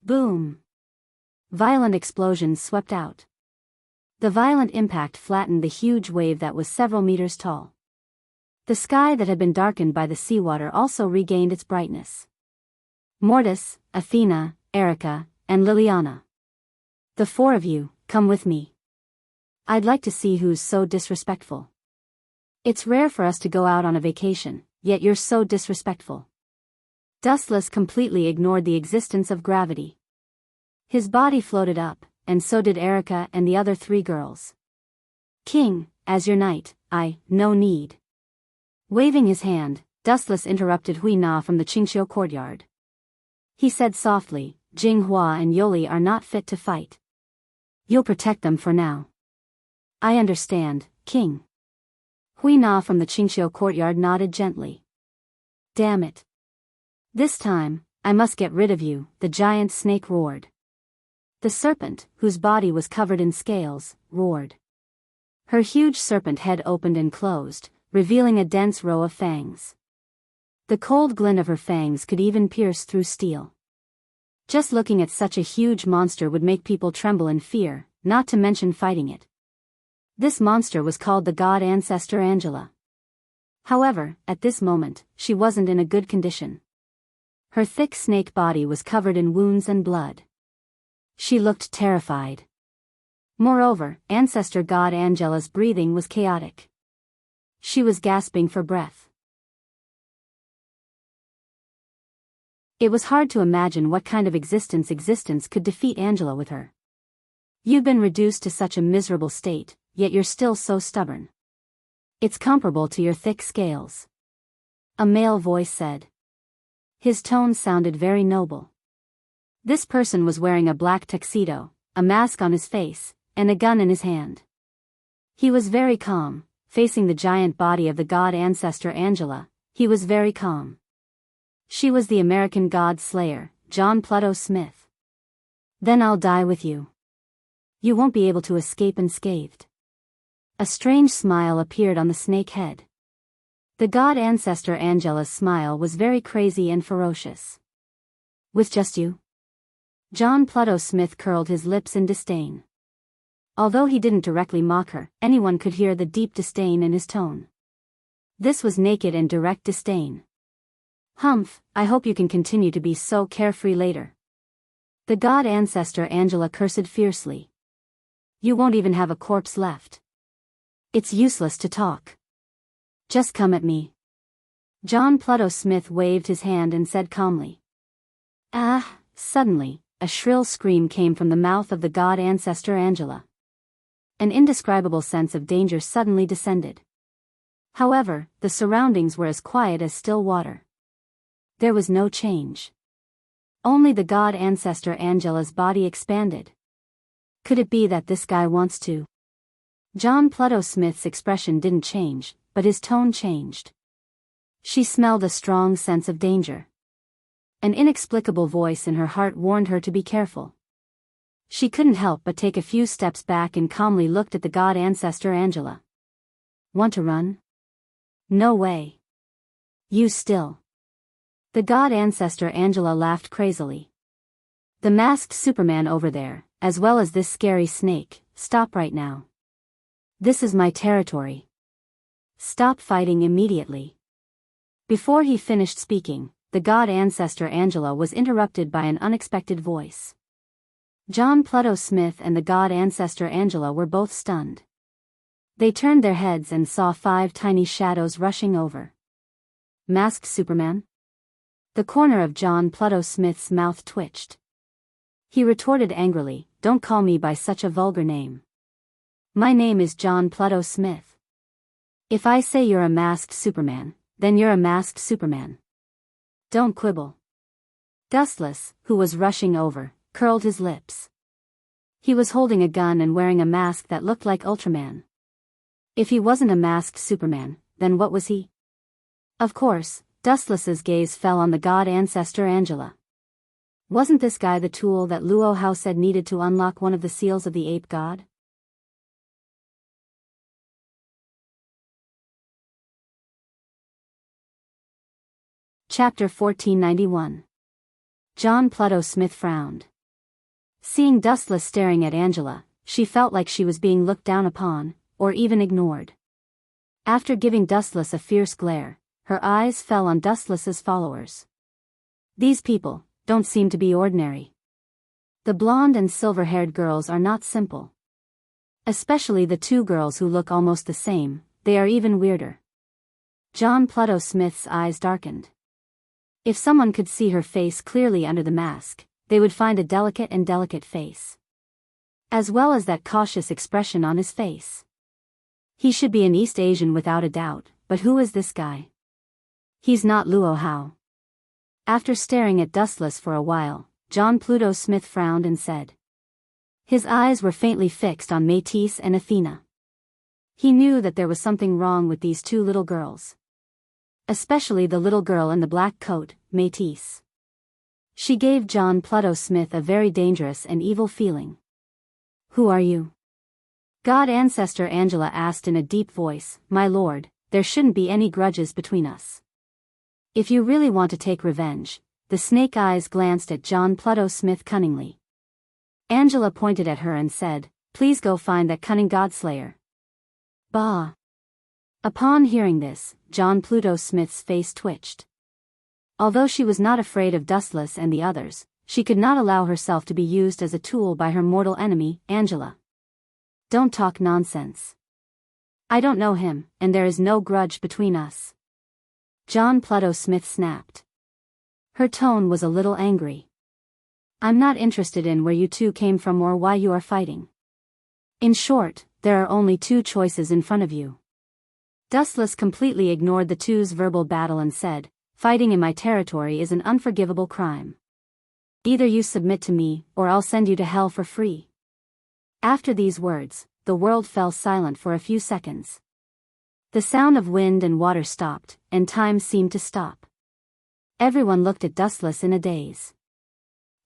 Boom! Violent explosions swept out. The violent impact flattened the huge wave that was several meters tall. The sky that had been darkened by the seawater also regained its brightness. Mortis, Athena, Erica, and Liliana. The four of you, come with me. I'd like to see who's so disrespectful. It's rare for us to go out on a vacation, yet you're so disrespectful. Dustless completely ignored the existence of gravity. His body floated up, and so did Erica and the other three girls. King, as your knight, no need. Waving his hand, Dustless interrupted Hui Na from the Qingxiu courtyard. He said softly, Jinghua and Yoli are not fit to fight. You'll protect them for now. I understand, King. Hui Na from the Qingxiu courtyard nodded gently. Damn it. This time, I must get rid of you, the giant snake roared. The serpent, whose body was covered in scales, roared. Her huge serpent head opened and closed, revealing a dense row of fangs. The cold glint of her fangs could even pierce through steel. Just looking at such a huge monster would make people tremble in fear, not to mention fighting it. This monster was called the god ancestor Angela. However, at this moment, she wasn't in a good condition. Her thick snake body was covered in wounds and blood. She looked terrified. Moreover, ancestor god Angela's breathing was chaotic. She was gasping for breath. It was hard to imagine what kind of existence could defeat Angela with her. You've been reduced to such a miserable state, yet you're still so stubborn. It's comparable to your thick scales. A male voice said. His tone sounded very noble. This person was wearing a black tuxedo, a mask on his face, and a gun in his hand. He was very calm, facing the giant body of the god ancestor Angela. He was very calm. She was the American god slayer, John Pluto Smith. Then I'll die with you. You won't be able to escape unscathed. A strange smile appeared on the snake head. The god ancestor Angela's smile was very crazy and ferocious. With just you? John Pluto Smith curled his lips in disdain. Although he didn't directly mock her, anyone could hear the deep disdain in his tone. This was naked and direct disdain. Humph, I hope you can continue to be so carefree later. The god ancestor Angela cursed fiercely. You won't even have a corpse left. It's useless to talk. Just come at me. John Pluto Smith waved his hand and said calmly. Ah, suddenly, a shrill scream came from the mouth of the god ancestor Angela. An indescribable sense of danger suddenly descended. However, the surroundings were as quiet as still water. There was no change. Only the god ancestor Angela's body expanded. Could it be that this guy wants to? John Pluto Smith's expression didn't change, but his tone changed. She smelled a strong sense of danger. An inexplicable voice in her heart warned her to be careful. She couldn't help but take a few steps back and calmly looked at the god ancestor Angela. Want to run? No way. You still. The god ancestor Angela laughed crazily. The masked Superman over there, as well as this scary snake, stop right now. This is my territory. Stop fighting immediately. Before he finished speaking, the god ancestor Angela was interrupted by an unexpected voice. John Pluto Smith and the god ancestor Angela were both stunned. They turned their heads and saw 5 tiny shadows rushing over. Masked Superman? The corner of John Pluto Smith's mouth twitched. He retorted angrily, "Don't call me by such a vulgar name. My name is John Pluto Smith. If I say you're a masked Superman, then you're a masked Superman. Don't quibble." Dustless, who was rushing over, curled his lips. He was holding a gun and wearing a mask that looked like Ultraman. If he wasn't a masked Superman, then what was he? Of course, Dustless's gaze fell on the god ancestor Angela. Wasn't this guy the tool that Luo Hao said needed to unlock one of the seals of the ape god? Chapter 1491. John Pluto Smith frowned. Seeing Dustless staring at Angela, she felt like she was being looked down upon, or even ignored. After giving Dustless a fierce glare, her eyes fell on Dustless's followers. These people don't seem to be ordinary. The blonde and silver-haired girls are not simple. Especially the 2 girls who look almost the same, they are even weirder. John Pluto Smith's eyes darkened. If someone could see her face clearly under the mask, they would find a delicate face. As well as that cautious expression on his face. He should be an East Asian without a doubt, but who is this guy? He's not Luo Hao. After staring at Dustless for a while, John Pluto Smith frowned and said. His eyes were faintly fixed on Métis and Athena. He knew that there was something wrong with these 2 little girls. Especially the little girl in the black coat, Métis. She gave John Pluto Smith a very dangerous and evil feeling. Who are you? God Ancestor Angela asked in a deep voice. My lord, there shouldn't be any grudges between us. If you really want to take revenge, the snake eyes glanced at John Pluto Smith cunningly. Angela pointed at her and said, please go find that cunning godslayer. Bah. Upon hearing this, John Pluto Smith's face twitched. Although she was not afraid of Dustless and the others, she could not allow herself to be used as a tool by her mortal enemy, Angela. Don't talk nonsense. I don't know him, and there is no grudge between us. John Pluto Smith snapped. Her tone was a little angry. I'm not interested in where you 2 came from or why you are fighting. In short, there are only 2 choices in front of you. Dustless completely ignored the 2's verbal battle and said, fighting in my territory is an unforgivable crime. Either you submit to me, or I'll send you to hell for free. After these words, the world fell silent for a few seconds. The sound of wind and water stopped, and time seemed to stop. Everyone looked at Dustless in a daze.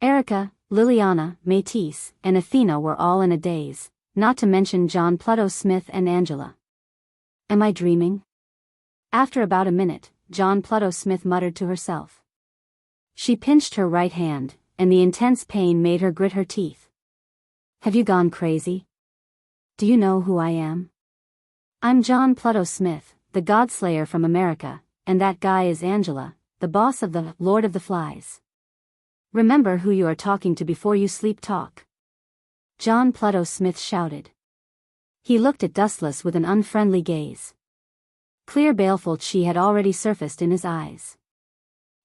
Erica, Liliana, Métis, and Athena were all in a daze, not to mention John Pluto Smith and Angela. Am I dreaming? After about a minute, John Pluto Smith muttered to herself. She pinched her right hand, and the intense pain made her grit her teeth. Have you gone crazy? Do you know who I am? I'm John Pluto Smith, the Godslayer from America, and that guy is Angela, the boss of the Lord of the Flies. Remember who you are talking to before you sleep talk. John Pluto Smith shouted. He looked at Dustless with an unfriendly gaze. Clear baleful chi had already surfaced in his eyes.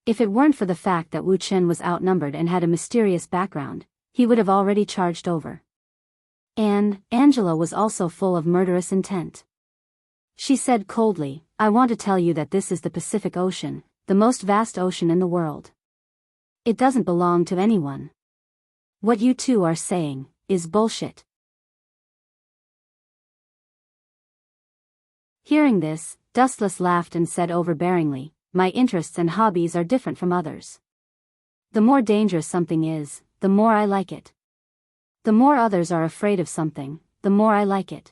If it weren't for the fact that Wu Chen was outnumbered and had a mysterious background, he would have already charged over. And Angela was also full of murderous intent. She said coldly, I want to tell you that this is the Pacific Ocean, the most vast ocean in the world. It doesn't belong to anyone. What you two are saying is bullshit. Hearing this, Dustless laughed and said overbearingly, my interests and hobbies are different from others. The more dangerous something is, the more I like it. The more others are afraid of something, the more I like it.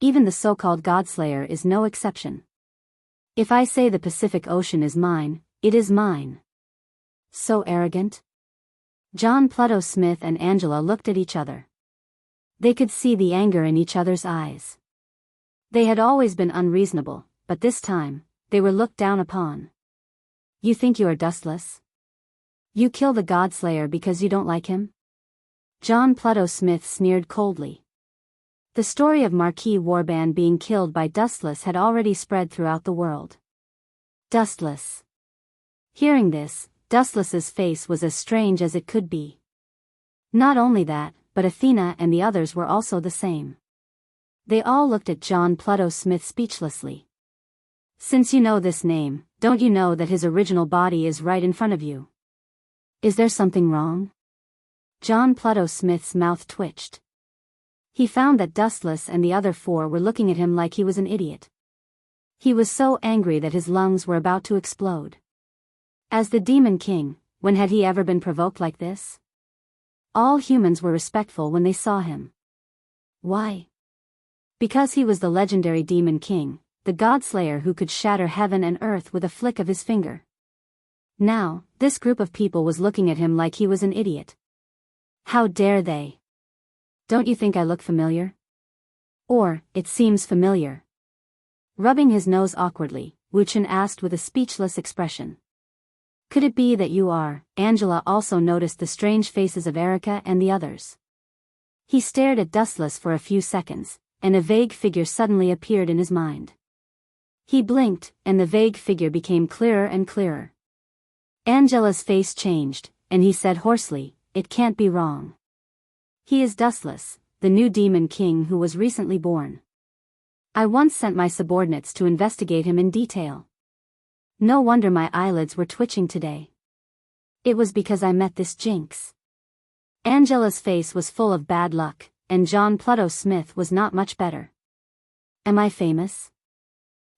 Even the so-called Godslayer is no exception. If I say the Pacific Ocean is mine, it is mine. So arrogant? John Pluto Smith and Angela looked at each other. They could see the anger in each other's eyes. They had always been unreasonable, but this time, they were looked down upon. You think you are Dustless? You kill the Godslayer because you don't like him? John Pluto Smith sneered coldly. The story of Marquis Warband being killed by Dustless had already spread throughout the world. Dustless. Hearing this, Dustless's face was as strange as it could be. Not only that, but Athena and the others were also the same. They all looked at John Pluto Smith speechlessly. Since you know this name, don't you know that his original body is right in front of you? Is there something wrong? John Pluto Smith's mouth twitched. He found that Dustless and the other four were looking at him like he was an idiot. He was so angry that his lungs were about to explode. As the Demon King, when had he ever been provoked like this? All humans were respectful when they saw him. Why? Because he was the legendary Demon King, the Godslayer who could shatter heaven and earth with a flick of his finger. Now, this group of people was looking at him like he was an idiot. How dare they? Don't you think I look familiar? Or, it seems familiar. Rubbing his nose awkwardly, Wu Chen asked with a speechless expression. Could it be that you are? Angela also noticed the strange faces of Erica and the others. He stared at Dustless for a few seconds, and a vague figure suddenly appeared in his mind. He blinked, and the vague figure became clearer and clearer. Angela's face changed, and he said hoarsely, it can't be wrong. He is Dustless, the new Demon King who was recently born. I once sent my subordinates to investigate him in detail. No wonder my eyelids were twitching today. It was because I met this jinx. Angela's face was full of bad luck, and John Pluto Smith was not much better. Am I famous?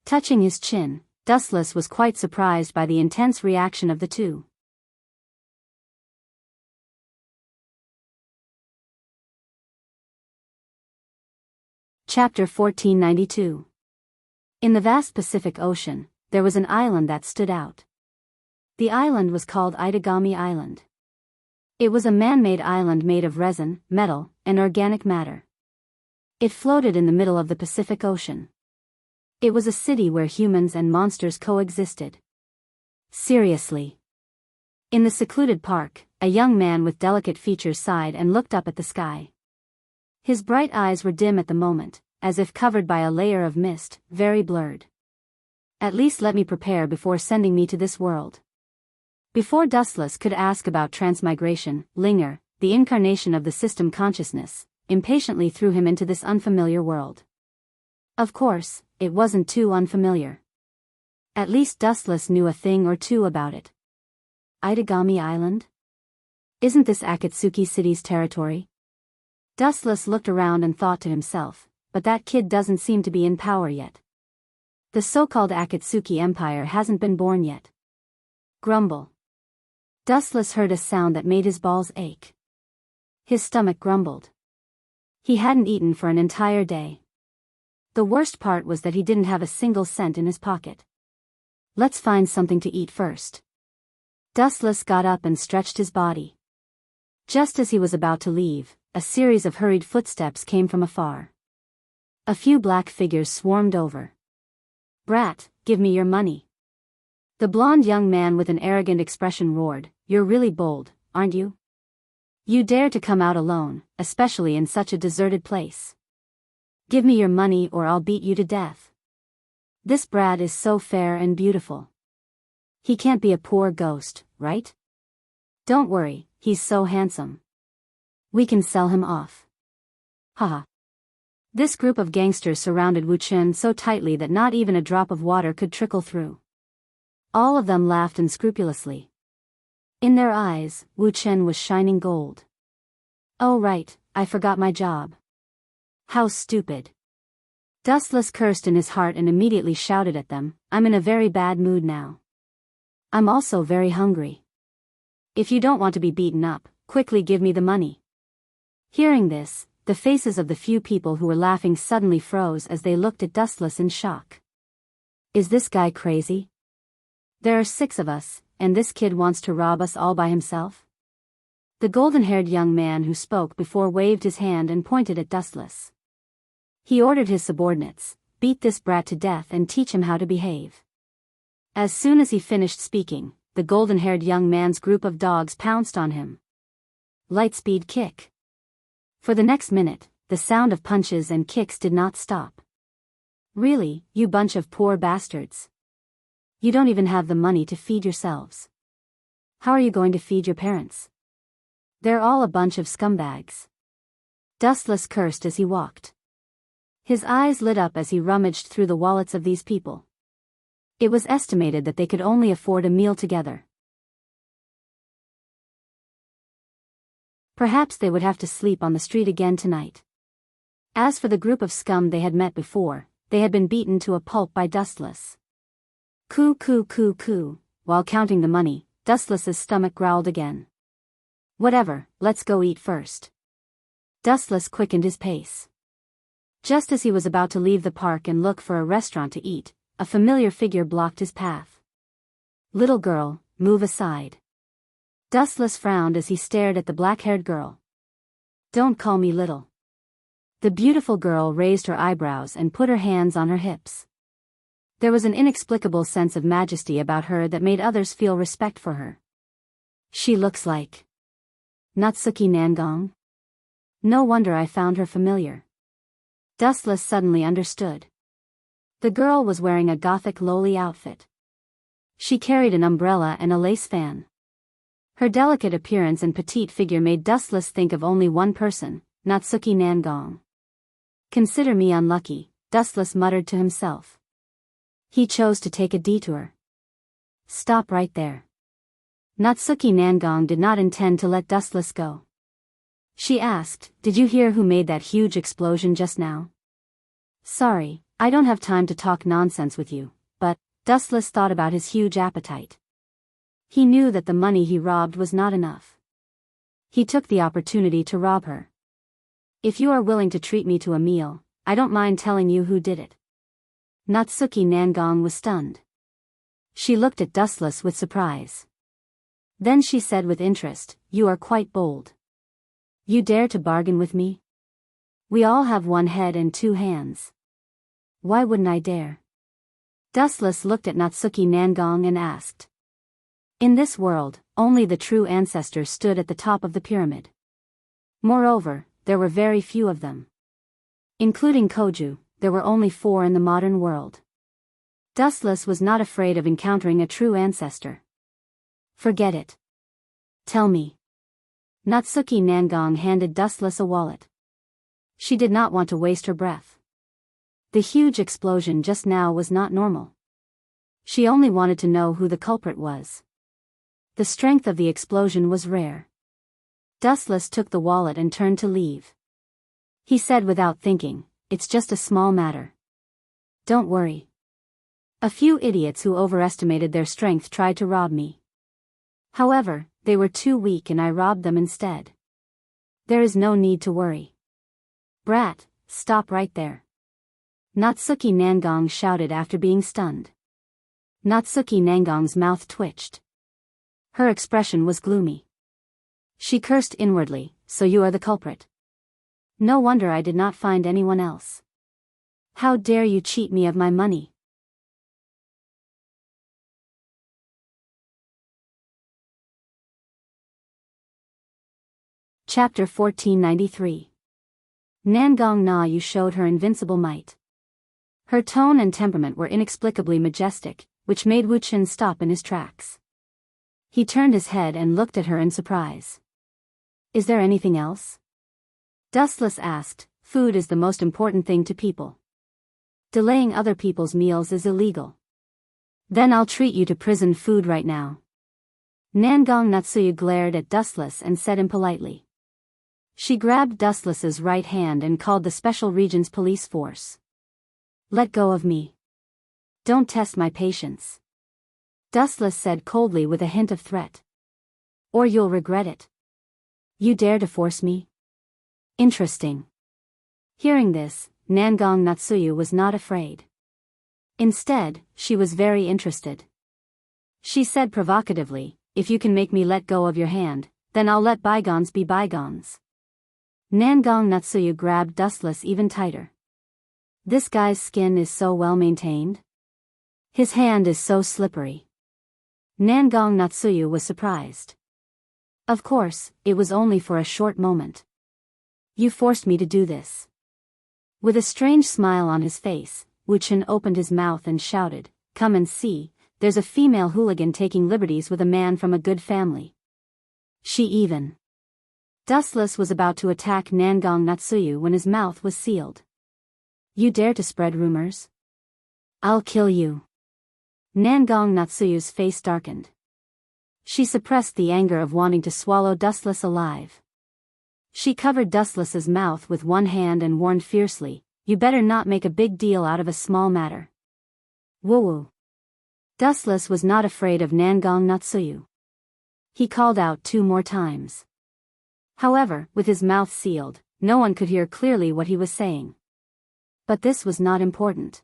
Touching his chin, Dustless was quite surprised by the intense reaction of the two. Chapter 1492. In the vast Pacific Ocean, there was an island that stood out. The island was called Itagami Island. It was a man-made island made of resin, metal, and organic matter. It floated in the middle of the Pacific Ocean. It was a city where humans and monsters coexisted. Seriously. In the secluded park, a young man with delicate features sighed and looked up at the sky. His bright eyes were dim at the moment, as if covered by a layer of mist, very blurred. At least let me prepare before sending me to this world. Before Dustless could ask about transmigration, Linger, the incarnation of the system consciousness, impatiently threw him into this unfamiliar world. Of course, it wasn't too unfamiliar. At least Dustless knew a thing or two about it. Itagami Island? Isn't this Akatsuki City's territory? Dustless looked around and thought to himself, but that kid doesn't seem to be in power yet. The so-called Akatsuki Empire hasn't been born yet. Grumble. Dustless heard a sound that made his balls ache. His stomach grumbled. He hadn't eaten for an entire day. The worst part was that he didn't have a single cent in his pocket. Let's find something to eat first. Dustless got up and stretched his body. Just as he was about to leave, a series of hurried footsteps came from afar. A few black figures swarmed over. Brat, give me your money. The blond young man with an arrogant expression roared, "You're really bold, aren't you? You dare to come out alone, especially in such a deserted place. Give me your money or I'll beat you to death. This Brad is so fair and beautiful. He can't be a poor ghost, right? Don't worry, he's so handsome. We can sell him off." Haha. This group of gangsters surrounded Wu Chen so tightly that not even a drop of water could trickle through. All of them laughed unscrupulously. In their eyes, Wu Chen was shining gold. "Oh right, I forgot my job. How stupid." Dustless cursed in his heart and immediately shouted at them, "I'm in a very bad mood now. I'm also very hungry. If you don't want to be beaten up, quickly give me the money." Hearing this, the faces of the few people who were laughing suddenly froze as they looked at Dustless in shock. Is this guy crazy? There are 6 of us, and this kid wants to rob us all by himself? The golden-haired young man who spoke before waved his hand and pointed at Dustless. He ordered his subordinates, "Beat this brat to death and teach him how to behave." As soon as he finished speaking, the golden-haired young man's group of dogs pounced on him. Lightspeed kick. For the next minute, the sound of punches and kicks did not stop. "Really, you bunch of poor bastards. You don't even have the money to feed yourselves. How are you going to feed your parents? They're all a bunch of scumbags." Dustless cursed as he walked. His eyes lit up as he rummaged through the wallets of these people. It was estimated that they could only afford a meal together. Perhaps they would have to sleep on the street again tonight. As for the group of scum they had met before, they had been beaten to a pulp by Dustless. Coo coo coo coo. While counting the money, Dustless's stomach growled again. "Whatever, let's go eat first." Dustless quickened his pace. Just as he was about to leave the park and look for a restaurant to eat, a familiar figure blocked his path. "Little girl, move aside." Dustless frowned as he stared at the black-haired girl. "Don't call me little." The beautiful girl raised her eyebrows and put her hands on her hips. There was an inexplicable sense of majesty about her that made others feel respect for her. "She looks like Natsuki Nangong. No wonder I found her familiar." Dustless suddenly understood. The girl was wearing a gothic lowly outfit. She carried an umbrella and a lace fan. Her delicate appearance and petite figure made Dustless think of only one person, Natsuki Nangong. "Consider me unlucky," Dustless muttered to himself. He chose to take a detour. "Stop right there." Natsuki Nangong did not intend to let Dustless go. She asked, "Did you hear who made that huge explosion just now?" "Sorry, I don't have time to talk nonsense with you," but Dustless thought about his huge appetite. He knew that the money he robbed was not enough. He took the opportunity to rob her. "If you are willing to treat me to a meal, I don't mind telling you who did it." Natsuki Nangong was stunned. She looked at Dustless with surprise. Then she said with interest, "You are quite bold. You dare to bargain with me? We all have one head and 2 hands. Why wouldn't I dare?" Dustless looked at Natsuki Nangong and asked. In this world, only the true ancestors stood at the top of the pyramid. Moreover, there were very few of them. Including Koju, there were only 4 in the modern world. Dustless was not afraid of encountering a true ancestor. "Forget it. Tell me." Natsuki Nangong handed Dustless a wallet. She did not want to waste her breath. The huge explosion just now was not normal. She only wanted to know who the culprit was. The strength of the explosion was rare. Dustless took the wallet and turned to leave. He said without thinking, "It's just a small matter. Don't worry. A few idiots who overestimated their strength tried to rob me. However, they were too weak and I robbed them instead. There is no need to worry." "Brat, stop right there." Natsuki Nangong shouted after being stunned. Natsuki Nangong's mouth twitched. Her expression was gloomy. She cursed inwardly, "So you are the culprit. No wonder I did not find anyone else. How dare you cheat me of my money?" Chapter 1493. Nangong Na Yu showed her invincible might. Her tone and temperament were inexplicably majestic, which made Wu Chen stop in his tracks. He turned his head and looked at her in surprise. Is there anything else? Dustless asked. Food is the most important thing to people. Delaying other people's meals is illegal. Then I'll treat you to prison food right now. Nangong Natsuyu glared at Dustless and said impolitely. She grabbed Dustless's right hand and called the Special Regions Police Force. Let go of me. Don't test my patience. Dustless said coldly with a hint of threat. Or you'll regret it. You dare to force me? Interesting. Hearing this, Nangong Natsuyu was not afraid. Instead, she was very interested. She said provocatively, if you can make me let go of your hand, then I'll let bygones be bygones. Nangong Natsuyu grabbed Dustless even tighter. This guy's skin is so well maintained. His hand is so slippery. Nangong Natsuyu was surprised. Of course, it was only for a short moment. You forced me to do this. With a strange smile on his face, Wu Chen opened his mouth and shouted, come and see, there's a female hooligan taking liberties with a man from a good family. She even. Dustless was about to attack Nangong Natsuyu when his mouth was sealed. You dare to spread rumors? I'll kill you. Nangong Natsuyu's face darkened. She suppressed the anger of wanting to swallow Dustless alive. She covered Dustless's mouth with one hand and warned fiercely, you better not make a big deal out of a small matter. Woo-woo. Dustless was not afraid of Nangong Natsuyu. He called out 2 more times. However, with his mouth sealed, no one could hear clearly what he was saying. But this was not important.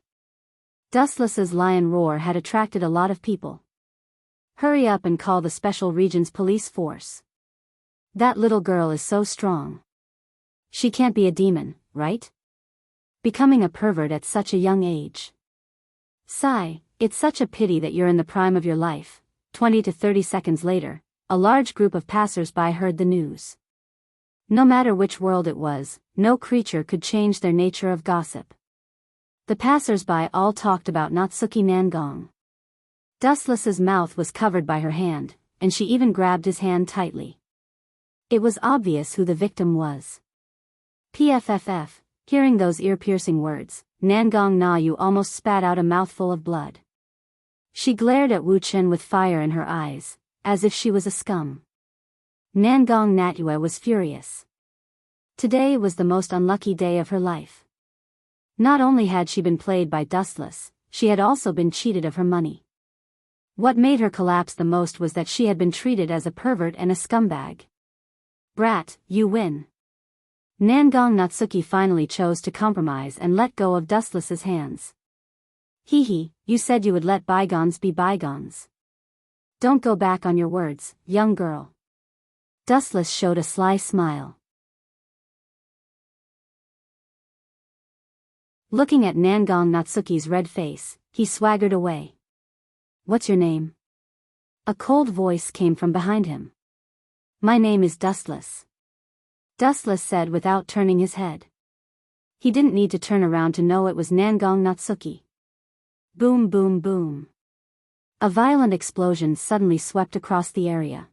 Dustless's lion roar had attracted a lot of people. Hurry up and call the Special Regions Police Force. That little girl is so strong. She can't be a demon, right? Becoming a pervert at such a young age. Sigh, it's such a pity that you're in the prime of your life. 20 to 30 seconds later, a large group of passers-by heard the news. No matter which world it was, no creature could change their nature of gossip. The passers-by all talked about Natsuki Nangong. Dustless's mouth was covered by her hand, and she even grabbed his hand tightly. It was obvious who the victim was. PFFF, hearing those ear-piercing words, Nangong Na Yu almost spat out a mouthful of blood. She glared at Wu Chen with fire in her eyes, as if she was a scum. Nangong Natyue was furious. Today was the most unlucky day of her life. Not only had she been played by Dustless, she had also been cheated of her money. What made her collapse the most was that she had been treated as a pervert and a scumbag. Brat, you win. Nangong Natsuki finally chose to compromise and let go of Dustless's hands. Hee, you said you would let bygones be bygones. Don't go back on your words, young girl. Dustless showed a sly smile. Looking at Nangong Natsuki's red face, he swaggered away. What's your name? A cold voice came from behind him. My name is Dustless. Dustless said without turning his head. He didn't need to turn around to know it was Nangong Natsuki. Boom boom boom. A violent explosion suddenly swept across the area.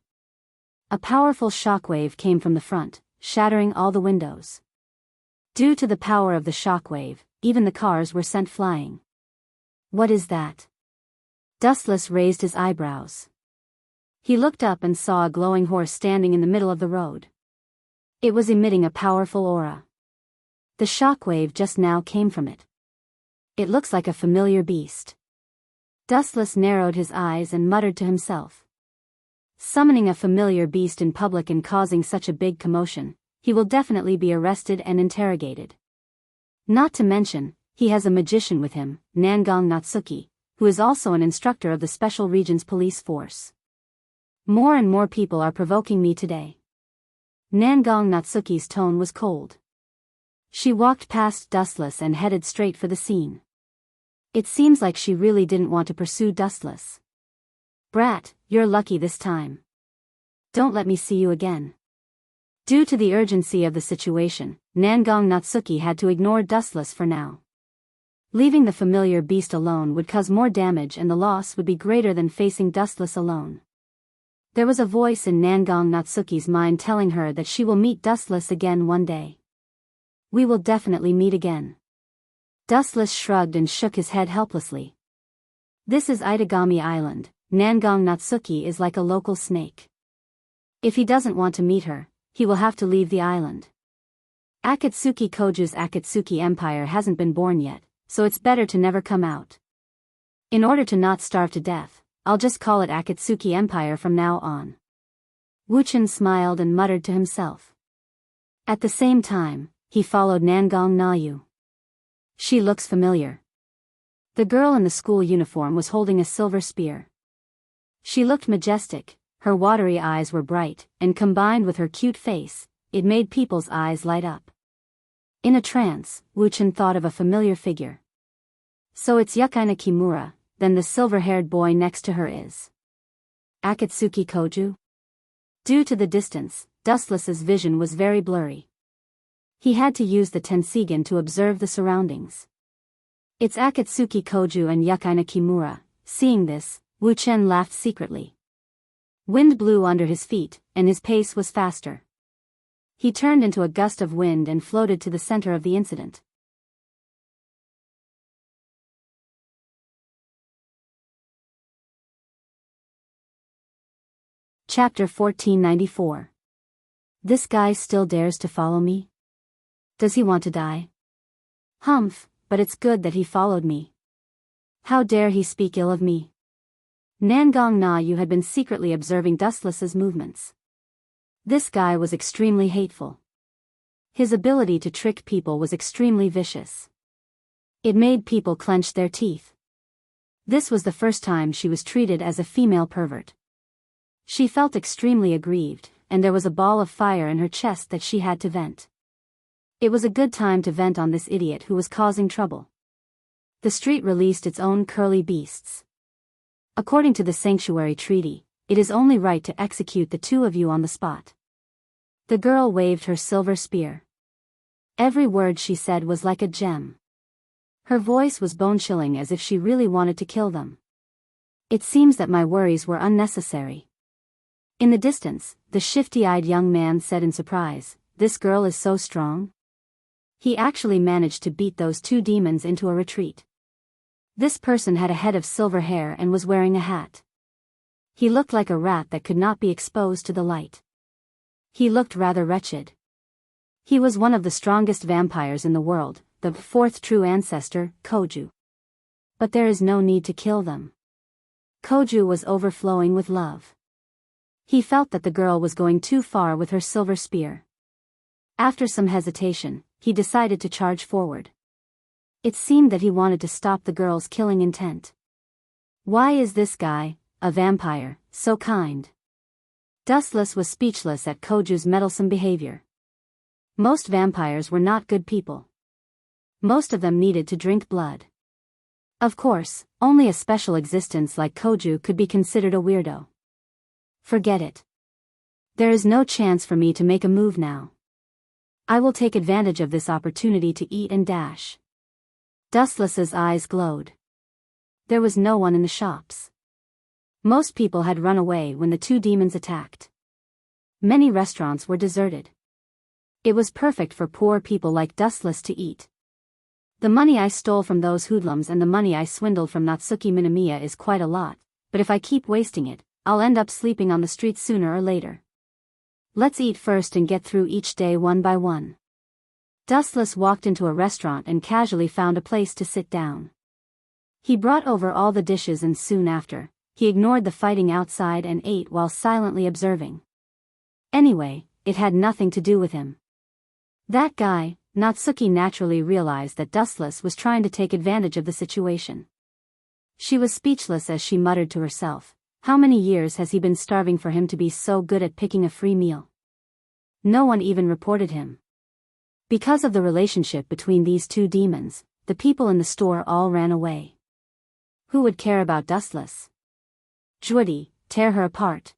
A powerful shockwave came from the front, shattering all the windows. Due to the power of the shockwave, even the cars were sent flying. What is that? Dustless raised his eyebrows. He looked up and saw a glowing horse standing in the middle of the road. It was emitting a powerful aura. The shockwave just now came from it. It looks like a familiar beast. Dustless narrowed his eyes and muttered to himself. Summoning a familiar beast in public and causing such a big commotion, he will definitely be arrested and interrogated. Not to mention, he has a magician with him, Nangong Natsuki, who is also an instructor of the Special Regions Police Force. More and more people are provoking me today. Nangong Natsuki's tone was cold. She walked past Dustless and headed straight for the scene. It seems like she really didn't want to pursue Dustless. Brat, you're lucky this time. Don't let me see you again. Due to the urgency of the situation, Nangong Natsuki had to ignore Dustless for now. Leaving the familiar beast alone would cause more damage and the loss would be greater than facing Dustless alone. There was a voice in Nangong Natsuki's mind telling her that she will meet Dustless again one day. We will definitely meet again. Dustless shrugged and shook his head helplessly. This is Itagami Island. Nangong Natsuki is like a local snake. If he doesn't want to meet her, he will have to leave the island. Akatsuki Koju's Akatsuki Empire hasn't been born yet, so it's better to never come out. In order to not starve to death, I'll just call it Akatsuki Empire from now on. Wuchen smiled and muttered to himself. At the same time, he followed Nangong Nayu. She looks familiar. The girl in the school uniform was holding a silver spear. She looked majestic, her watery eyes were bright, and combined with her cute face, it made people's eyes light up. In a trance, Wuchen thought of a familiar figure. So it's Yukaina Kimura, then the silver-haired boy next to her is Akatsuki Koju? Due to the distance, Dustless's vision was very blurry. He had to use the Tensigen to observe the surroundings. It's Akatsuki Koju and Yukaina Kimura. Seeing this, Wuchen laughed secretly. Wind blew under his feet, and his pace was faster. He turned into a gust of wind and floated to the center of the incident. Chapter 1494. This guy still dares to follow me? Does he want to die? Humph, but it's good that he followed me. How dare he speak ill of me? Nangong Nayu had been secretly observing Dustless's movements. This guy was extremely hateful. His ability to trick people was extremely vicious. It made people clench their teeth. This was the first time she was treated as a female pervert. She felt extremely aggrieved, and there was a ball of fire in her chest that she had to vent. It was a good time to vent on this idiot who was causing trouble. The street released its own curly beasts. According to the Sanctuary Treaty, it is only right to execute the two of you on the spot. The girl waved her silver spear. Every word she said was like a gem. Her voice was bone-chilling as if she really wanted to kill them. It seems that my worries were unnecessary. In the distance, the shifty-eyed young man said in surprise, "This girl is so strong?" He actually managed to beat those two demons into a retreat. This person had a head of silver hair and was wearing a hat. He looked like a rat that could not be exposed to the light. He looked rather wretched. He was one of the strongest vampires in the world, the fourth true ancestor, Koju. But there is no need to kill them. Koju was overflowing with love. He felt that the girl was going too far with her silver spear. After some hesitation, he decided to charge forward. It seemed that he wanted to stop the girl's killing intent. Why is this guy, a vampire, so kind? Dustless was speechless at Koju's meddlesome behavior. Most vampires were not good people. Most of them needed to drink blood. Of course, only a special existence like Koju could be considered a weirdo. Forget it. There is no chance for me to make a move now. I will take advantage of this opportunity to eat and dash. Dustless's eyes glowed. There was no one in the shops. Most people had run away when the two demons attacked. Many restaurants were deserted. It was perfect for poor people like Dustless to eat. The money I stole from those hoodlums and the money I swindled from Natsuki Minamiya is quite a lot, but if I keep wasting it, I'll end up sleeping on the street sooner or later. Let's eat first and get through each day one by one. Dustless walked into a restaurant and casually found a place to sit down. He brought over all the dishes and soon after, he ignored the fighting outside and ate while silently observing. Anyway, it had nothing to do with him. That guy, Natsuki naturally realized that Dustless was trying to take advantage of the situation. She was speechless as she muttered to herself, how many years has he been starving for him to be so good at picking a free meal? No one even reported him. Because of the relationship between these two demons, the people in the store all ran away. Who would care about Dustless? Judy, tear her apart.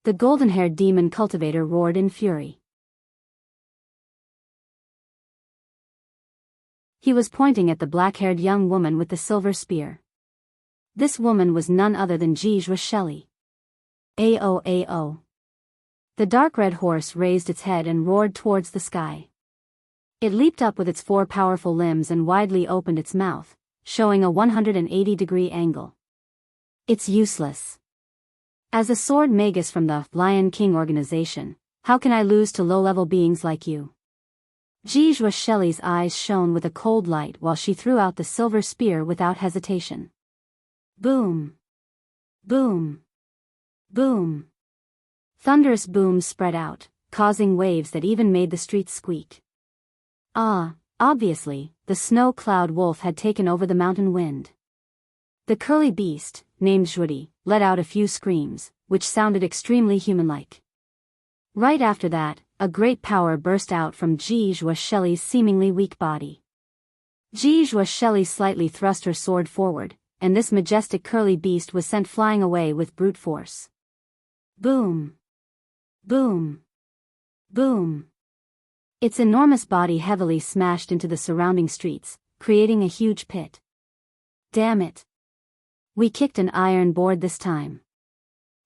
The golden-haired demon cultivator roared in fury. He was pointing at the black-haired young woman with the silver spear. This woman was none other than Jijua Shelley. Ao. The dark red horse raised its head and roared towards the sky. It leaped up with its 4 powerful limbs and widely opened its mouth, showing a 180-degree angle. It's useless. As a sword magus from the Lion King organization, how can I lose to low-level beings like you? Jijua Shelley's eyes shone with a cold light while she threw out the silver spear without hesitation. Boom! Boom! Boom! Thunderous booms spread out, causing waves that even made the streets squeak. Obviously, the snow cloud wolf had taken over the mountain wind. The curly beast, named Zhuodi, let out a few screams, which sounded extremely human-like. Right after that, a great power burst out from Jijua Shelley's seemingly weak body. Jijua Shelley slightly thrust her sword forward, and this majestic curly beast was sent flying away with brute force. Boom! Boom! Boom! Its enormous body heavily smashed into the surrounding streets, creating a huge pit. Damn it! We kicked an iron board this time.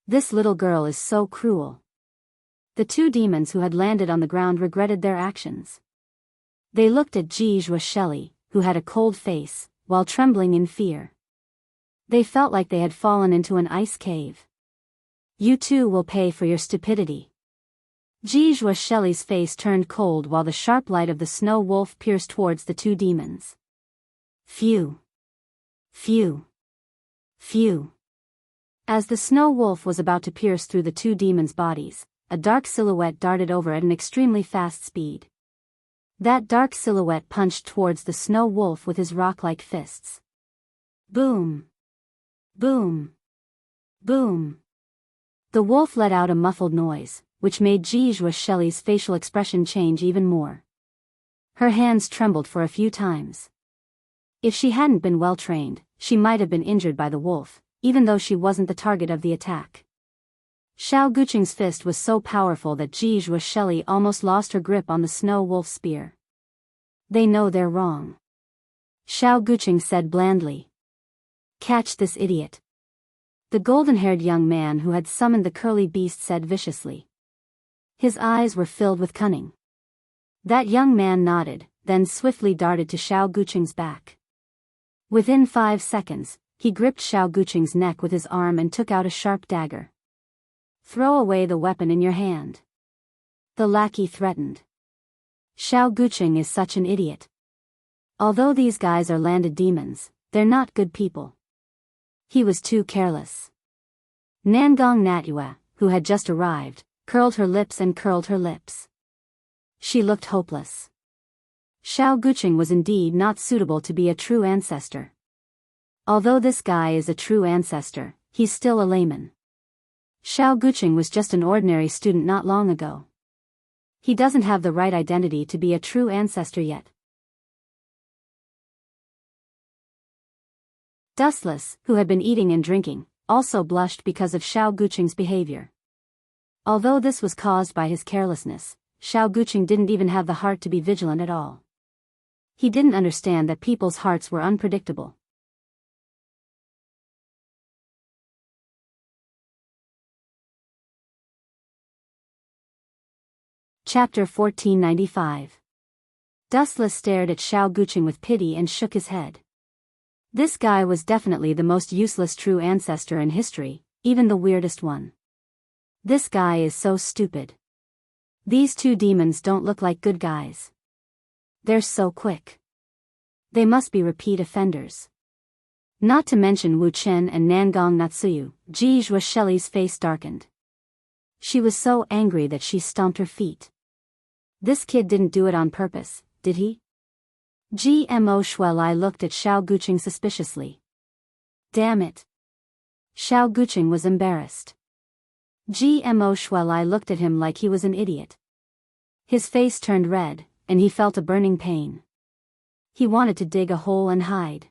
This little girl is so cruel. The 2 demons who had landed on the ground regretted their actions. They looked at Jijua Shelley, who had a cold face, while trembling in fear. They felt like they had fallen into an ice cave. You too will pay for your stupidity. Jijua Shelley's face turned cold while the sharp light of the snow wolf pierced towards the 2 demons. Phew! Phew! Phew! As the snow wolf was about to pierce through the 2 demons' bodies, a dark silhouette darted over at an extremely fast speed. That dark silhouette punched towards the snow wolf with his rock-like fists. Boom! Boom! Boom! The wolf let out a muffled noise, which made Jijua Shelley's facial expression change even more. Her hands trembled for a few times. If she hadn't been well trained, she might have been injured by the wolf, even though she wasn't the target of the attack. Xiao Guqing's fist was so powerful that Jijua Shelley almost lost her grip on the snow wolf's spear. They know they're wrong. Xiao Guqing said blandly. Catch this idiot. The golden-haired young man who had summoned the curly beast said viciously. His eyes were filled with cunning. That young man nodded, then swiftly darted to Xiao Guqing's back. Within 5 seconds, he gripped Xiao Guqing's neck with his arm and took out a sharp dagger. Throw away the weapon in your hand. The lackey threatened. Xiao Guqing is such an idiot. Although these guys are landed demons, they're not good people. He was too careless. Nangong Natyua, who had just arrived, curled her lips and curled her lips. She looked hopeless. Xiao Guqing was indeed not suitable to be a true ancestor. Although this guy is a true ancestor, he's still a layman. Xiao Guqing was just an ordinary student not long ago. He doesn't have the right identity to be a true ancestor yet. Dustless, who had been eating and drinking, also blushed because of Xiao Guqing's behavior. Although this was caused by his carelessness, Xiao Guqing didn't even have the heart to be vigilant at all. He didn't understand that people's hearts were unpredictable. Chapter 1495. Dustless stared at Xiao Guqing with pity and shook his head. This guy was definitely the most useless true ancestor in history, even the weirdest one. This guy is so stupid. These 2 demons don't look like good guys. They're so quick. They must be repeat offenders. Not to mention Wu Chen and Nangong Natsuyu. Jijua Shelley's face darkened. She was so angry that she stomped her feet. This kid didn't do it on purpose, did he? Gmo Shuelai looked at Xiao Guqing suspiciously. Damn it. Xiao Guqing was embarrassed. Gmo Shuelai looked at him like he was an idiot. His face turned red, and he felt a burning pain. He wanted to dig a hole and hide.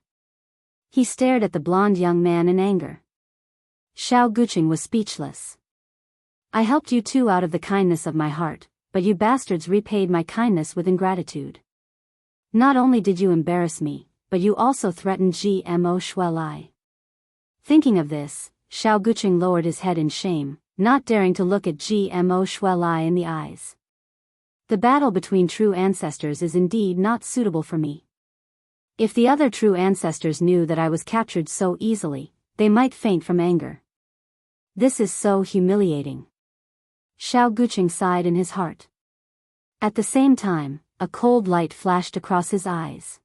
He stared at the blonde young man in anger. Xiao Guqing was speechless. I helped you 2 out of the kindness of my heart, but you bastards repaid my kindness with ingratitude. Not only did you embarrass me, but you also threatened Gmo Shuelai. Thinking of this, Xiao Guqing lowered his head in shame, not daring to look at Gmo Shuelai in the eyes. The battle between true ancestors is indeed not suitable for me. If the other true ancestors knew that I was captured so easily, they might faint from anger. This is so humiliating. Xiao Guqing sighed in his heart. At the same time, a cold light flashed across his eyes.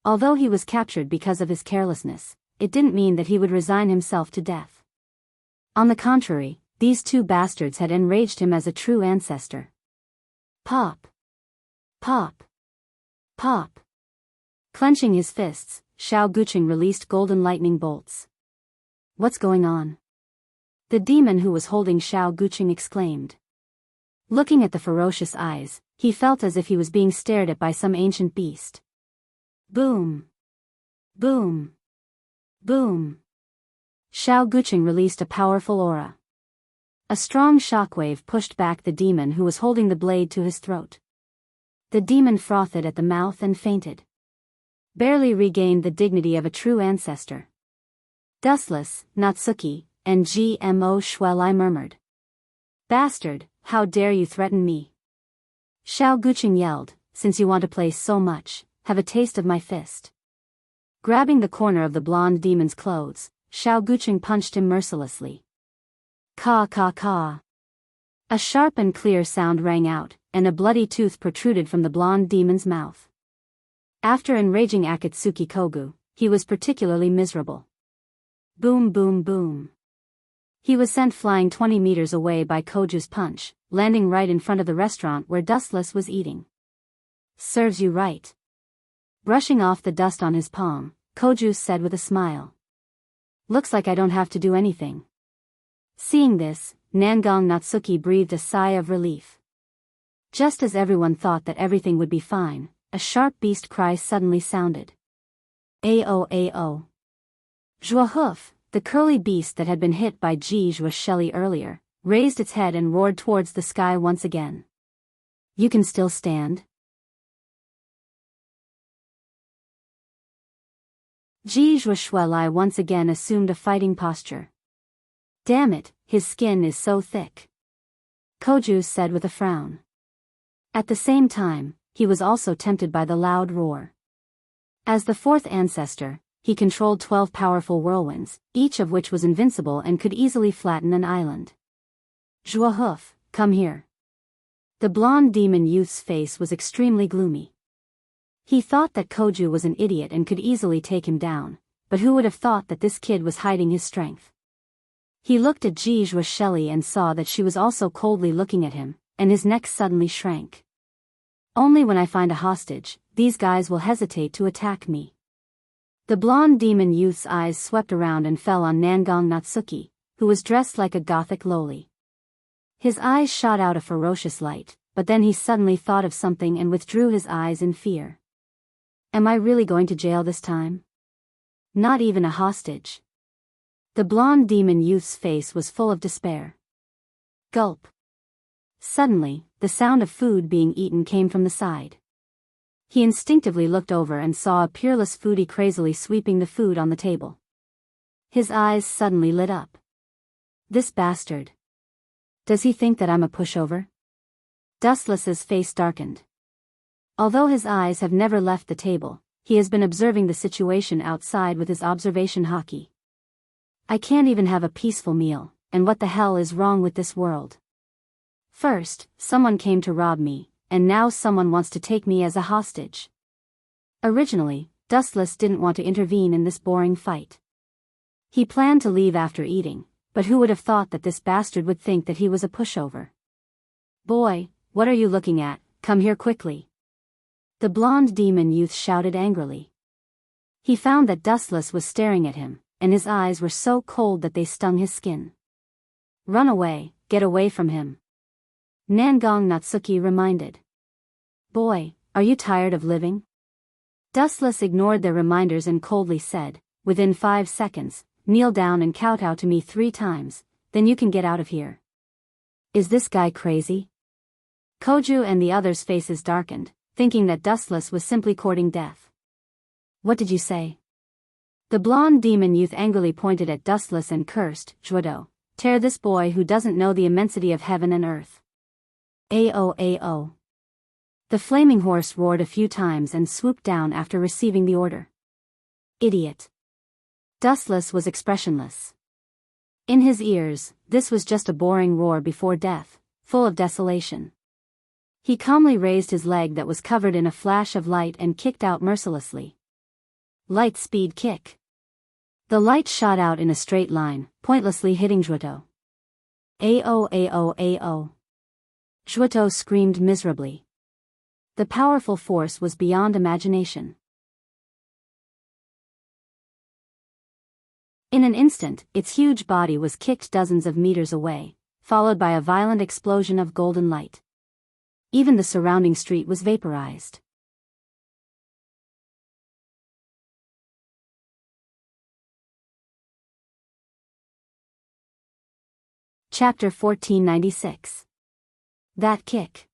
Although he was captured because of his carelessness, it didn't mean that he would resign himself to death. On the contrary, these two bastards had enraged him as a true ancestor. Pop! Pop! Pop! Clenching his fists, Xiao Guqing released golden lightning bolts. What's going on? The demon who was holding Xiao Guqing exclaimed. Looking at the ferocious eyes, he felt as if he was being stared at by some ancient beast. Boom! Boom! Boom! Xiao Guqing released a powerful aura. A strong shockwave pushed back the demon who was holding the blade to his throat. The demon frothed at the mouth and fainted. Barely regained the dignity of a true ancestor. Dustless, Natsuki, and Gmo Shuelai murmured. Bastard, how dare you threaten me? Xiao Guqing yelled, since you want to play so much, have a taste of my fist. Grabbing the corner of the blonde demon's clothes, Xiao Guqing punched him mercilessly. Caw caw caw. A sharp and clear sound rang out, and a bloody tooth protruded from the blonde demon's mouth. After enraging Akatsuki Kogu, he was particularly miserable. Boom boom boom. He was sent flying 20 meters away by Koju's punch, landing right in front of the restaurant where Dustless was eating. Serves you right. Brushing off the dust on his palm, Koju said with a smile. Looks like I don't have to do anything. Seeing this, Nangang Natsuki breathed a sigh of relief. Just as everyone thought that everything would be fine, a sharp beast cry suddenly sounded. Ao ao. Zhuahoof, the curly beast that had been hit by Ji Zhuasheli earlier, raised its head and roared towards the sky once again. You can still stand? Ji Zhuasheli once again assumed a fighting posture. Damn it, his skin is so thick. Koju said with a frown. At the same time, he was also tempted by the loud roar. As the fourth ancestor, he controlled 12 powerful whirlwinds, each of which was invincible and could easily flatten an island. Zhuahoof, come here. The blonde demon youth's face was extremely gloomy. He thought that Koju was an idiot and could easily take him down, but who would have thought that this kid was hiding his strength? He looked at Ji Zhuasheli and saw that she was also coldly looking at him, and his neck suddenly shrank. Only when I find a hostage, these guys will hesitate to attack me. The blonde demon youth's eyes swept around and fell on Nangang Natsuki, who was dressed like a gothic loli. His eyes shot out a ferocious light, but then he suddenly thought of something and withdrew his eyes in fear. Am I really going to jail this time? Not even a hostage. The blonde demon youth's face was full of despair. Gulp. Suddenly, the sound of food being eaten came from the side. He instinctively looked over and saw a peerless foodie crazily sweeping the food on the table. His eyes suddenly lit up. This bastard. Does he think that I'm a pushover? Dustless's face darkened. Although his eyes have never left the table, he has been observing the situation outside with his observation hockey. I can't even have a peaceful meal, and what the hell is wrong with this world? First, someone came to rob me, and now someone wants to take me as a hostage. Originally, Dustless didn't want to intervene in this boring fight. He planned to leave after eating, but who would have thought that this bastard would think that he was a pushover? Boy, what are you looking at? Come here quickly. The blonde demon youth shouted angrily. He found that Dustless was staring at him, and his eyes were so cold that they stung his skin. Run away, get away from him. Nangang Natsuki reminded. Boy, are you tired of living? Dustless ignored their reminders and coldly said, within 5 seconds, kneel down and kowtow to me 3 times, then you can get out of here. Is this guy crazy? Koju and the others' faces darkened, thinking that Dustless was simply courting death. What did you say? The blonde demon youth angrily pointed at Dustless and cursed, Judo, tear this boy who doesn't know the immensity of heaven and earth. Ao ao. The flaming horse roared a few times and swooped down after receiving the order. Idiot. Dustless was expressionless. In his ears, this was just a boring roar before death, full of desolation. He calmly raised his leg that was covered in a flash of light and kicked out mercilessly. Light speed kick. The light shot out in a straight line, pointlessly hitting Juoto. Ao ao ao. Juoto screamed miserably. The powerful force was beyond imagination. In an instant, its huge body was kicked dozens of meters away, followed by a violent explosion of golden light. Even the surrounding street was vaporized. Chapter 1496. That kick.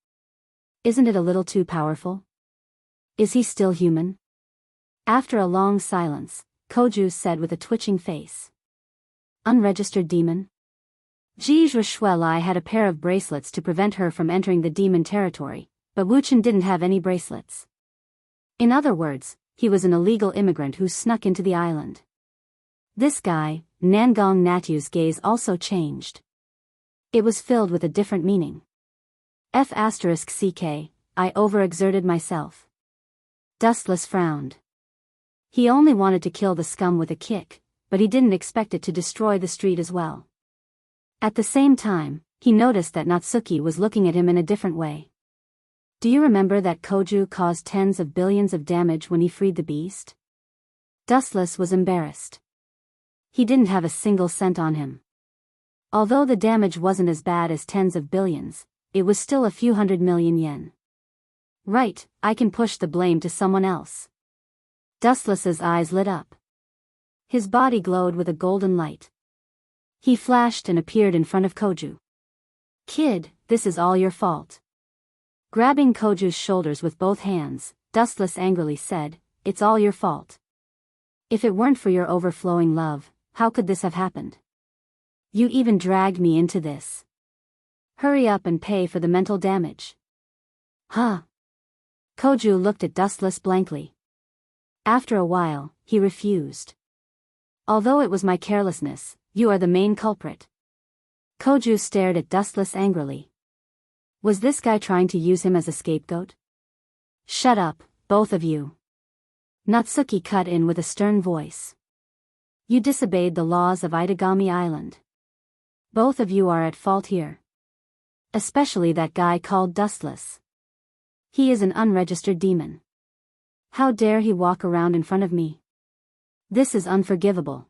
Isn't it a little too powerful? Is he still human? After a long silence, Koju said with a twitching face. Unregistered demon? Jizra Shuelai had a pair of bracelets to prevent her from entering the demon territory, but Wuchen didn't have any bracelets. In other words, he was an illegal immigrant who snuck into the island. This guy, Nangong Natyu's gaze also changed. It was filled with a different meaning. *CK, I overexerted myself. Dustless frowned. He only wanted to kill the scum with a kick, but he didn't expect it to destroy the street as well. At the same time, he noticed that Natsuki was looking at him in a different way. Do you remember that Koju caused tens of billions of damage when he freed the beast? Dustless was embarrassed. He didn't have a single cent on him. Although the damage wasn't as bad as tens of billions, it was still a few 100 million yen. Right, I can push the blame to someone else. Dustless's eyes lit up. His body glowed with a golden light. He flashed and appeared in front of Koju. Kid, this is all your fault. Grabbing Koju's shoulders with both hands, Dustless angrily said, it's all your fault. If it weren't for your overflowing love, how could this have happened? You even dragged me into this. Hurry up and pay for the mental damage. Huh? Koju looked at Dustless blankly. After a while, he refused. Although it was my carelessness, you are the main culprit. Koju stared at Dustless angrily. Was this guy trying to use him as a scapegoat? Shut up, both of you. Natsuki cut in with a stern voice. You disobeyed the laws of Itagami Island. Both of you are at fault here. Especially that guy called Dustless. He is an unregistered demon. How dare he walk around in front of me? This is unforgivable.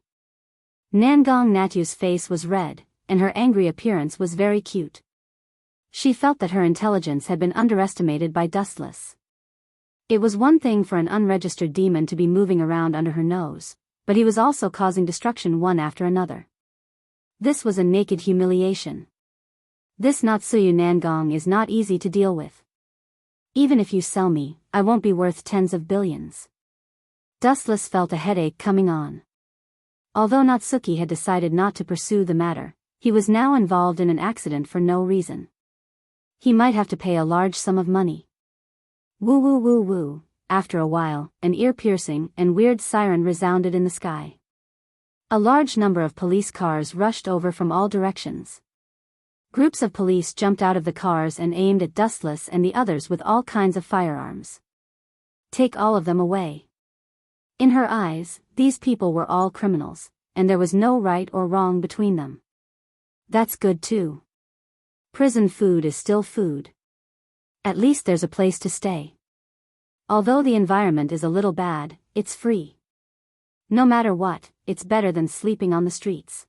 Nangong Natyu's face was red, and her angry appearance was very cute. She felt that her intelligence had been underestimated by Dustless. It was one thing for an unregistered demon to be moving around under her nose, but he was also causing destruction one after another. This was a naked humiliation. This Natsuyu Nangong is not easy to deal with. Even if you sell me, I won't be worth tens of billions. Dustless felt a headache coming on. Although Natsuki had decided not to pursue the matter, he was now involved in an accident for no reason. He might have to pay a large sum of money. Woo woo woo woo. After a while, an ear-piercing and weird siren resounded in the sky. A large number of police cars rushed over from all directions. Groups of police jumped out of the cars and aimed at Dustless and the others with all kinds of firearms. Take all of them away. In her eyes, these people were all criminals, and there was no right or wrong between them. That's good too. Prison food is still food. At least there's a place to stay. Although the environment is a little bad, it's free. No matter what, it's better than sleeping on the streets.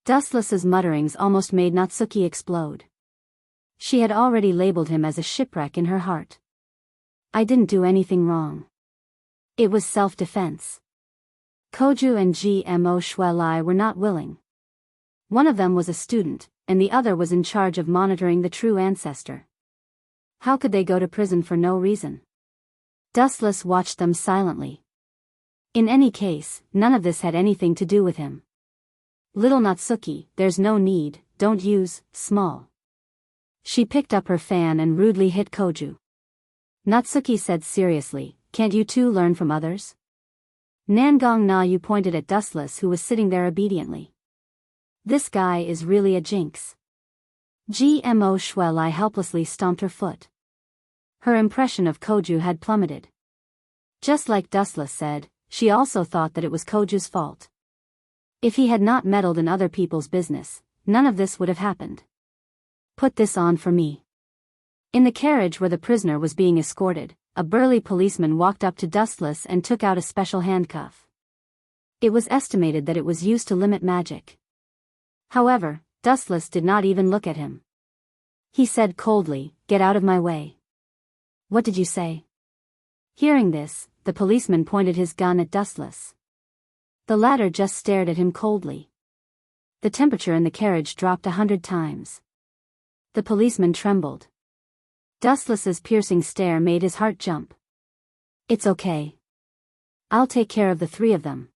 Dustless's mutterings almost made Natsuki explode. She had already labeled him as a shipwreck in her heart. I didn't do anything wrong. It was self-defense. Koju and GMO Shuelai were not willing. One of them was a student, and the other was in charge of monitoring the true ancestor. How could they go to prison for no reason? Dustless watched them silently. In any case, none of this had anything to do with him. Little Natsuki, there's no need, don't use, small. She picked up her fan and rudely hit Koju. Natsuki said seriously, can't you two learn from others? Nangong na you pointed at Dustless who was sitting there obediently. This guy is really a jinx. Gmo Shuelai helplessly stomped her foot. Her impression of Koju had plummeted. Just like Dustless said, she also thought that it was Koju's fault. If he had not meddled in other people's business, none of this would have happened. Put this on for me. In the carriage where the prisoner was being escorted, a burly policeman walked up to Dustless and took out a special handcuff. It was estimated that it was used to limit magic. However, Dustless did not even look at him. He said coldly, "Get out of my way." "What did you say?" Hearing this, the policeman pointed his gun at Dustless. The latter just stared at him coldly. The temperature in the carriage dropped 100 times. The policeman trembled. Dustless's piercing stare made his heart jump. "It's okay. I'll take care of the three of them."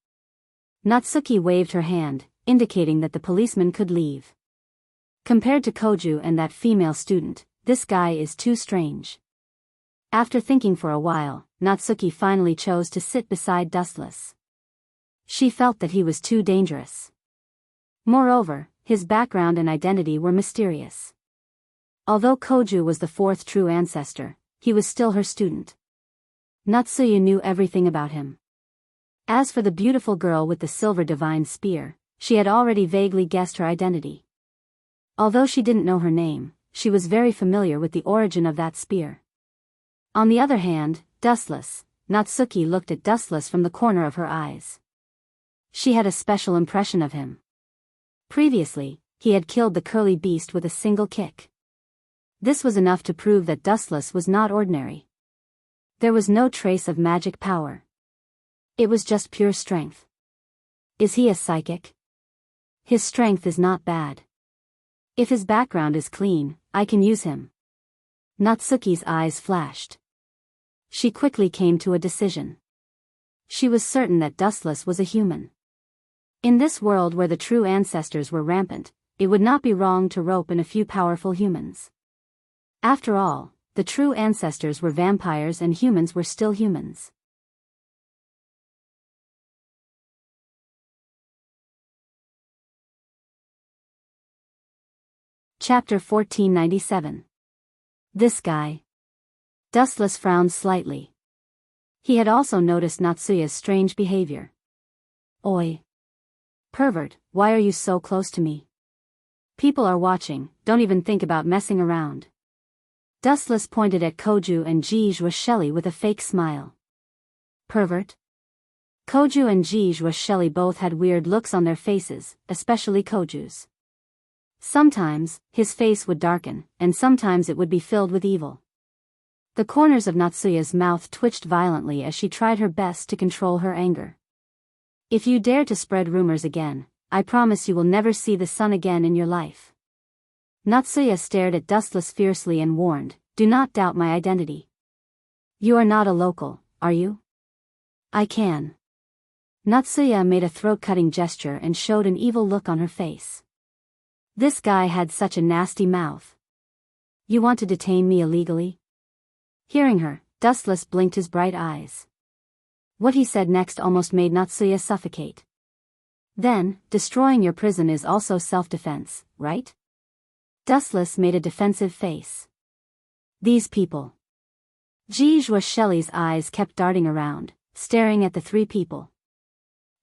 Natsuki waved her hand, indicating that the policeman could leave. Compared to Koju and that female student, this guy is too strange. After thinking for a while, Natsuki finally chose to sit beside Dustless. She felt that he was too dangerous. Moreover, his background and identity were mysterious. Although Koju was the fourth true ancestor, he was still her student. Natsuya knew everything about him. As for the beautiful girl with the silver divine spear, she had already vaguely guessed her identity. Although she didn't know her name, she was very familiar with the origin of that spear. On the other hand, Natsuki looked at Dustless from the corner of her eyes. She had a special impression of him. Previously, he had killed the curly beast with a single kick. This was enough to prove that Dustless was not ordinary. There was no trace of magic power. It was just pure strength. Is he a psychic? His strength is not bad. If his background is clean, I can use him. Natsuki's eyes flashed. She quickly came to a decision. She was certain that Dustless was a human. In this world where the true ancestors were rampant, it would not be wrong to rope in a few powerful humans. After all, the true ancestors were vampires and humans were still humans. Chapter 1497. This guy. Dustless frowned slightly. He had also noticed Natsuya's strange behavior. Oi. Pervert, why are you so close to me? People are watching, don't even think about messing around. Dustless pointed at Koju and Shelly with a fake smile. Pervert? Koju and Shelly both had weird looks on their faces, especially Koju's. Sometimes, his face would darken, and sometimes it would be filled with evil. The corners of Natsuya's mouth twitched violently as she tried her best to control her anger. If you dare to spread rumors again, I promise you will never see the sun again in your life. Natsuya stared at Dustless fiercely and warned, do not doubt my identity. You are not a local, are you? I can. Natsuya made a throat-cutting gesture and showed an evil look on her face. This guy had such a nasty mouth. You want to detain me illegally? Hearing her, Dustless blinked his bright eyes. What he said next almost made Natsuya suffocate. Then, destroying your prison is also self-defense, right? Dustless made a defensive face. These people. Shelly's eyes kept darting around, staring at the three people.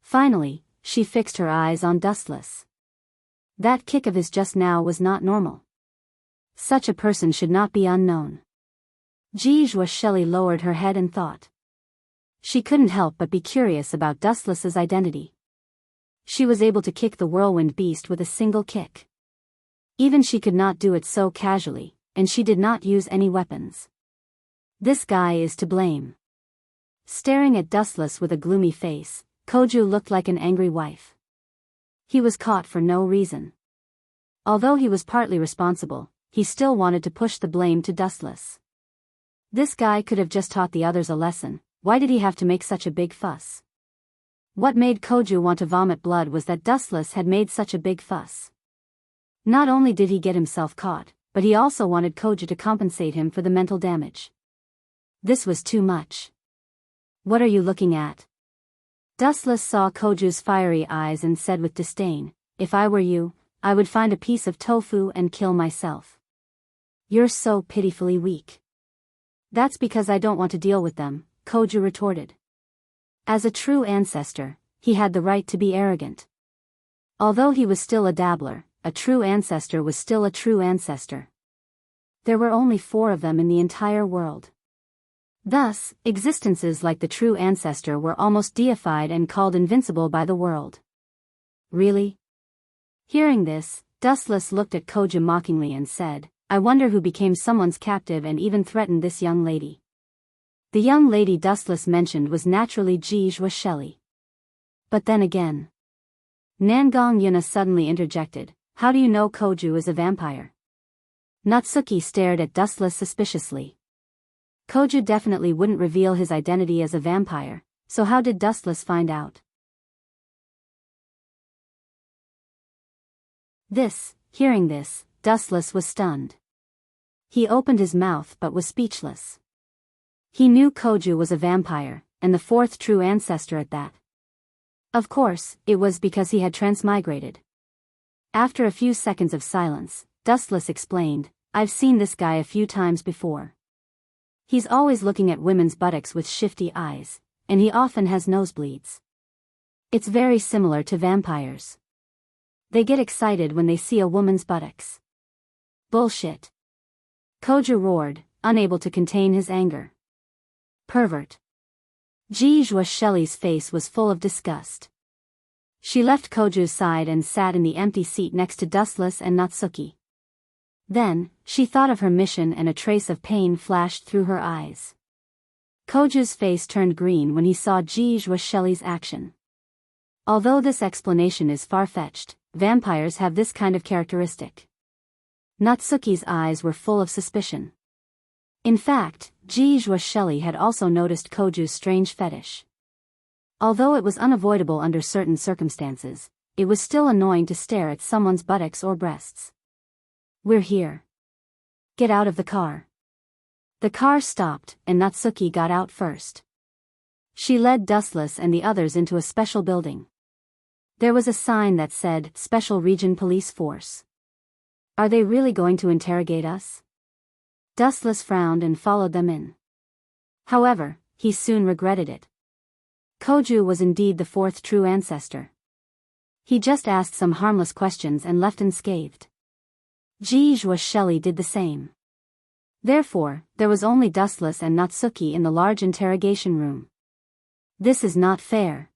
Finally, she fixed her eyes on Dustless. That kick of his just now was not normal. Such a person should not be unknown. Shelly lowered her head and thought. She couldn't help but be curious about Dustless's identity. She was able to kick the whirlwind beast with a single kick. Even she could not do it so casually, and she did not use any weapons. This guy is to blame. Staring at Dustless with a gloomy face, Koju looked like an angry wife. He was caught for no reason. Although he was partly responsible, he still wanted to push the blame to Dustless. This guy could have just taught the others a lesson. Why did he have to make such a big fuss? What made Koju want to vomit blood was that Dustless had made such a big fuss. Not only did he get himself caught, but he also wanted Koju to compensate him for the mental damage. This was too much. What are you looking at? Dustless saw Koju's fiery eyes and said with disdain, if I were you, I would find a piece of tofu and kill myself. You're so pitifully weak. That's because I don't want to deal with them, Koju retorted. As a true ancestor, he had the right to be arrogant. Although he was still a dabbler, a true ancestor was still a true ancestor. There were only 4 of them in the entire world. Thus, existences like the true ancestor were almost deified and called invincible by the world. Really? Hearing this, Dustless looked at Koju mockingly and said, I wonder who became someone's captive and even threatened this young lady. The young lady Dustless mentioned was naturally Jijua Shelley. But then again. Nangong Yuna suddenly interjected, how do you know Koju is a vampire? Natsuki stared at Dustless suspiciously. Koju definitely wouldn't reveal his identity as a vampire, so how did Dustless find out? Hearing this, Dustless was stunned. He opened his mouth but was speechless. He knew Koju was a vampire, and the 4th true ancestor at that. Of course, it was because he had transmigrated. After a few seconds of silence, Dustless explained, I've seen this guy a few times before. He's always looking at women's buttocks with shifty eyes, and he often has nosebleeds. It's very similar to vampires. They get excited when they see a woman's buttocks. Bullshit. Koju roared, unable to contain his anger. Pervert. Jijua Shelley's face was full of disgust. She left Koju's side and sat in the empty seat next to Dustless and Natsuki. Then, she thought of her mission and a trace of pain flashed through her eyes. Koju's face turned green when he saw Jijua Shelley's action. Although this explanation is far-fetched, vampires have this kind of characteristic. Natsuki's eyes were full of suspicion. In fact, Jijua Shelley had also noticed Koju's strange fetish. Although it was unavoidable under certain circumstances, it was still annoying to stare at someone's buttocks or breasts. We're here. Get out of the car. The car stopped, and Natsuki got out first. She led Dustless and the others into a special building. There was a sign that said, Special Region Police Force. Are they really going to interrogate us? Dustless frowned and followed them in. However, he soon regretted it. Koju was indeed the 4th true ancestor. He just asked some harmless questions and left unscathed. Jijua Shelley did the same. Therefore, there was only Dustless and Natsuki in the large interrogation room. This is not fair.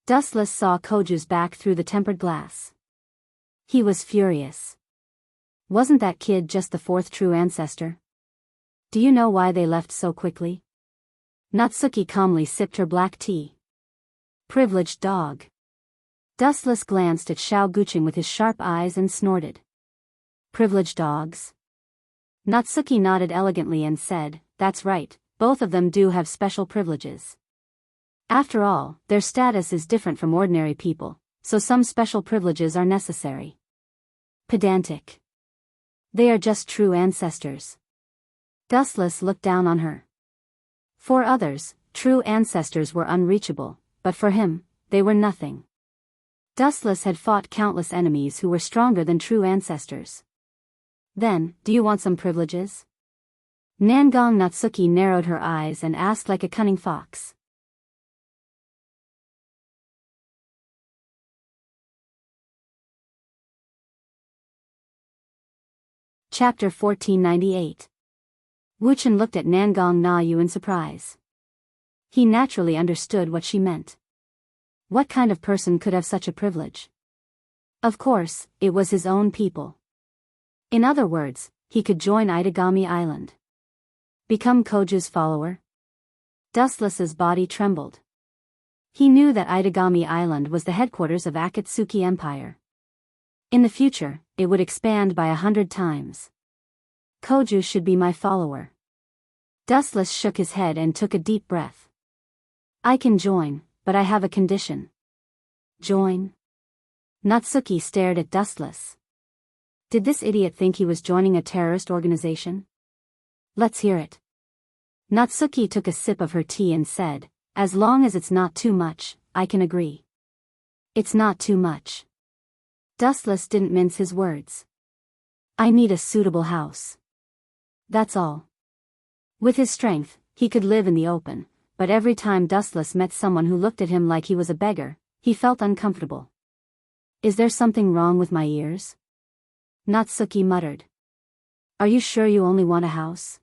Dustless saw Koju's back through the tempered glass. He was furious. Wasn't that kid just the 4th true ancestor? Do you know why they left so quickly? Natsuki calmly sipped her black tea. Privileged dog. Dustless glanced at Xiao Guqing with his sharp eyes and snorted. Privileged dogs? Natsuki nodded elegantly and said, that's right, both of them do have special privileges. After all, their status is different from ordinary people, so some special privileges are necessary. Pedantic. They are just true ancestors. Dustless looked down on her. For others, true ancestors were unreachable, but for him, they were nothing. Dustless had fought countless enemies who were stronger than true ancestors. Then, do you want some privileges? Nangong Natsuki narrowed her eyes and asked like a cunning fox. Chapter 1498. Wuchen looked at Nangong Na Yu in surprise. He naturally understood what she meant. What kind of person could have such a privilege? Of course, it was his own people. In other words, he could join Itagami Island. Become Koju's follower? Dustless's body trembled. He knew that Itagami Island was the headquarters of Akatsuki Empire. In the future, it would expand by 100 times. Koju should be my follower. Dustless shook his head and took a deep breath. I can join, but I have a condition. Join? Natsuki stared at Dustless. Did this idiot think he was joining a terrorist organization? Let's hear it. Natsuki took a sip of her tea and said, as long as it's not too much, I can agree. It's not too much. Dustless didn't mince his words. I need a suitable house. That's all. With his strength, he could live in the open, but every time Dustless met someone who looked at him like he was a beggar, he felt uncomfortable. Is there something wrong with my ears? Natsuki muttered. Are you sure you only want a house?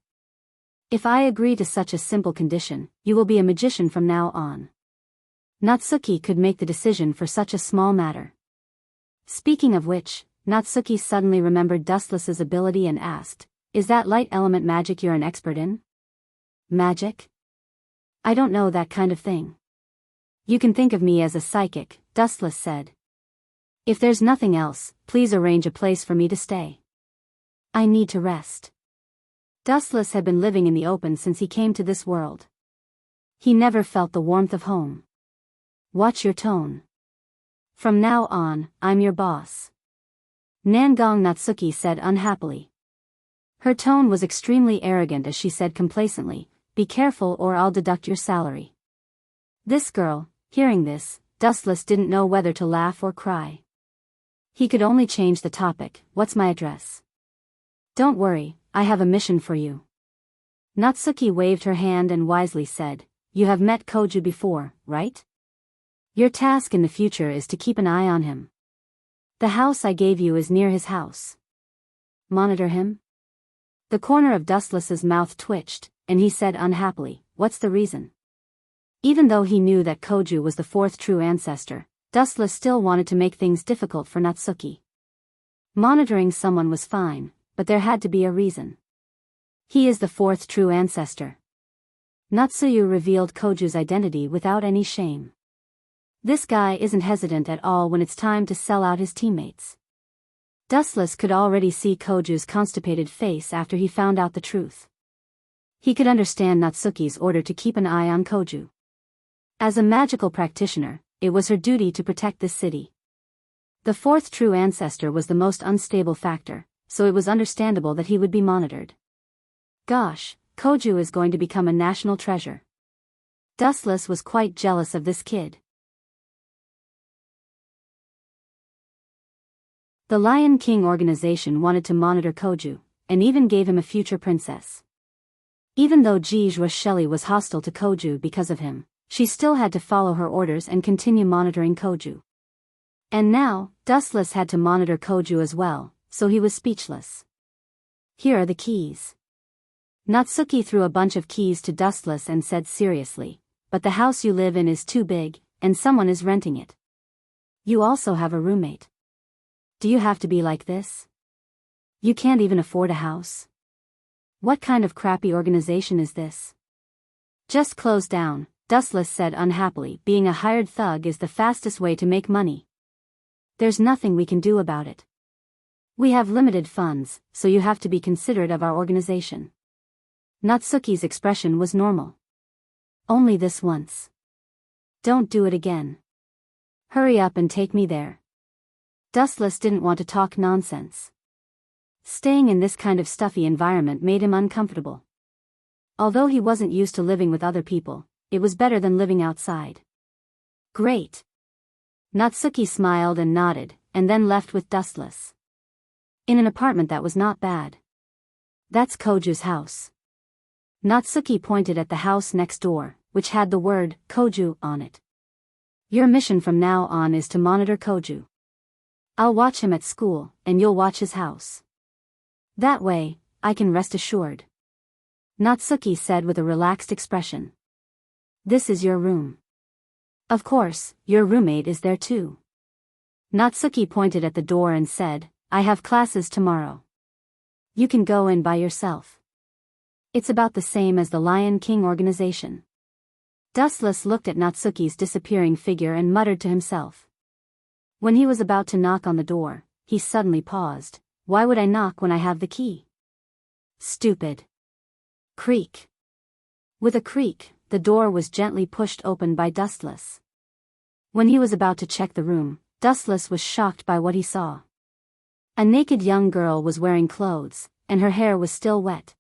If I agree to such a simple condition, you will be a magician from now on. Natsuki could make the decision for such a small matter. Speaking of which, Natsuki suddenly remembered Dustless's ability and asked, is that light element magic you're an expert in? Magic? I don't know that kind of thing. You can think of me as a psychic, Dustless said. If there's nothing else, please arrange a place for me to stay. I need to rest. Dustless had been living in the open since he came to this world. He never felt the warmth of home. Watch your tone. From now on, I'm your boss. Nangong Natsuki said unhappily. Her tone was extremely arrogant as she said complacently, be careful or I'll deduct your salary. This girl, hearing this, Dustless didn't know whether to laugh or cry. He could only change the topic, what's my address? Don't worry, I have a mission for you. Natsuki waved her hand and wisely said, you have met Koju before, right? Your task in the future is to keep an eye on him. The house I gave you is near his house. Monitor him? The corner of Dustless's mouth twitched, and he said unhappily, what's the reason? Even though he knew that Koju was the fourth true ancestor, Dustless still wanted to make things difficult for Natsuki. Monitoring someone was fine, but there had to be a reason. He is the fourth true ancestor. Natsuyu revealed Koju's identity without any shame. This guy isn't hesitant at all when it's time to sell out his teammates. Dustless could already see Koju's constipated face after he found out the truth. He could understand Natsuki's order to keep an eye on Koju. As a magical practitioner, it was her duty to protect this city. The fourth true ancestor was the most unstable factor, so it was understandable that he would be monitored. Gosh, Koju is going to become a national treasure. Dustless was quite jealous of this kid. The Lion King organization wanted to monitor Koju, and even gave him a future princess. Even though Jijua Shelley was hostile to Koju because of him, she still had to follow her orders and continue monitoring Koju. And now, Dustless had to monitor Koju as well, so he was speechless. Here are the keys. Natsuki threw a bunch of keys to Dustless and said seriously, but the house you live in is too big, and someone is renting it. You also have a roommate. Do you have to be like this? You can't even afford a house? What kind of crappy organization is this? Just close down, Dustless said unhappily. Being a hired thug is the fastest way to make money. There's nothing we can do about it. We have limited funds, so you have to be considerate of our organization. Natsuki's expression was normal. Only this once. Don't do it again. Hurry up and take me there. Dustless didn't want to talk nonsense. Staying in this kind of stuffy environment made him uncomfortable. Although he wasn't used to living with other people, it was better than living outside. Great. Natsuki smiled and nodded, and then left with Dustless. In an apartment that was not bad. That's Koju's house. Natsuki pointed at the house next door, which had the word Koju on it. Your mission from now on is to monitor Koju. I'll watch him at school, and you'll watch his house. That way, I can rest assured. Natsuki said with a relaxed expression. This is your room. Of course, your roommate is there too. Natsuki pointed at the door and said, I have classes tomorrow. You can go in by yourself. It's about the same as the Lion King organization. Dustless looked at Natsuki's disappearing figure and muttered to himself. When he was about to knock on the door, he suddenly paused. Why would I knock when I have the key? Stupid. Creak. With a creak, the door was gently pushed open by Dustless. When he was about to check the room, Dustless was shocked by what he saw. A naked young girl was wearing clothes, and her hair was still wet.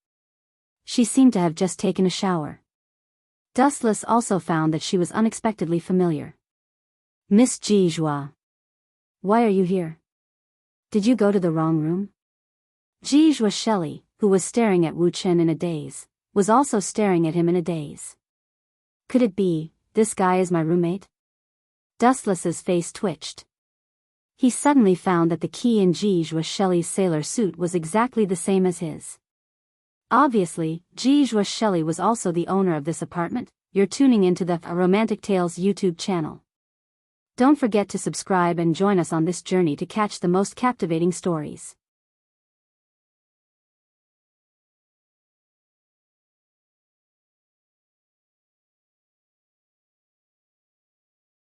She seemed to have just taken a shower. Dustless also found that she was unexpectedly familiar. Miss Jijua. Why are you here? Did you go to the wrong room? Jijua Shelley, who was staring at Wu Chen in a daze, was also staring at him in a daze. Could it be, this guy is my roommate? Dustless's face twitched. He suddenly found that the key in Jijua Shelley's sailor suit was exactly the same as his. Obviously, Jijua Shelley was also the owner of this apartment. You're tuning into the Romantic Tales YouTube channel. Don't forget to subscribe and join us on this journey to catch the most captivating stories.